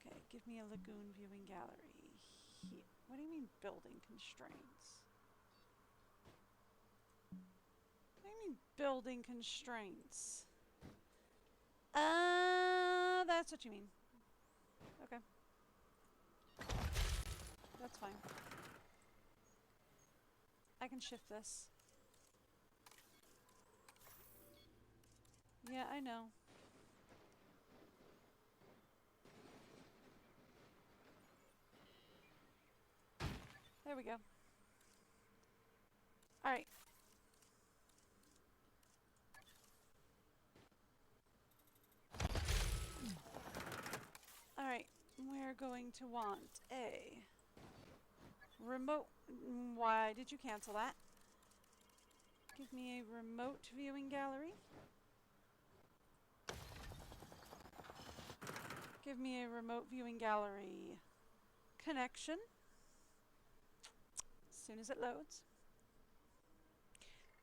Okay, give me a lagoon viewing gallery here. What do you mean building constraints? What do you mean building constraints? That's what you mean. Okay. That's fine. I can shift this. Yeah, I know. There we go. Alright. are going to want a remote. Why did you cancel that? Give me a remote viewing gallery. Give me a remote viewing gallery connection. As soon as it loads.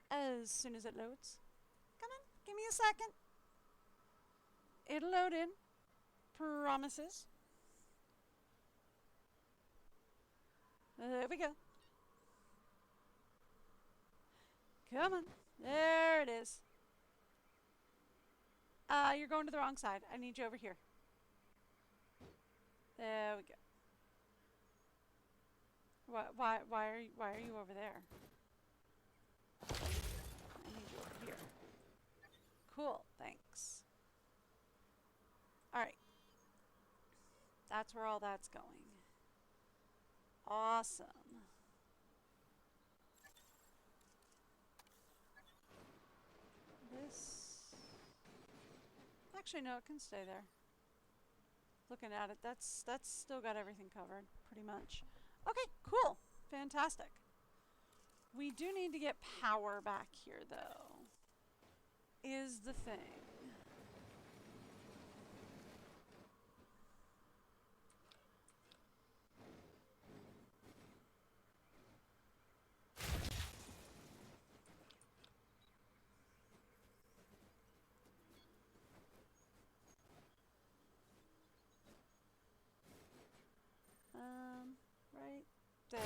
As soon as it loads. Come on, give me a second. It'll load in. Promises. There we go. Come on. There it is. You're going to the wrong side. I need you over here. There we go. Why are you over there? I need you over here. Cool, thanks. Alright. That's where all that's going. Awesome. This... Actually, no, it can stay there. Looking at it, that's still got everything covered, pretty much. Okay, cool. Fantastic. We do need to get power back here, though. Is the thing. Right there.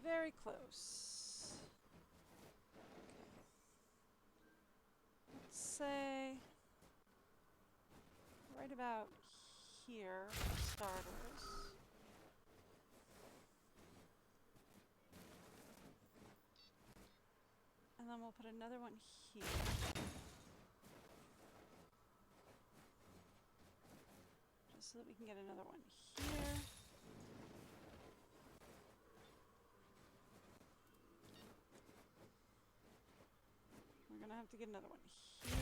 Very close. Okay. Let's say right about here, for starters. And then we'll put another one here. So that we can get another one here. We're going to have to get another one here.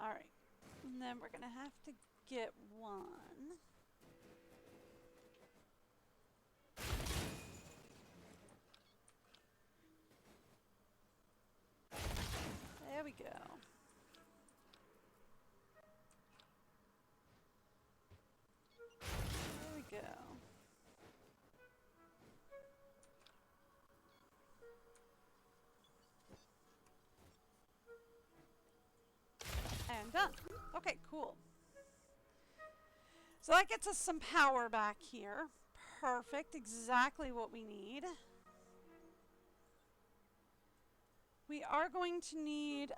Alright. And then we're going to have to get one. There we go. Go. And done. Okay, cool. So that gets us some power back here. Perfect. Exactly what we need. We are going to need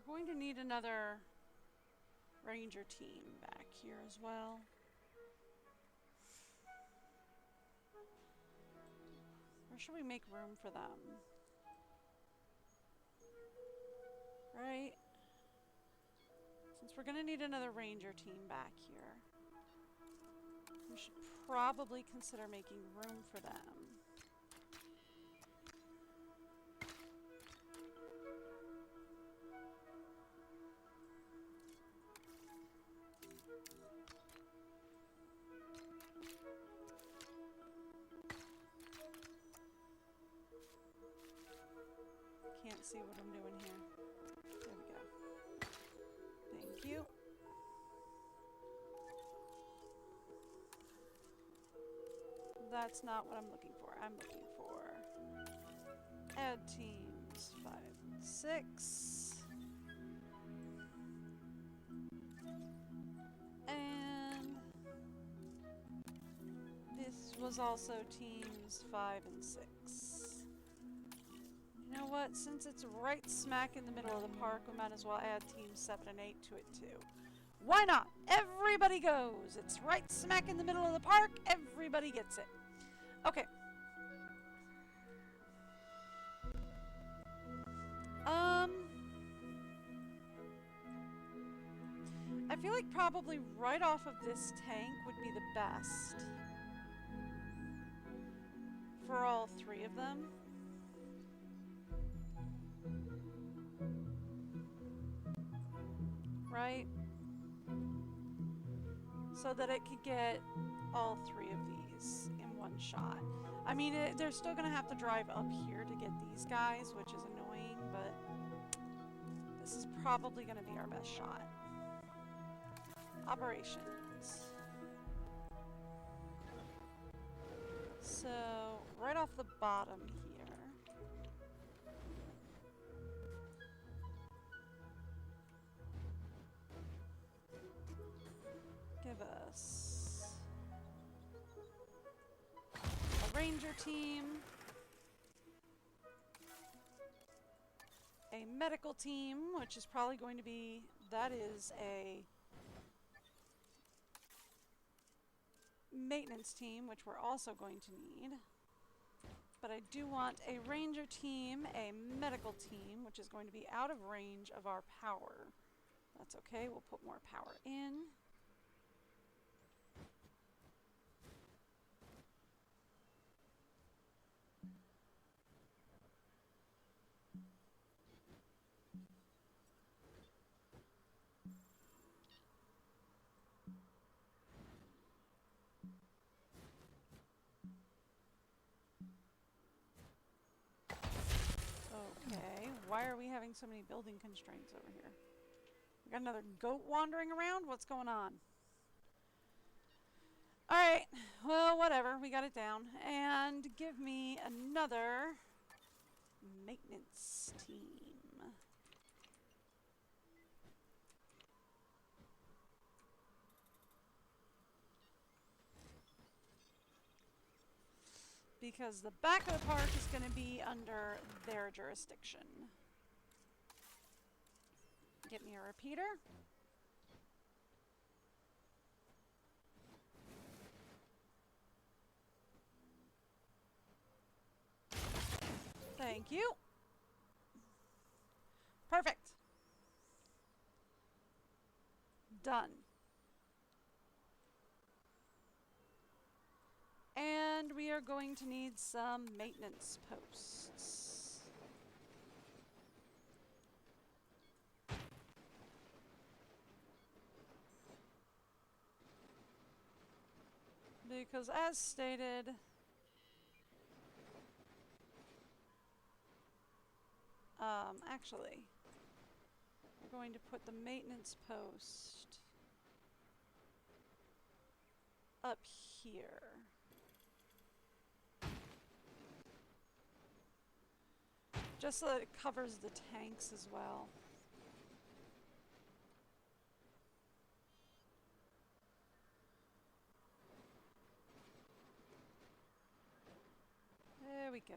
we're going to need another Ranger team back here as well. Where should we make room for them? Right? Since we're going to need another Ranger team back here, we should probably consider making room for them. Can't see what I'm doing here. There we go. Thank you. That's not what I'm looking for. I'm looking for add teams 5 and 6. And this was also teams 5 and 6. You know what? Since it's right smack in the middle of the park, we might as well add teams 7 and 8 to it too. Why not? Everybody goes. It's right smack in the middle of the park. Everybody gets it. Okay. I feel like probably right off of this tank would be the best for all 3 of them. Right? So that it could get all 3 of these in one shot. I mean, they're still going to have to drive up here to get these guys, which is annoying, but this is probably going to be our best shot. Operations. So, right off the bottom here. Give us a ranger team, a medical team, which is probably going to be, that is a maintenance team, which we're also going to need. But I do want a ranger team, a medical team, which is going to be out of range of our power. That's okay, we'll put more power in. Okay, why are we having so many building constraints over here? We got another goat wandering around? What's going on? Alright, well, whatever. We got it down. And give me another maintenance team. Because the back of the park is going to be under their jurisdiction. Get me a repeater. Thank you. Perfect. Done. And we are going to need some maintenance posts. Because as stated, actually, we're going to put the maintenance post up here. Just so that it covers the tanks as well. There we go.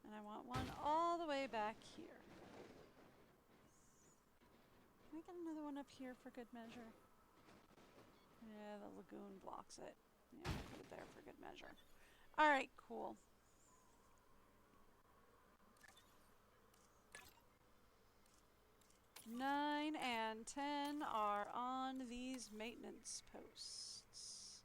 And I want one all the way back here. Can I get another one up here for good measure? Yeah, the lagoon blocks it. Yeah, I'll put it there for good measure. Alright, cool. Nine and 10 are on these maintenance posts.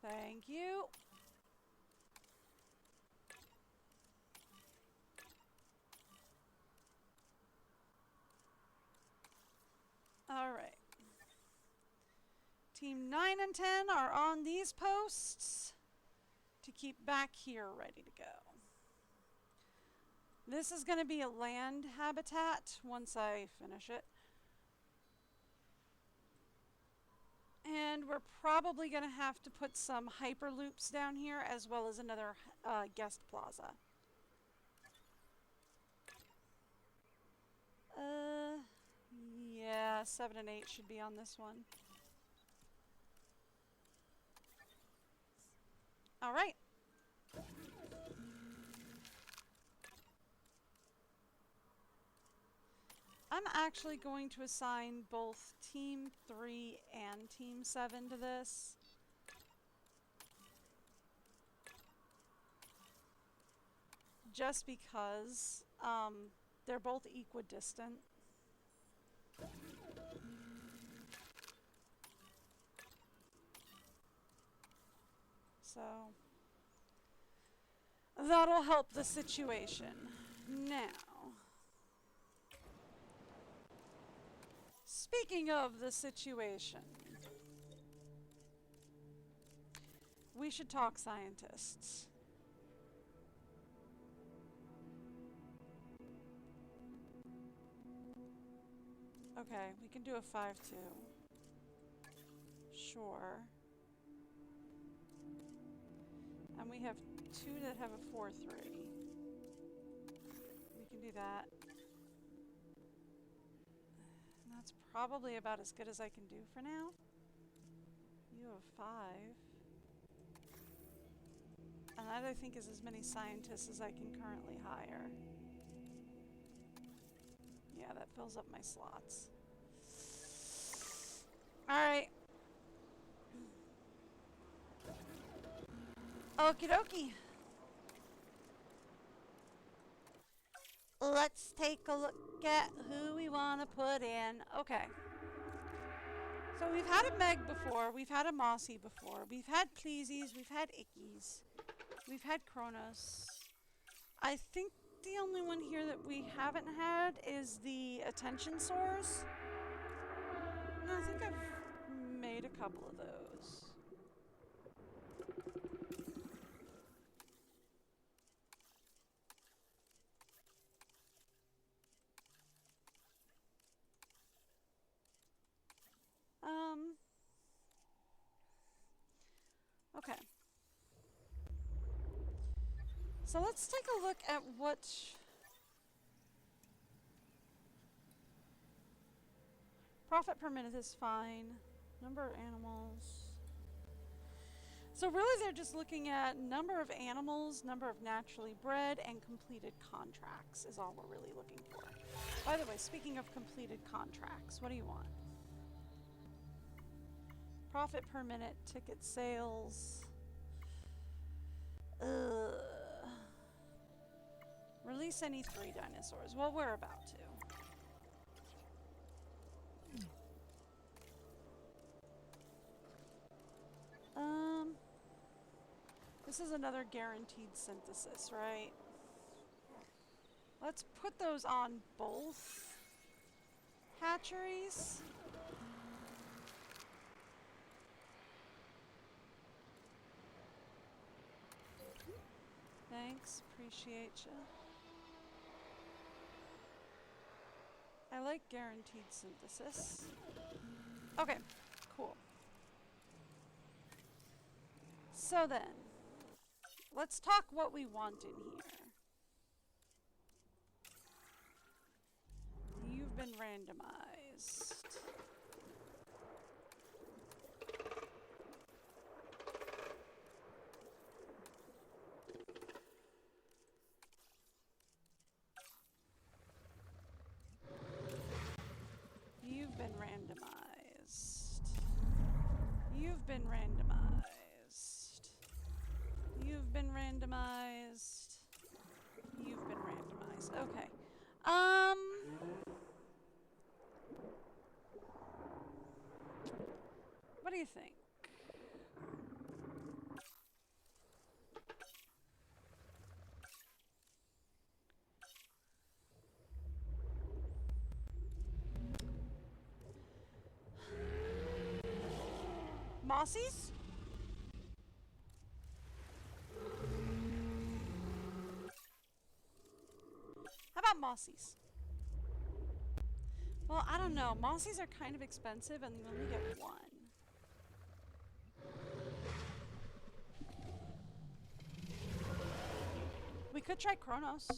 Thank you. All right. Team 9 and 10 are on these posts to keep back here ready to go. This is going to be a land habitat once I finish it. And we're probably going to have to put some hyperloops down here as well as another guest plaza. Yeah, 7 and 8 should be on this one. All right. I'm actually going to assign both Team 3 and Team 7 to this. Just because they're both equidistant. So that'll help the situation. Now, speaking of the situation, we should talk scientists. Okay, we can do a 5-2. Sure. And we have 2 that have a 4-3. We can do that. And that's probably about as good as I can do for now. You have 5. And that, I think, is as many scientists as I can currently hire. Yeah, that fills up my slots. Alright. Okie dokie. Let's take a look at who we want to put in. Okay. So we've had a Meg before. We've had a Mossy before. We've had Pleasies. We've had Ickies. We've had Kronos. I think the only one here that we haven't had is the Attention Sores. No, I think I've made a couple of those. Okay. So let's take a look at what profit per minute is fine. Number of animals. So really they're just looking at number of animals, number of naturally bred, and completed contracts is all we're really looking for. By the way, speaking of completed contracts, what do you want? Profit per minute, ticket sales. Release any 3 dinosaurs. Well, we're about to. This is another guaranteed synthesis, right? Let's put those on both hatcheries. Thanks, appreciate you. I like guaranteed synthesis. Okay, cool. So then, let's talk what we want in here. You've been randomized. You've been randomized. You've been randomized. You've been randomized. You've been randomized. Okay. What do you think? Mossies? How about Mossies? Well, I don't know. Mossies are kind of expensive and you only get 1. We could try Kronos.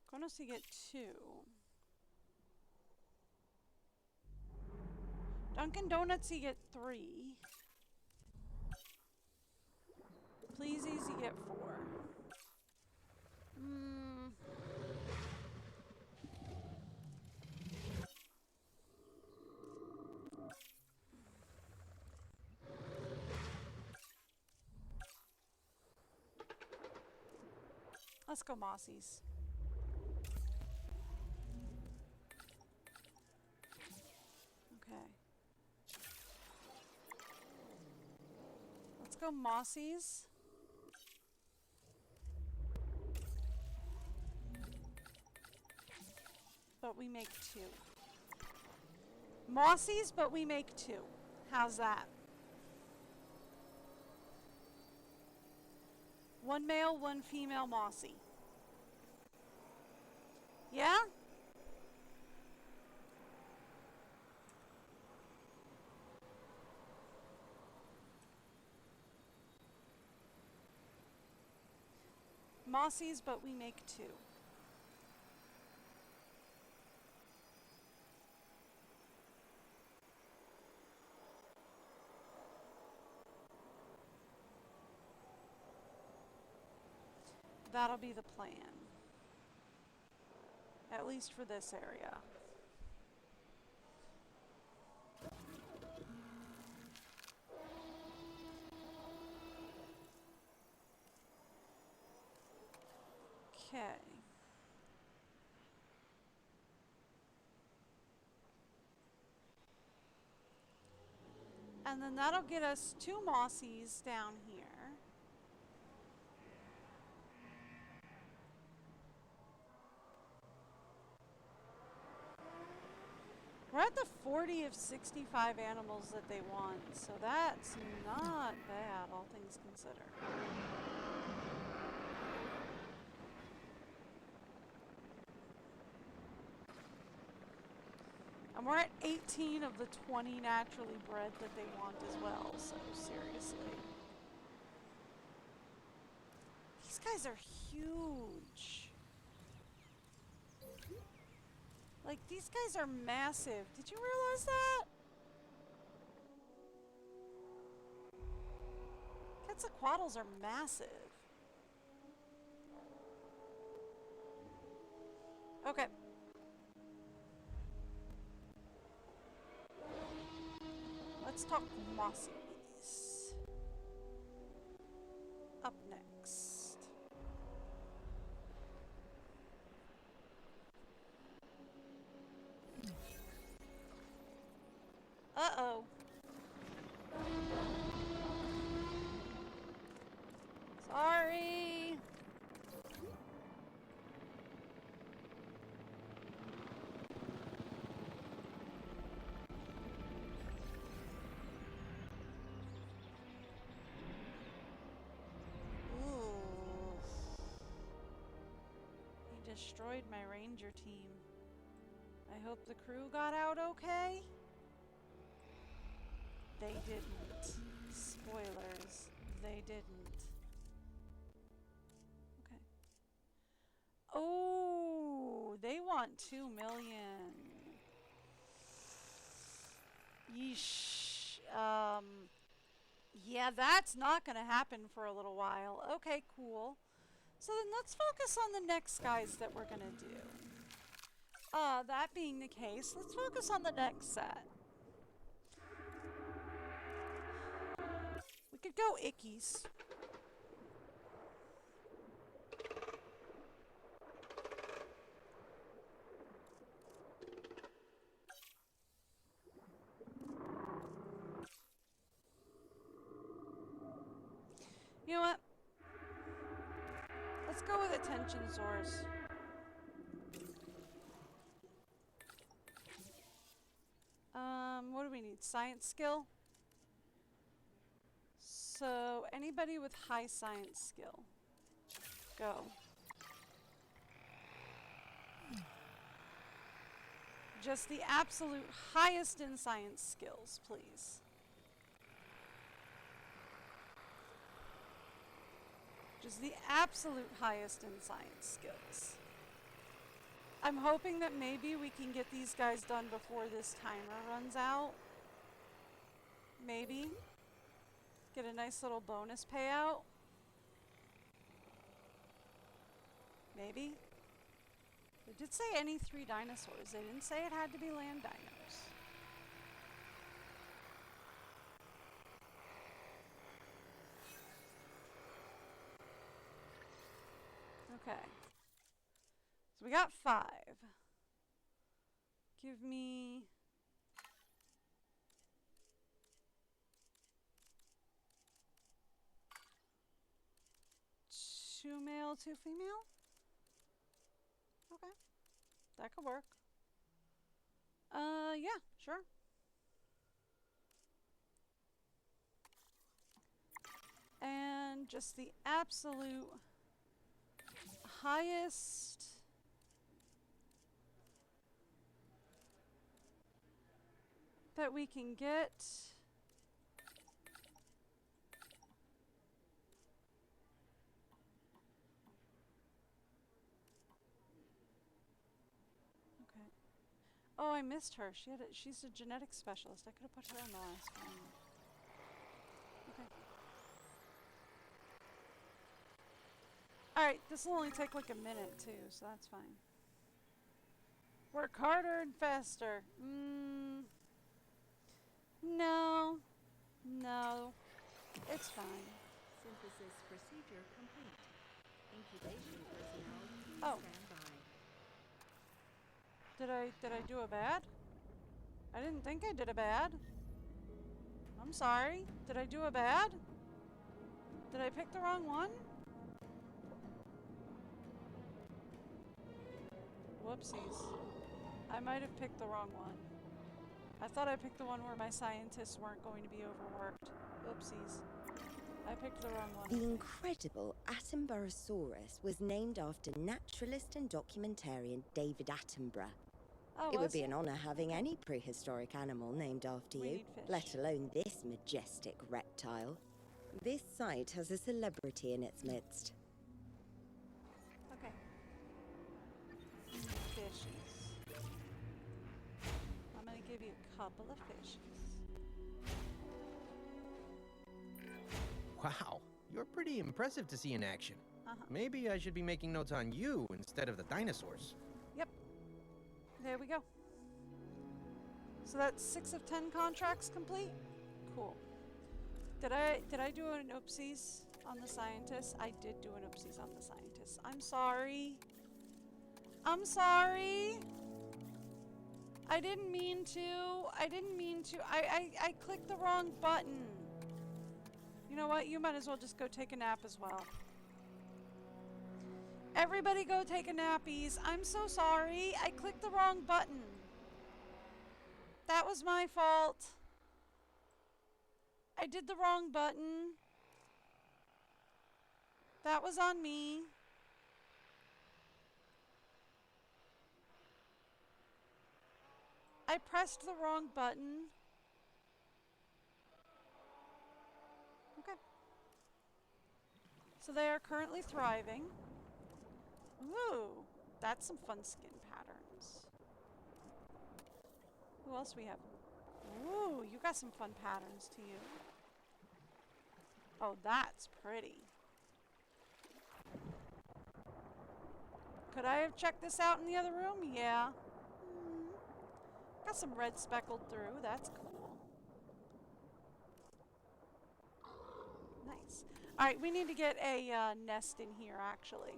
Kronos you get 2. Dunkin' Donuts you get 3. Pleasies you get 4. Let's go mossies. Okay. Let's go mossies. But we make 2. Mossies, but we make 2. How's that? 1 male, 1 female mossie. Yeah? Mossies, but we make 2. That'll be the plan. At least for this area. Okay. And then that'll get us 2 mossies down here. We're at the 40 of 65 animals that they want, so that's not bad, all things considered. And we're at 18 of the 20 naturally bred that they want as well, so seriously. These guys are huge. Like, these guys are massive. Did you realize that? Quetzalcoatlus are massive. Okay. Let's talk mossies. Up next. Uh-oh. Sorry. Ooh. He destroyed my ranger team. I hope the crew got out okay. They didn't. Spoilers. They didn't. Okay. Oh, they want 2 million. Yeesh. Yeah, that's not gonna happen for a little while. Okay, cool. So then let's focus on the next guys that we're gonna do. That being the case, let's focus on the next set. We could go ickies. You know what? Let's go with attention source. What do we need? Science skill? So, anybody with high science skill. Go. Just the absolute highest in science skills, please. Just the absolute highest in science skills. I'm hoping that maybe we can get these guys done before this timer runs out. Maybe. Get a nice little bonus payout. Maybe. They did say any 3 dinosaurs. They didn't say it had to be land dinos. Okay. So we got 5. Give me... two male, 2 female? Okay. That could work. Yeah, sure. And just the absolute highest that we can get. Okay. Oh, I missed her. She's a genetics specialist. I could have put her on the last one. Okay. Alright, this will only take like a minute too, so that's fine. Work harder and faster. No. No. It's fine. Synthesis procedure complete. Incubation personnel, please Oh. stand by. Did I do a bad? I didn't think I did a bad. I'm sorry. Did I do a bad? Did I pick the wrong one? Whoopsies. I might have picked the wrong one. I thought I picked the one where my scientists weren't going to be overworked. Oopsies. I picked the wrong one. The incredible Attenboroughsaurus was named after naturalist and documentarian David Attenborough. Oh, It would was be it? an honor having any prehistoric animal named after We you, need fish. let alone this majestic reptile. This site has a celebrity in its midst. Okay. Fishies. I'm gonna give you a couple of fishies. Wow, you're pretty impressive to see in action. Uh-huh. Maybe I should be making notes on you instead of the dinosaurs. Yep. There we go. So that's 6 of 10 contracts complete? Cool. Did I do an oopsies on the scientists? I did do an oopsies on the scientists. I'm sorry. I'm sorry. I didn't mean to. I clicked the wrong button. You know what? You might as well just go take a nap as well. Everybody go take a nappies. I'm so sorry. I clicked the wrong button. That was my fault. I did the wrong button. That was on me. I pressed the wrong button. Okay. So they are currently thriving. Ooh, that's some fun skin patterns. Who else we have? Ooh, you got some fun patterns to you. Oh, that's pretty. Could I have checked this out in the other room? Yeah. Got some red speckled through. That's cool. Nice. All right, we need to get a nest in here, actually.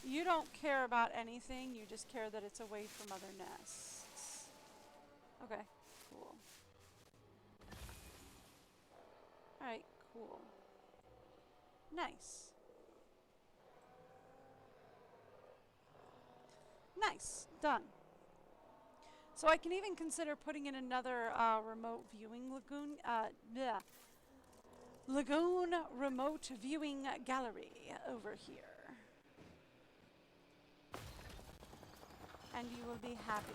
You don't care about anything. You just care that it's away from other nests. Okay, cool. All right, cool. Nice. Nice. Done. So I can even consider putting in another remote viewing lagoon. Lagoon remote viewing gallery over here. And you will be happy.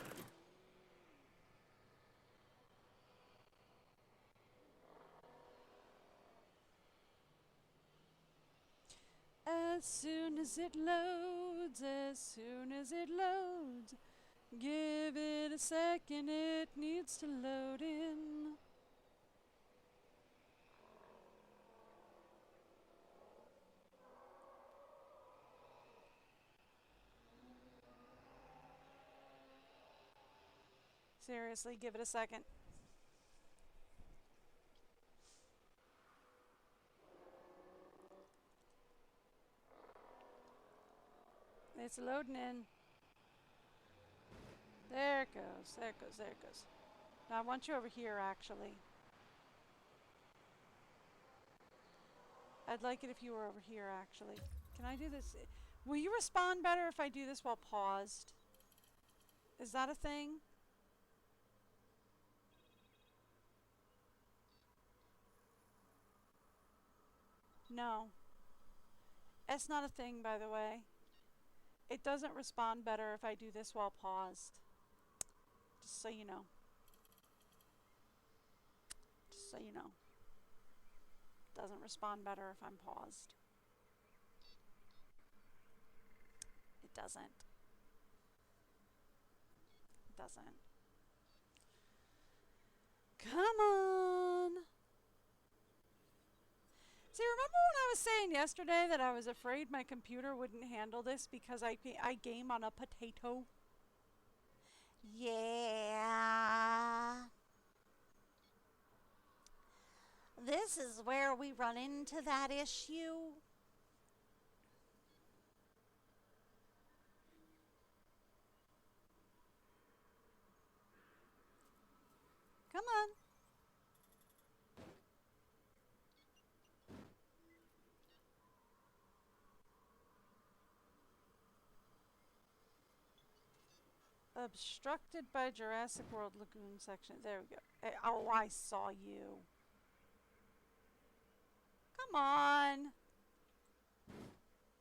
As soon as it loads, give it a second, it needs to load in. Seriously, give it a second. It's loading in. There it goes. There it goes. There it goes. Now I want you over here, actually. I'd like it if you were over here, actually. Can I do this? Will you respond better if I do this while paused? Is that a thing? No. It's not a thing, by the way. It doesn't respond better if I do this while paused. Just so you know. Just so you know. Doesn't respond better if I'm paused. It doesn't. It doesn't. Come on! See, remember when I was saying yesterday that I was afraid my computer wouldn't handle this because I game on a potato? Yeah. This is where we run into that issue. Come on. Obstructed by Jurassic World Lagoon section. There we go. Oh, I saw you. Come on.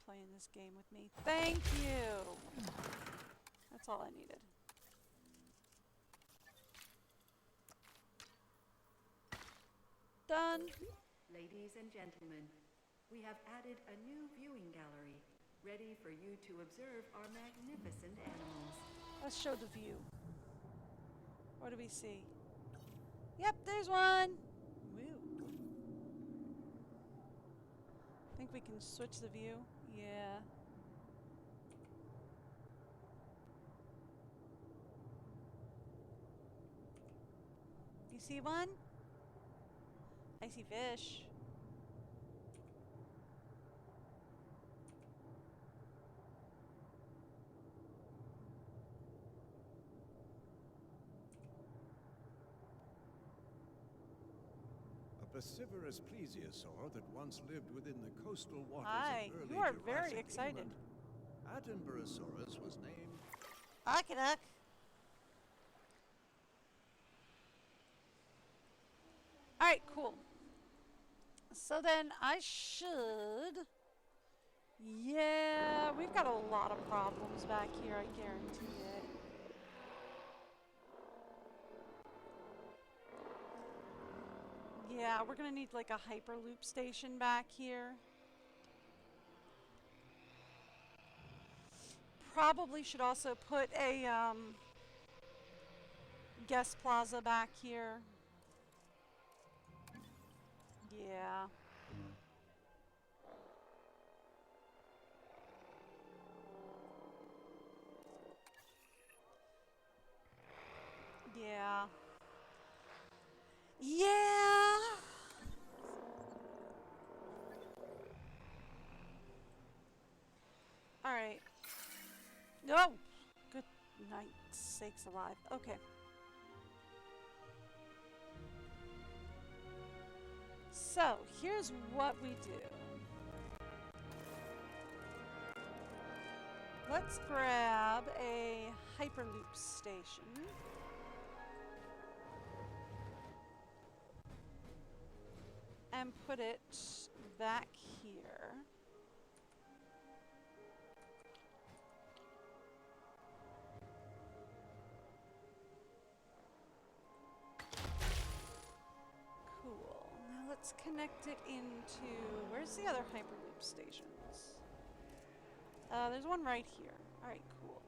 Playing this game with me. Thank you. That's all I needed. Done. Ladies and gentlemen, we have added a new viewing gallery, ready for you to observe our magnificent animals. Let's show the view. What do we see? Yep, there's one. Woo. Think we can switch the view? Yeah. You see one? I see fish. A piscivorous plesiosaur that once lived within the coastal waters Hi, of early you are Jurassic very excited. England. Attenborosaurus was named... Duck. Alright, cool. So then I should... Yeah, we've got a lot of problems back here, I guarantee it. Yeah, we're gonna need like a hyperloop station back here. Probably should also put a guest plaza back here. Yeah. Yeah. Yeah. All right. No. Good night, sakes alive. Okay. So, here's what we do. Let's grab a hyperloop station. And put it back here. Cool. Now let's connect it into... Where's the other hyperloop stations? There's one right here. Alright, cool.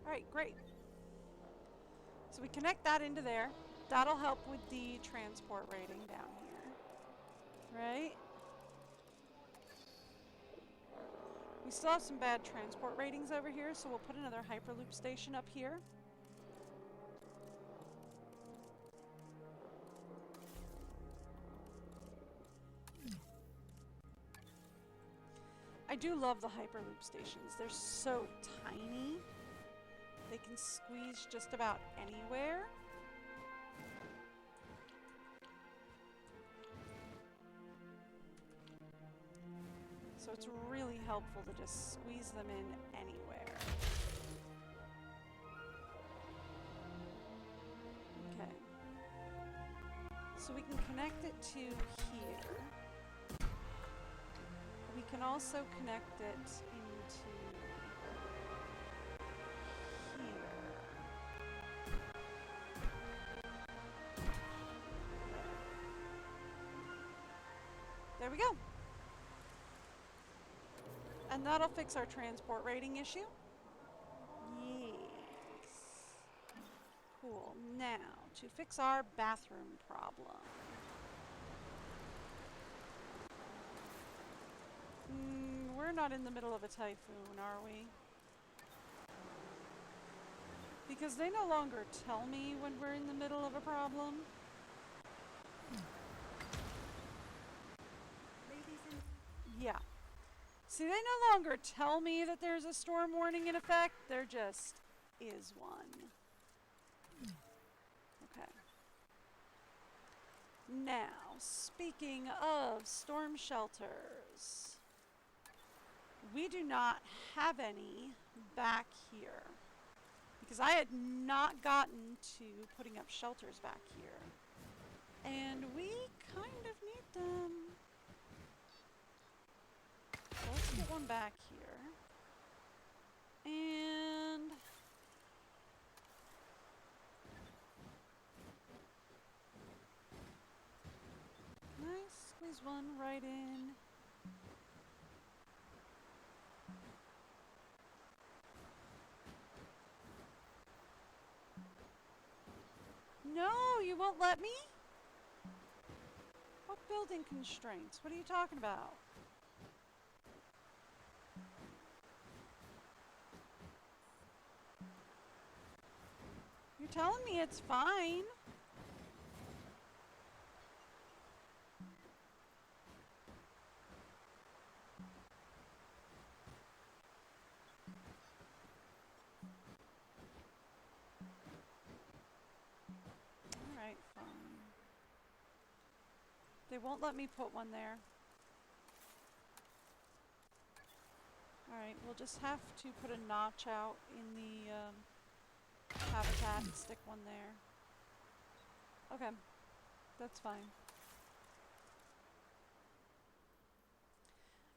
Alright, great. So we connect that into there. That'll help with the transport rating down here. Right? We still have some bad transport ratings over here, so we'll put another hyperloop station up here. I do love the Hyperloop stations. They're so tiny. They can squeeze just about anywhere. So it's really helpful to just squeeze them in anywhere. Okay. So we can connect it to here. We can also connect it into here. There we go. And that'll fix our transport rating issue. Yes. Cool. Now, to fix our bathroom problem. We're not in the middle of a typhoon, are we? Because they no longer tell me when we're in the middle of a problem. Yeah. See, they no longer tell me that there's a storm warning in effect. There just is one. Okay. Now, speaking of storm shelters, we do not have any back here because I had not gotten to putting up shelters back here. And we kind of need them. So let's get one back here. And nice, squeeze one right in. No, you won't let me? What building constraints? What are you talking about? You're telling me it's fine. Alright, fine. They won't let me put one there. Alright, we'll just have to put a notch out in the habitat and stick one there. Okay, that's fine.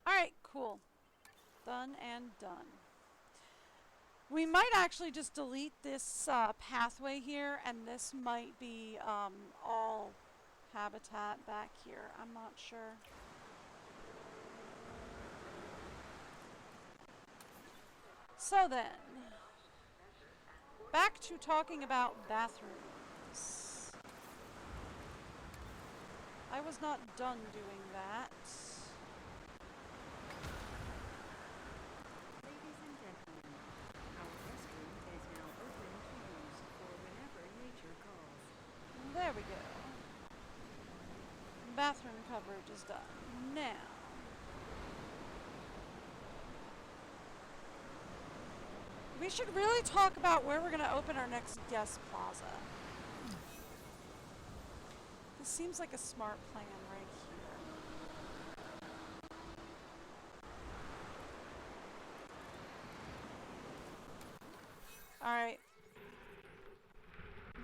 Alright, cool. Done and done. We might actually just delete this pathway here, and this might be all habitat back here. I'm not sure. So then, back to talking about bathrooms. I was not done doing that. Ladies and gentlemen, our restroom is now open to use for whenever nature calls. There we go. Bathroom coverage is done. Now, we should really talk about where we're going to open our next guest plaza. This seems like a smart plan right here. Alright.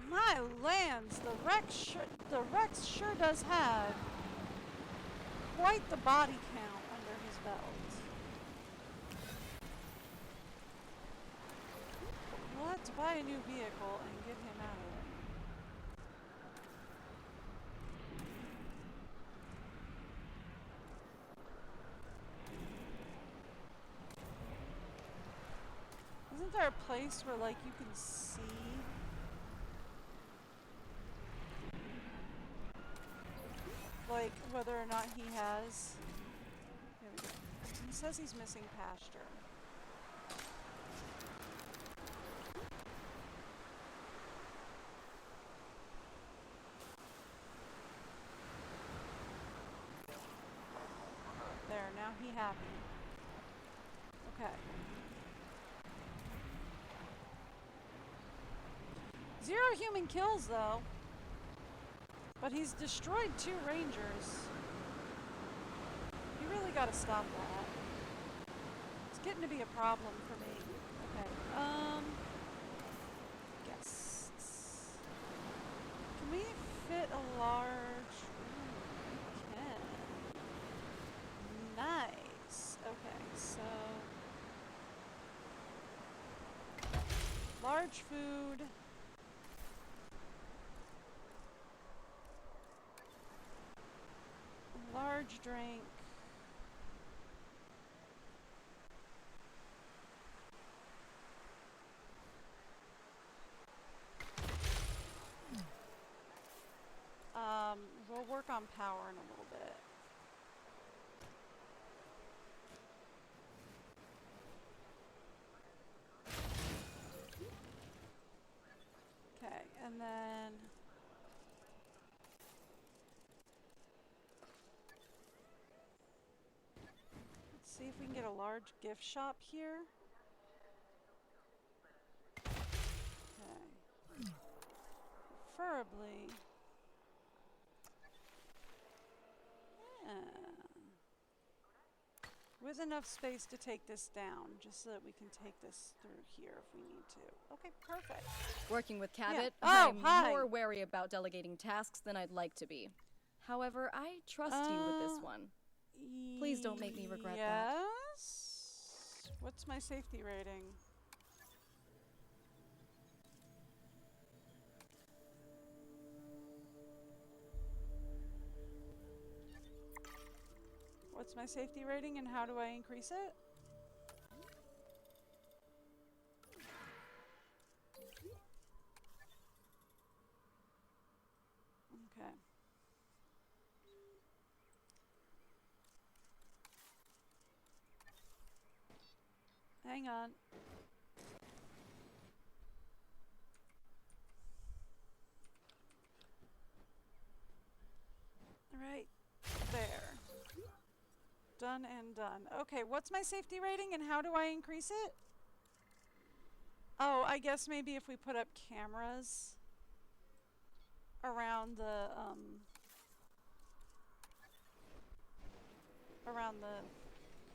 My lands, the Rex sure does have quite the body count under his belt. Let's buy a new vehicle and get him out of there. Isn't there a place where, like, you can see? Like, whether or not he has... There we go. He says he's missing pasture. There, now he happy. Okay. 0 human kills, though. But he's destroyed 2 rangers. You really gotta stop that. It's getting to be a problem for me. Okay, guests. Can we fit a large... Ooh, we can. Nice. Okay, so... large food. Large drink. We'll work on power in a little bit. Okay, and then let's see if we can get a large gift shop here. Okay. Preferably. Yeah. With enough space to take this down, just so that we can take this through here if we need to. Okay, perfect. Working with Cabot, Yeah. Oh, I'm hi. more wary about delegating tasks than I'd like to be. However, I trust you with this one. Please don't make me regret that. Yes? What's my safety rating? What's my safety rating and how do I increase it? Okay. Hang on. Right there. Done and done. Okay, what's my safety rating and how do I increase it? Oh, I guess maybe if we put up cameras around the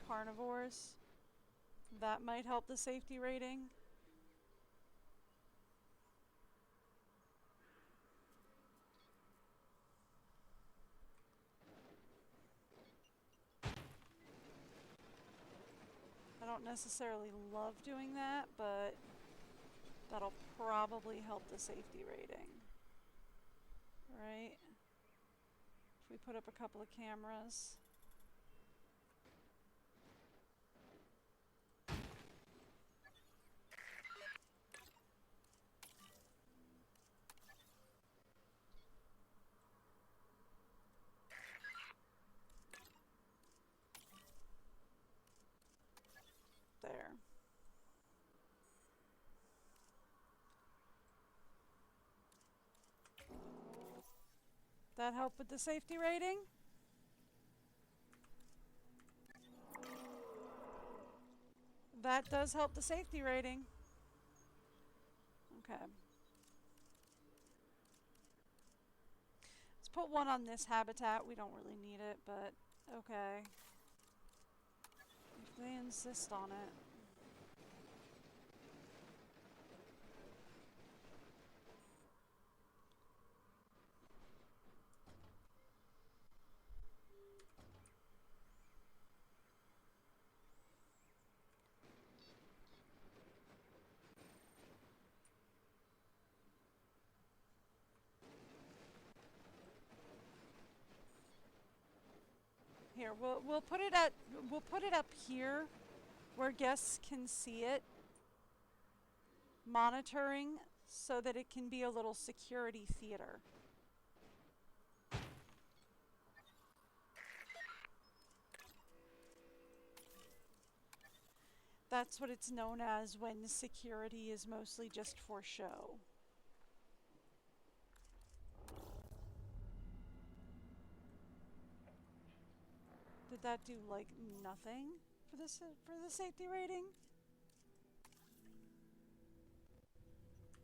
carnivores, that might help the safety rating. I don't necessarily love doing that, but that'll probably help the safety rating. Right? If we put up a couple of cameras. There. That help with the safety rating? That does help the safety rating. Okay. Let's put one on this habitat. We don't really need it, but okay. If they insist on it. Here, we'll put it up here where guests can see it, monitoring so that it can be a little security theater. That's what it's known as when security is mostly just for show. Did that do, like, nothing? for the safety rating?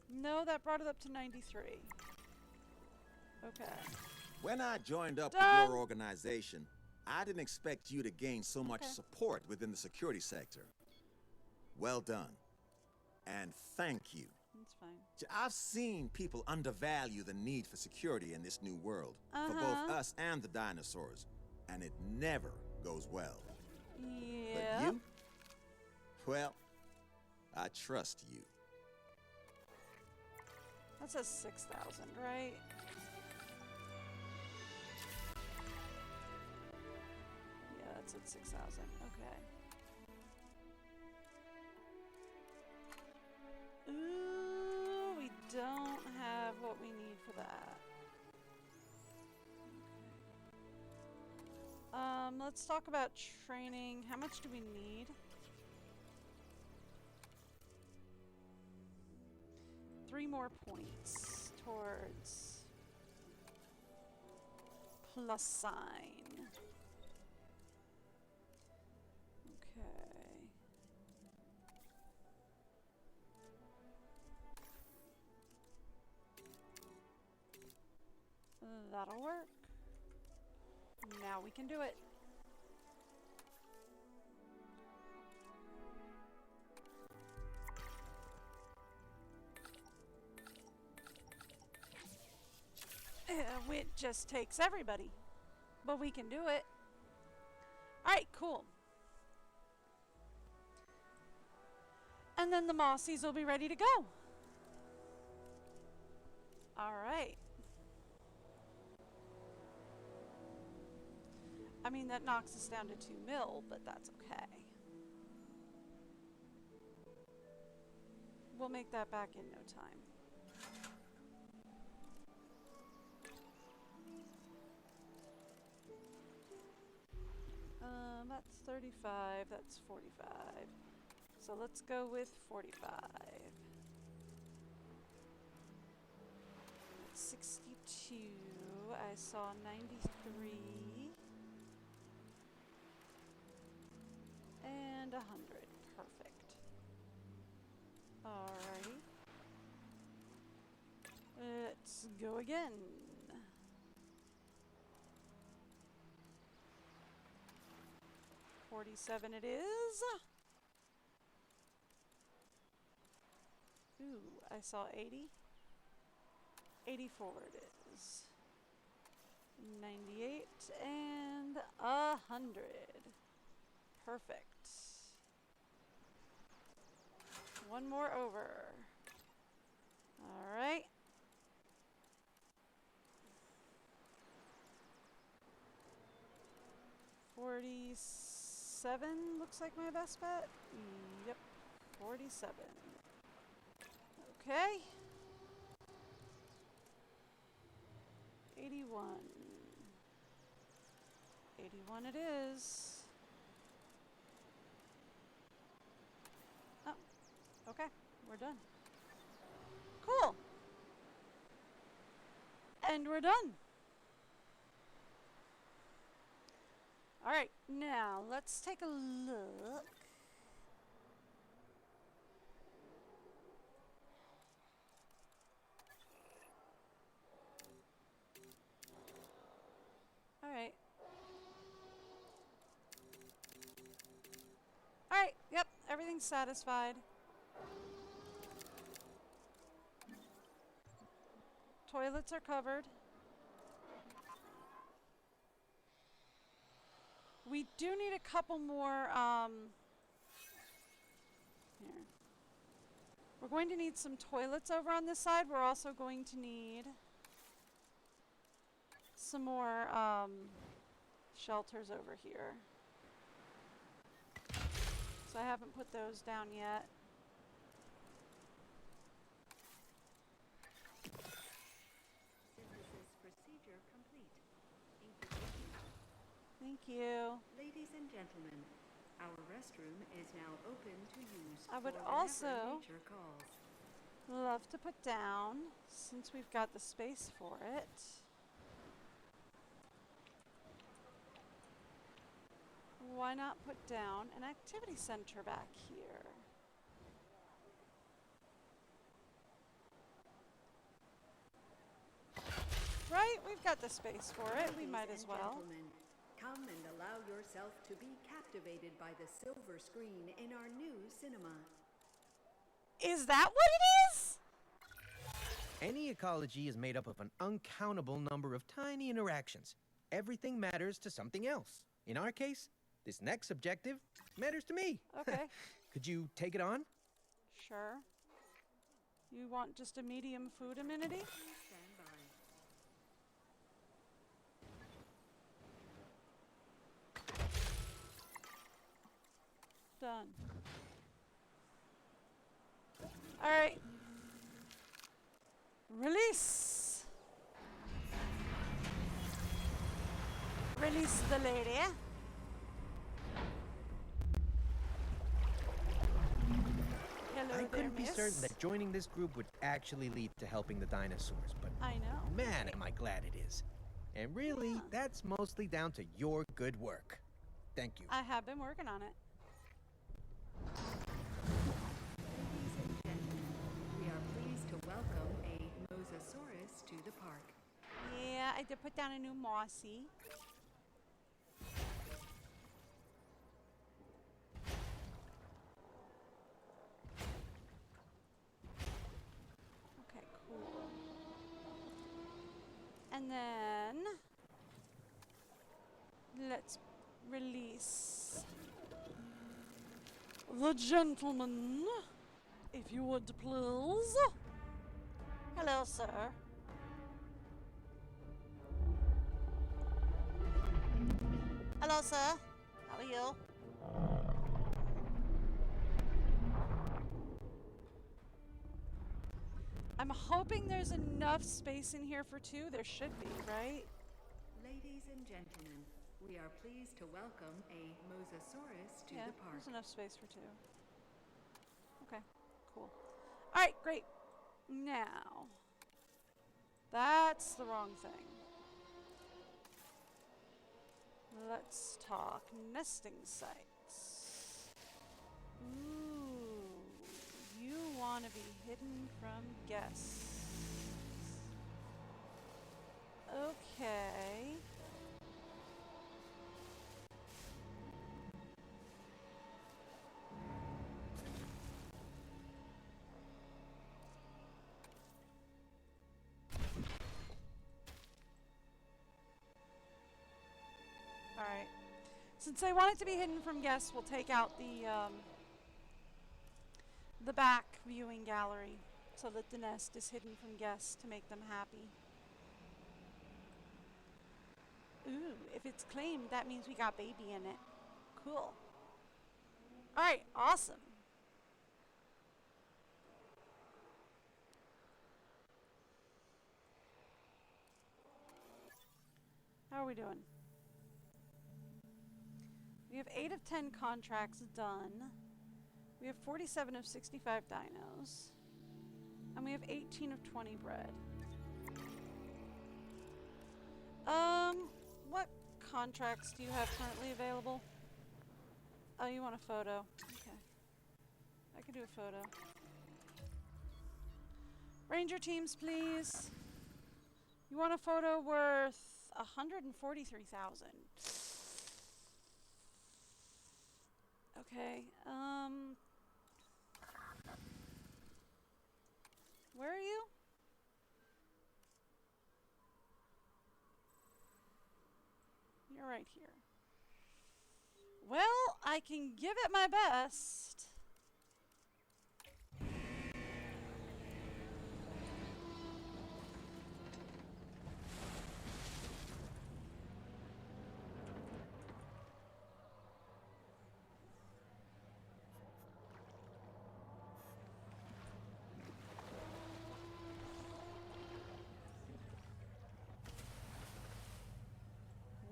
No, that brought it up to 93. Okay. When I joined up Done. with your organization, I didn't expect you to gain so much support within the security sector. Well done. And thank you. That's fine. I've seen people undervalue the need for security in this new world, for both us and the dinosaurs, and it never goes well. Yeah. But you? Well, I trust you. That says 6,000, right? Yeah, that's at 6,000. Okay. Ooh, we don't have what we need for that. Okay. Let's talk about training. How much do we need? 3 more points towards plus sign. Okay. That'll work. Now we can do it. It just takes everybody. But we can do it. Alright, cool. And then the Mossies will be ready to go. Alright. I mean, that knocks us down to 2 mil, but that's okay. We'll make that back in no time. That's 35, that's 45. So let's go with 45. That's 62. I saw 93. And 100. Perfect. Alrighty. Let's go again. $47 it is. Ooh, I saw 80. 84 it is. 98 and 100. Perfect. One more over. All right. $47 looks like my best bet. Yep, 47. Okay. 81. 81 it is. Oh, okay, we're done. Cool. And we're done. All right, now let's take a look. All right. All right, yep, everything's satisfied. Toilets are covered. We do need a couple more, here. We're going to need some toilets over on this side. We're also going to need some more, shelters over here. So I haven't put those down yet. Synthesis procedure complete. Thank you. Ladies and gentlemen, our restroom is now open to use. I would for also whenever nature calls. love to put down, since we've got the space for it, why not put down an activity center back here? Right? We've got the space for it. We might as well. Gentlemen, come and allow yourself to be captivated by the silver screen in our new cinema. Is that what it is? Any ecology is made up of an uncountable number of tiny interactions. Everything matters to something else. In our case, this next objective matters to me. Okay. Could you take it on? Sure. You want just a medium food amenity? Stand by. Done. All right. Release. Release the lady. Hello I there, couldn't be miss. certain that joining this group would actually lead to helping the dinosaurs, but I know. man, am I glad it is. And really, that's mostly down to your good work. Thank you. I have been working on it. Ladies and gentlemen, we are pleased to welcome a mosasaurus to the park. Yeah, I did put down a new mossy. Okay, cool. And then let's release the gentleman, if you would please. Hello, sir. Hello, sir. How are you? I'm hoping there's enough space in here for two. There should be, right? Ladies and gentlemen, we are pleased to welcome a mosasaurus to Yeah, the park. there's enough space for two. Okay, cool. All right, great. Now, that's the wrong thing. Let's talk nesting sites. Ooh, you want to be hidden from guests. Okay. Alright. Since I want it to be hidden from guests, we'll take out the back viewing gallery so that the nest is hidden from guests to make them happy. Ooh, if it's claimed, that means we got baby in it. Cool. Alright, awesome. How are we doing? We have 8 of 10 contracts done. We have 47 of 65 dinos. And we have 18 of 20 bred. What contracts do you have currently available? Oh, you want a photo. Okay. I can do a photo. Ranger teams, please. You want a photo worth 143,000. Okay, where are you? You're right here. Well, I can give it my best.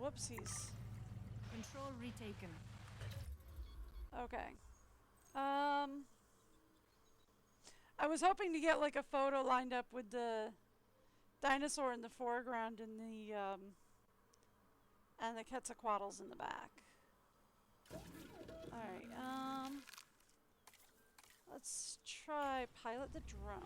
Whoopsies. Control retaken. Okay. I was hoping to get like a photo lined up with the dinosaur in the foreground and the Quetzalcoatl's in the back. Alright, let's try pilot the drone.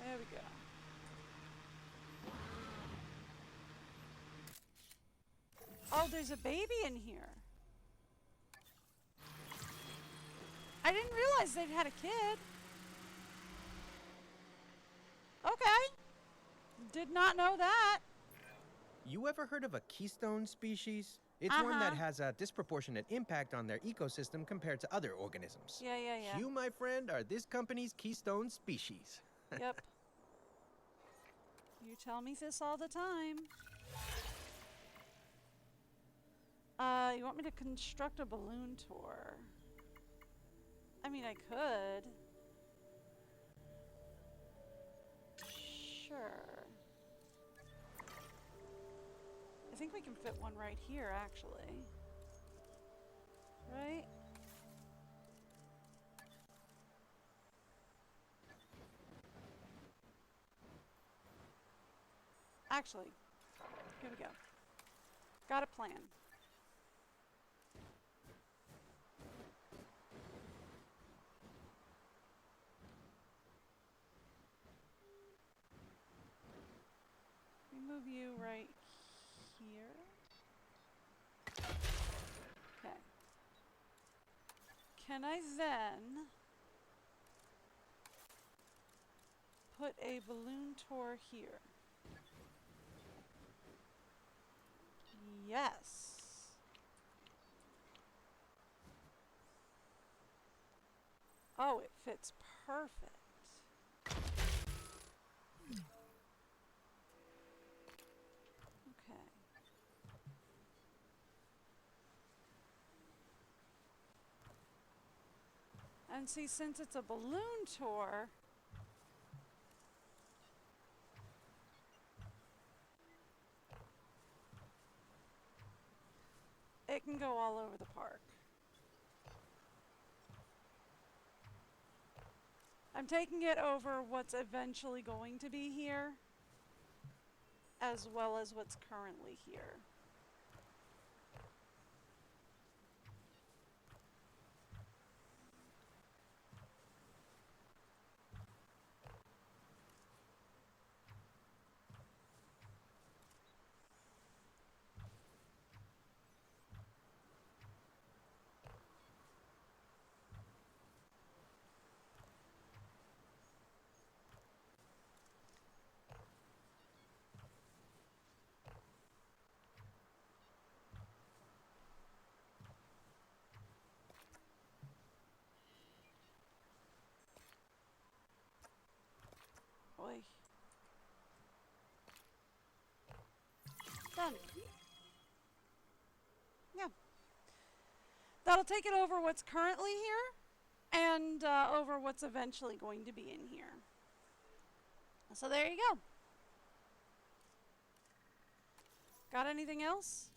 There we go. Oh, there's a baby in here. I didn't realize they'd had a kid. Okay. Did not know that. You ever heard of a keystone species? It's one that has a disproportionate impact on their ecosystem compared to other organisms. Yeah. You, my friend, are this company's keystone species. Yep. You tell me this all the time. You want me to construct a balloon tour? I mean, I could. Sure. I think we can fit one right here, actually. Right? Actually, here we go. Got a plan. We move you right here. Okay. Can I then put a balloon tour here? Yes. Oh, it fits perfect. Okay. And see, since it's a balloon tour, it can go all over the park. I'm taking it over what's eventually going to be here, as well as what's currently here. Boy. Done. Yeah. That'll take it over what's currently here and over what's eventually going to be in here. So there you go. Got anything else?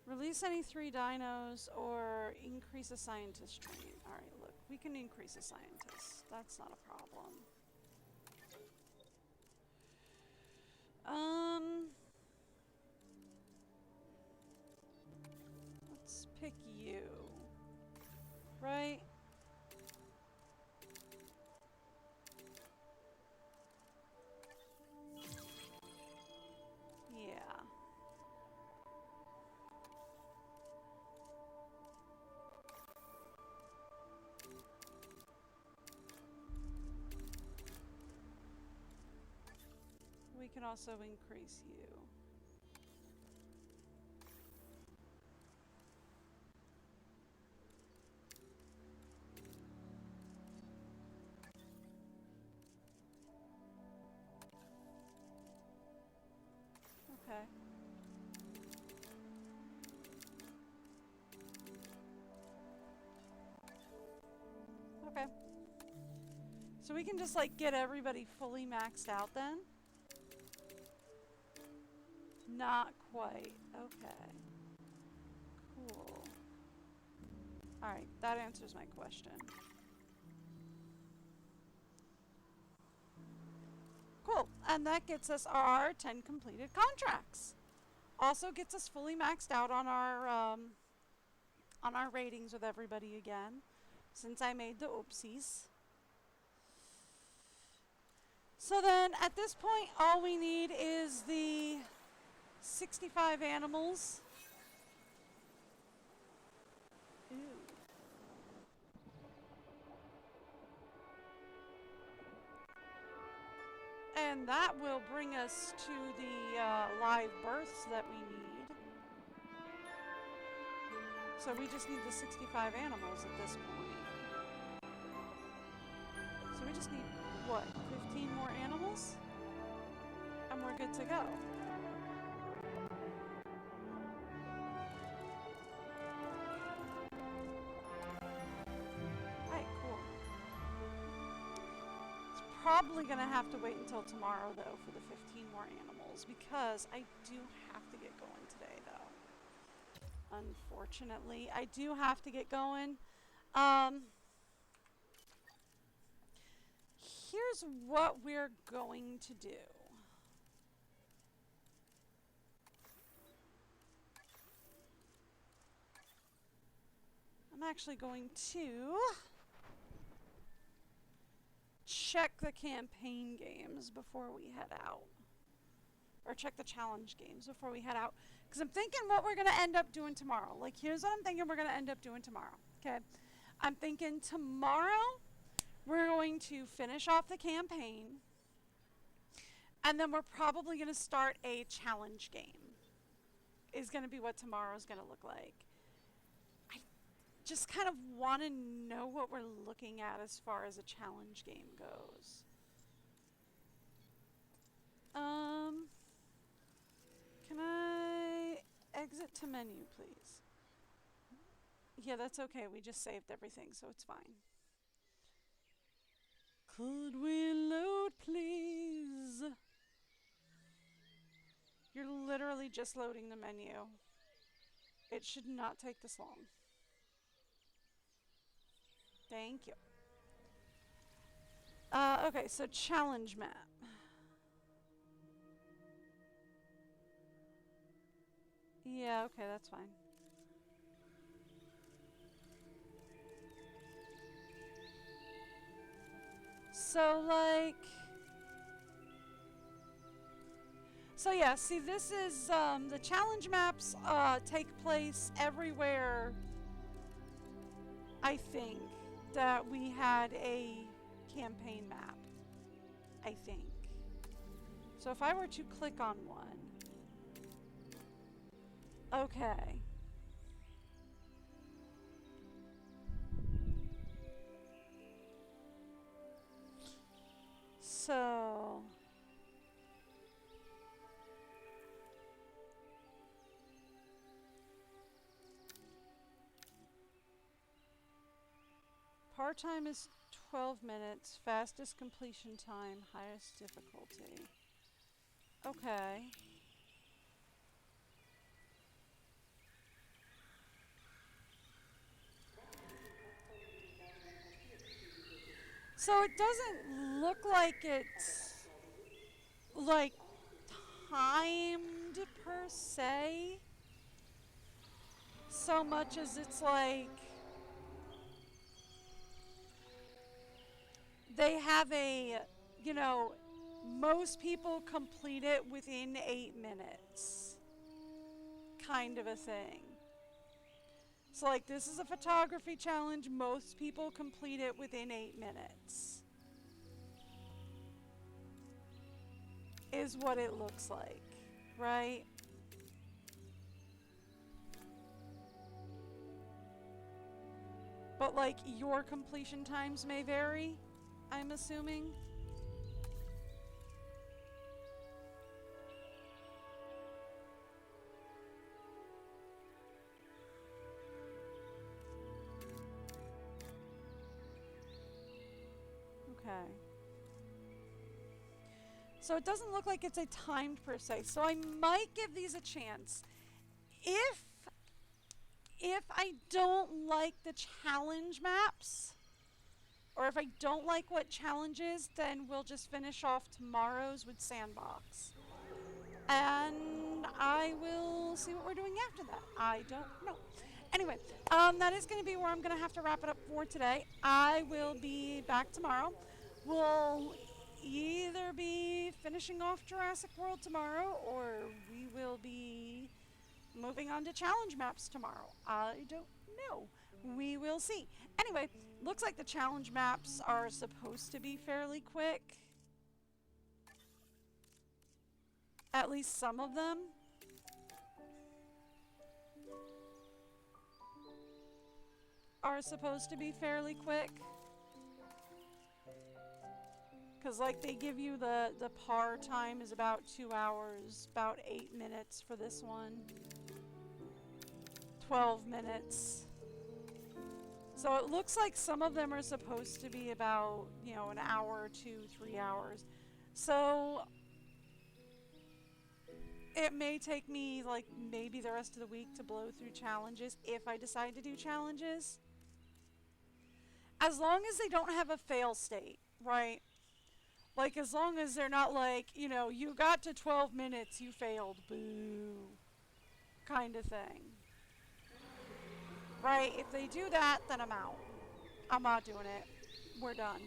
Release any 3 dinos or increase a scientist training. Alright, look, we can increase a scientist. That's not a problem. Let's pick you. Right? Yeah. We can also increase you. Okay. Okay. So we can just like get everybody fully maxed out then? Not quite. Okay. Cool. Alright, that answers my question. Cool, and that gets us our 10 completed contracts. Also gets us fully maxed out on our ratings with everybody again, since I made the oopsies. So then, at this point, all we need is the 65 animals. Ooh. And that will bring us to the live births that we need. So we just need the 65 animals at this point. So we just need, what, 15 more animals? And we're good to go. Alright, cool. It's probably gonna have to wait until tomorrow, though, for the 15 more animals, because I do have to get going today, though. Unfortunately, I do have to get going. Here's what we're going to do. I'm actually going to check the campaign games before we head out. Or check the challenge games before we head out. Because I'm thinking what we're going to end up doing tomorrow. Like, here's what I'm thinking we're going to end up doing tomorrow. Okay? I'm thinking tomorrow we're going to finish off the campaign. And then we're probably going to start a challenge game. Is going to be what tomorrow's going to look like. I just kind of want to know what we're looking at as far as a challenge game goes. Can I exit to menu, please? Yeah, that's okay. We just saved everything, so it's fine. Could we load, please? You're literally just loading the menu. It should not take this long. Thank you. Okay, so challenge map. Yeah, okay, that's fine. So, like... So, yeah, see, this is, the challenge maps, take place everywhere, I think, that we had a campaign map. I think. So, if I were to click on one... Okay. So... Part time is 12 minutes, fastest completion time, highest difficulty. Okay. So it doesn't look like it's like timed per se, so much as it's like they have a, you know, most people complete it within 8 minutes kind of a thing. So like this is a photography challenge, most people complete it within 8 minutes. Is what it looks like, right? But like your completion times may vary, I'm assuming. Okay. So it doesn't look like it's a if I don't like the challenge maps, or if I don't like what challenges, then we'll just finish off tomorrow's with Sandbox. And I will see what we're doing after that. I don't know. Anyway, that is going to be where I'm going to have to wrap it up for today. I will be back tomorrow. We'll either be finishing off Jurassic World tomorrow, or we will be moving on to challenge maps tomorrow. I don't know. We will see. Anyway, looks like the challenge maps are supposed to be fairly quick. At least some of them. Are supposed to be fairly quick. Because, like, they give you the par time is about 2 hours, about 8 minutes for this one. 12 minutes. So it looks like some of them are supposed to be about, you know, an hour, 2, 3 hours. So it may take me, like, maybe the rest of the week to blow through challenges if I decide to do challenges. As long as they don't have a fail state, right? Like, as long as they're not like, you know, you got to 12 minutes, you failed, boo, kind of thing. Right? If they do that, then I'm out. I'm not doing it. We're done.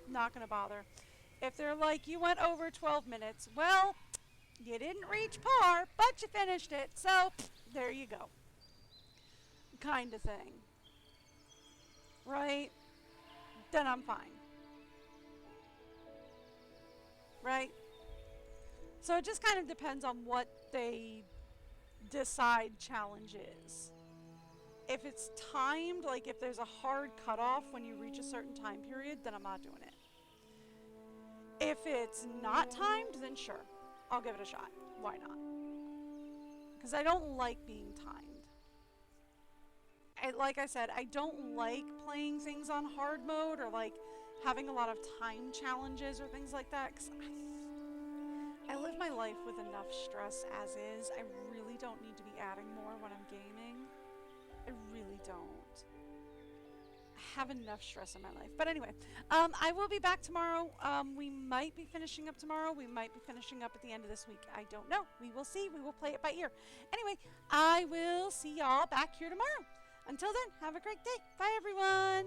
Not gonna bother. If they're like, you went over 12 minutes, well, you didn't reach par, but you finished it, so there you go. Kind of thing. Right? Then I'm fine. Right? So it just kind of depends on what they decide challenge is. If it's timed, like if there's a hard cutoff when you reach a certain time period, then I'm not doing it. If it's not timed, then sure, I'll give it a shot. Why not? Because I don't like being timed. Like I said, I don't like playing things on hard mode or like having a lot of time challenges or things like that. Because I live my life with enough stress as is. I really don't need to be adding more when I'm gaming. I really don't. I have enough stress in my life. But anyway, I will be back tomorrow. We might be finishing up tomorrow. We might be finishing up at the end of this week. I don't know. We will see. We will play it by ear. Anyway, I will see y'all back here tomorrow. Until then, have a great day. Bye, everyone.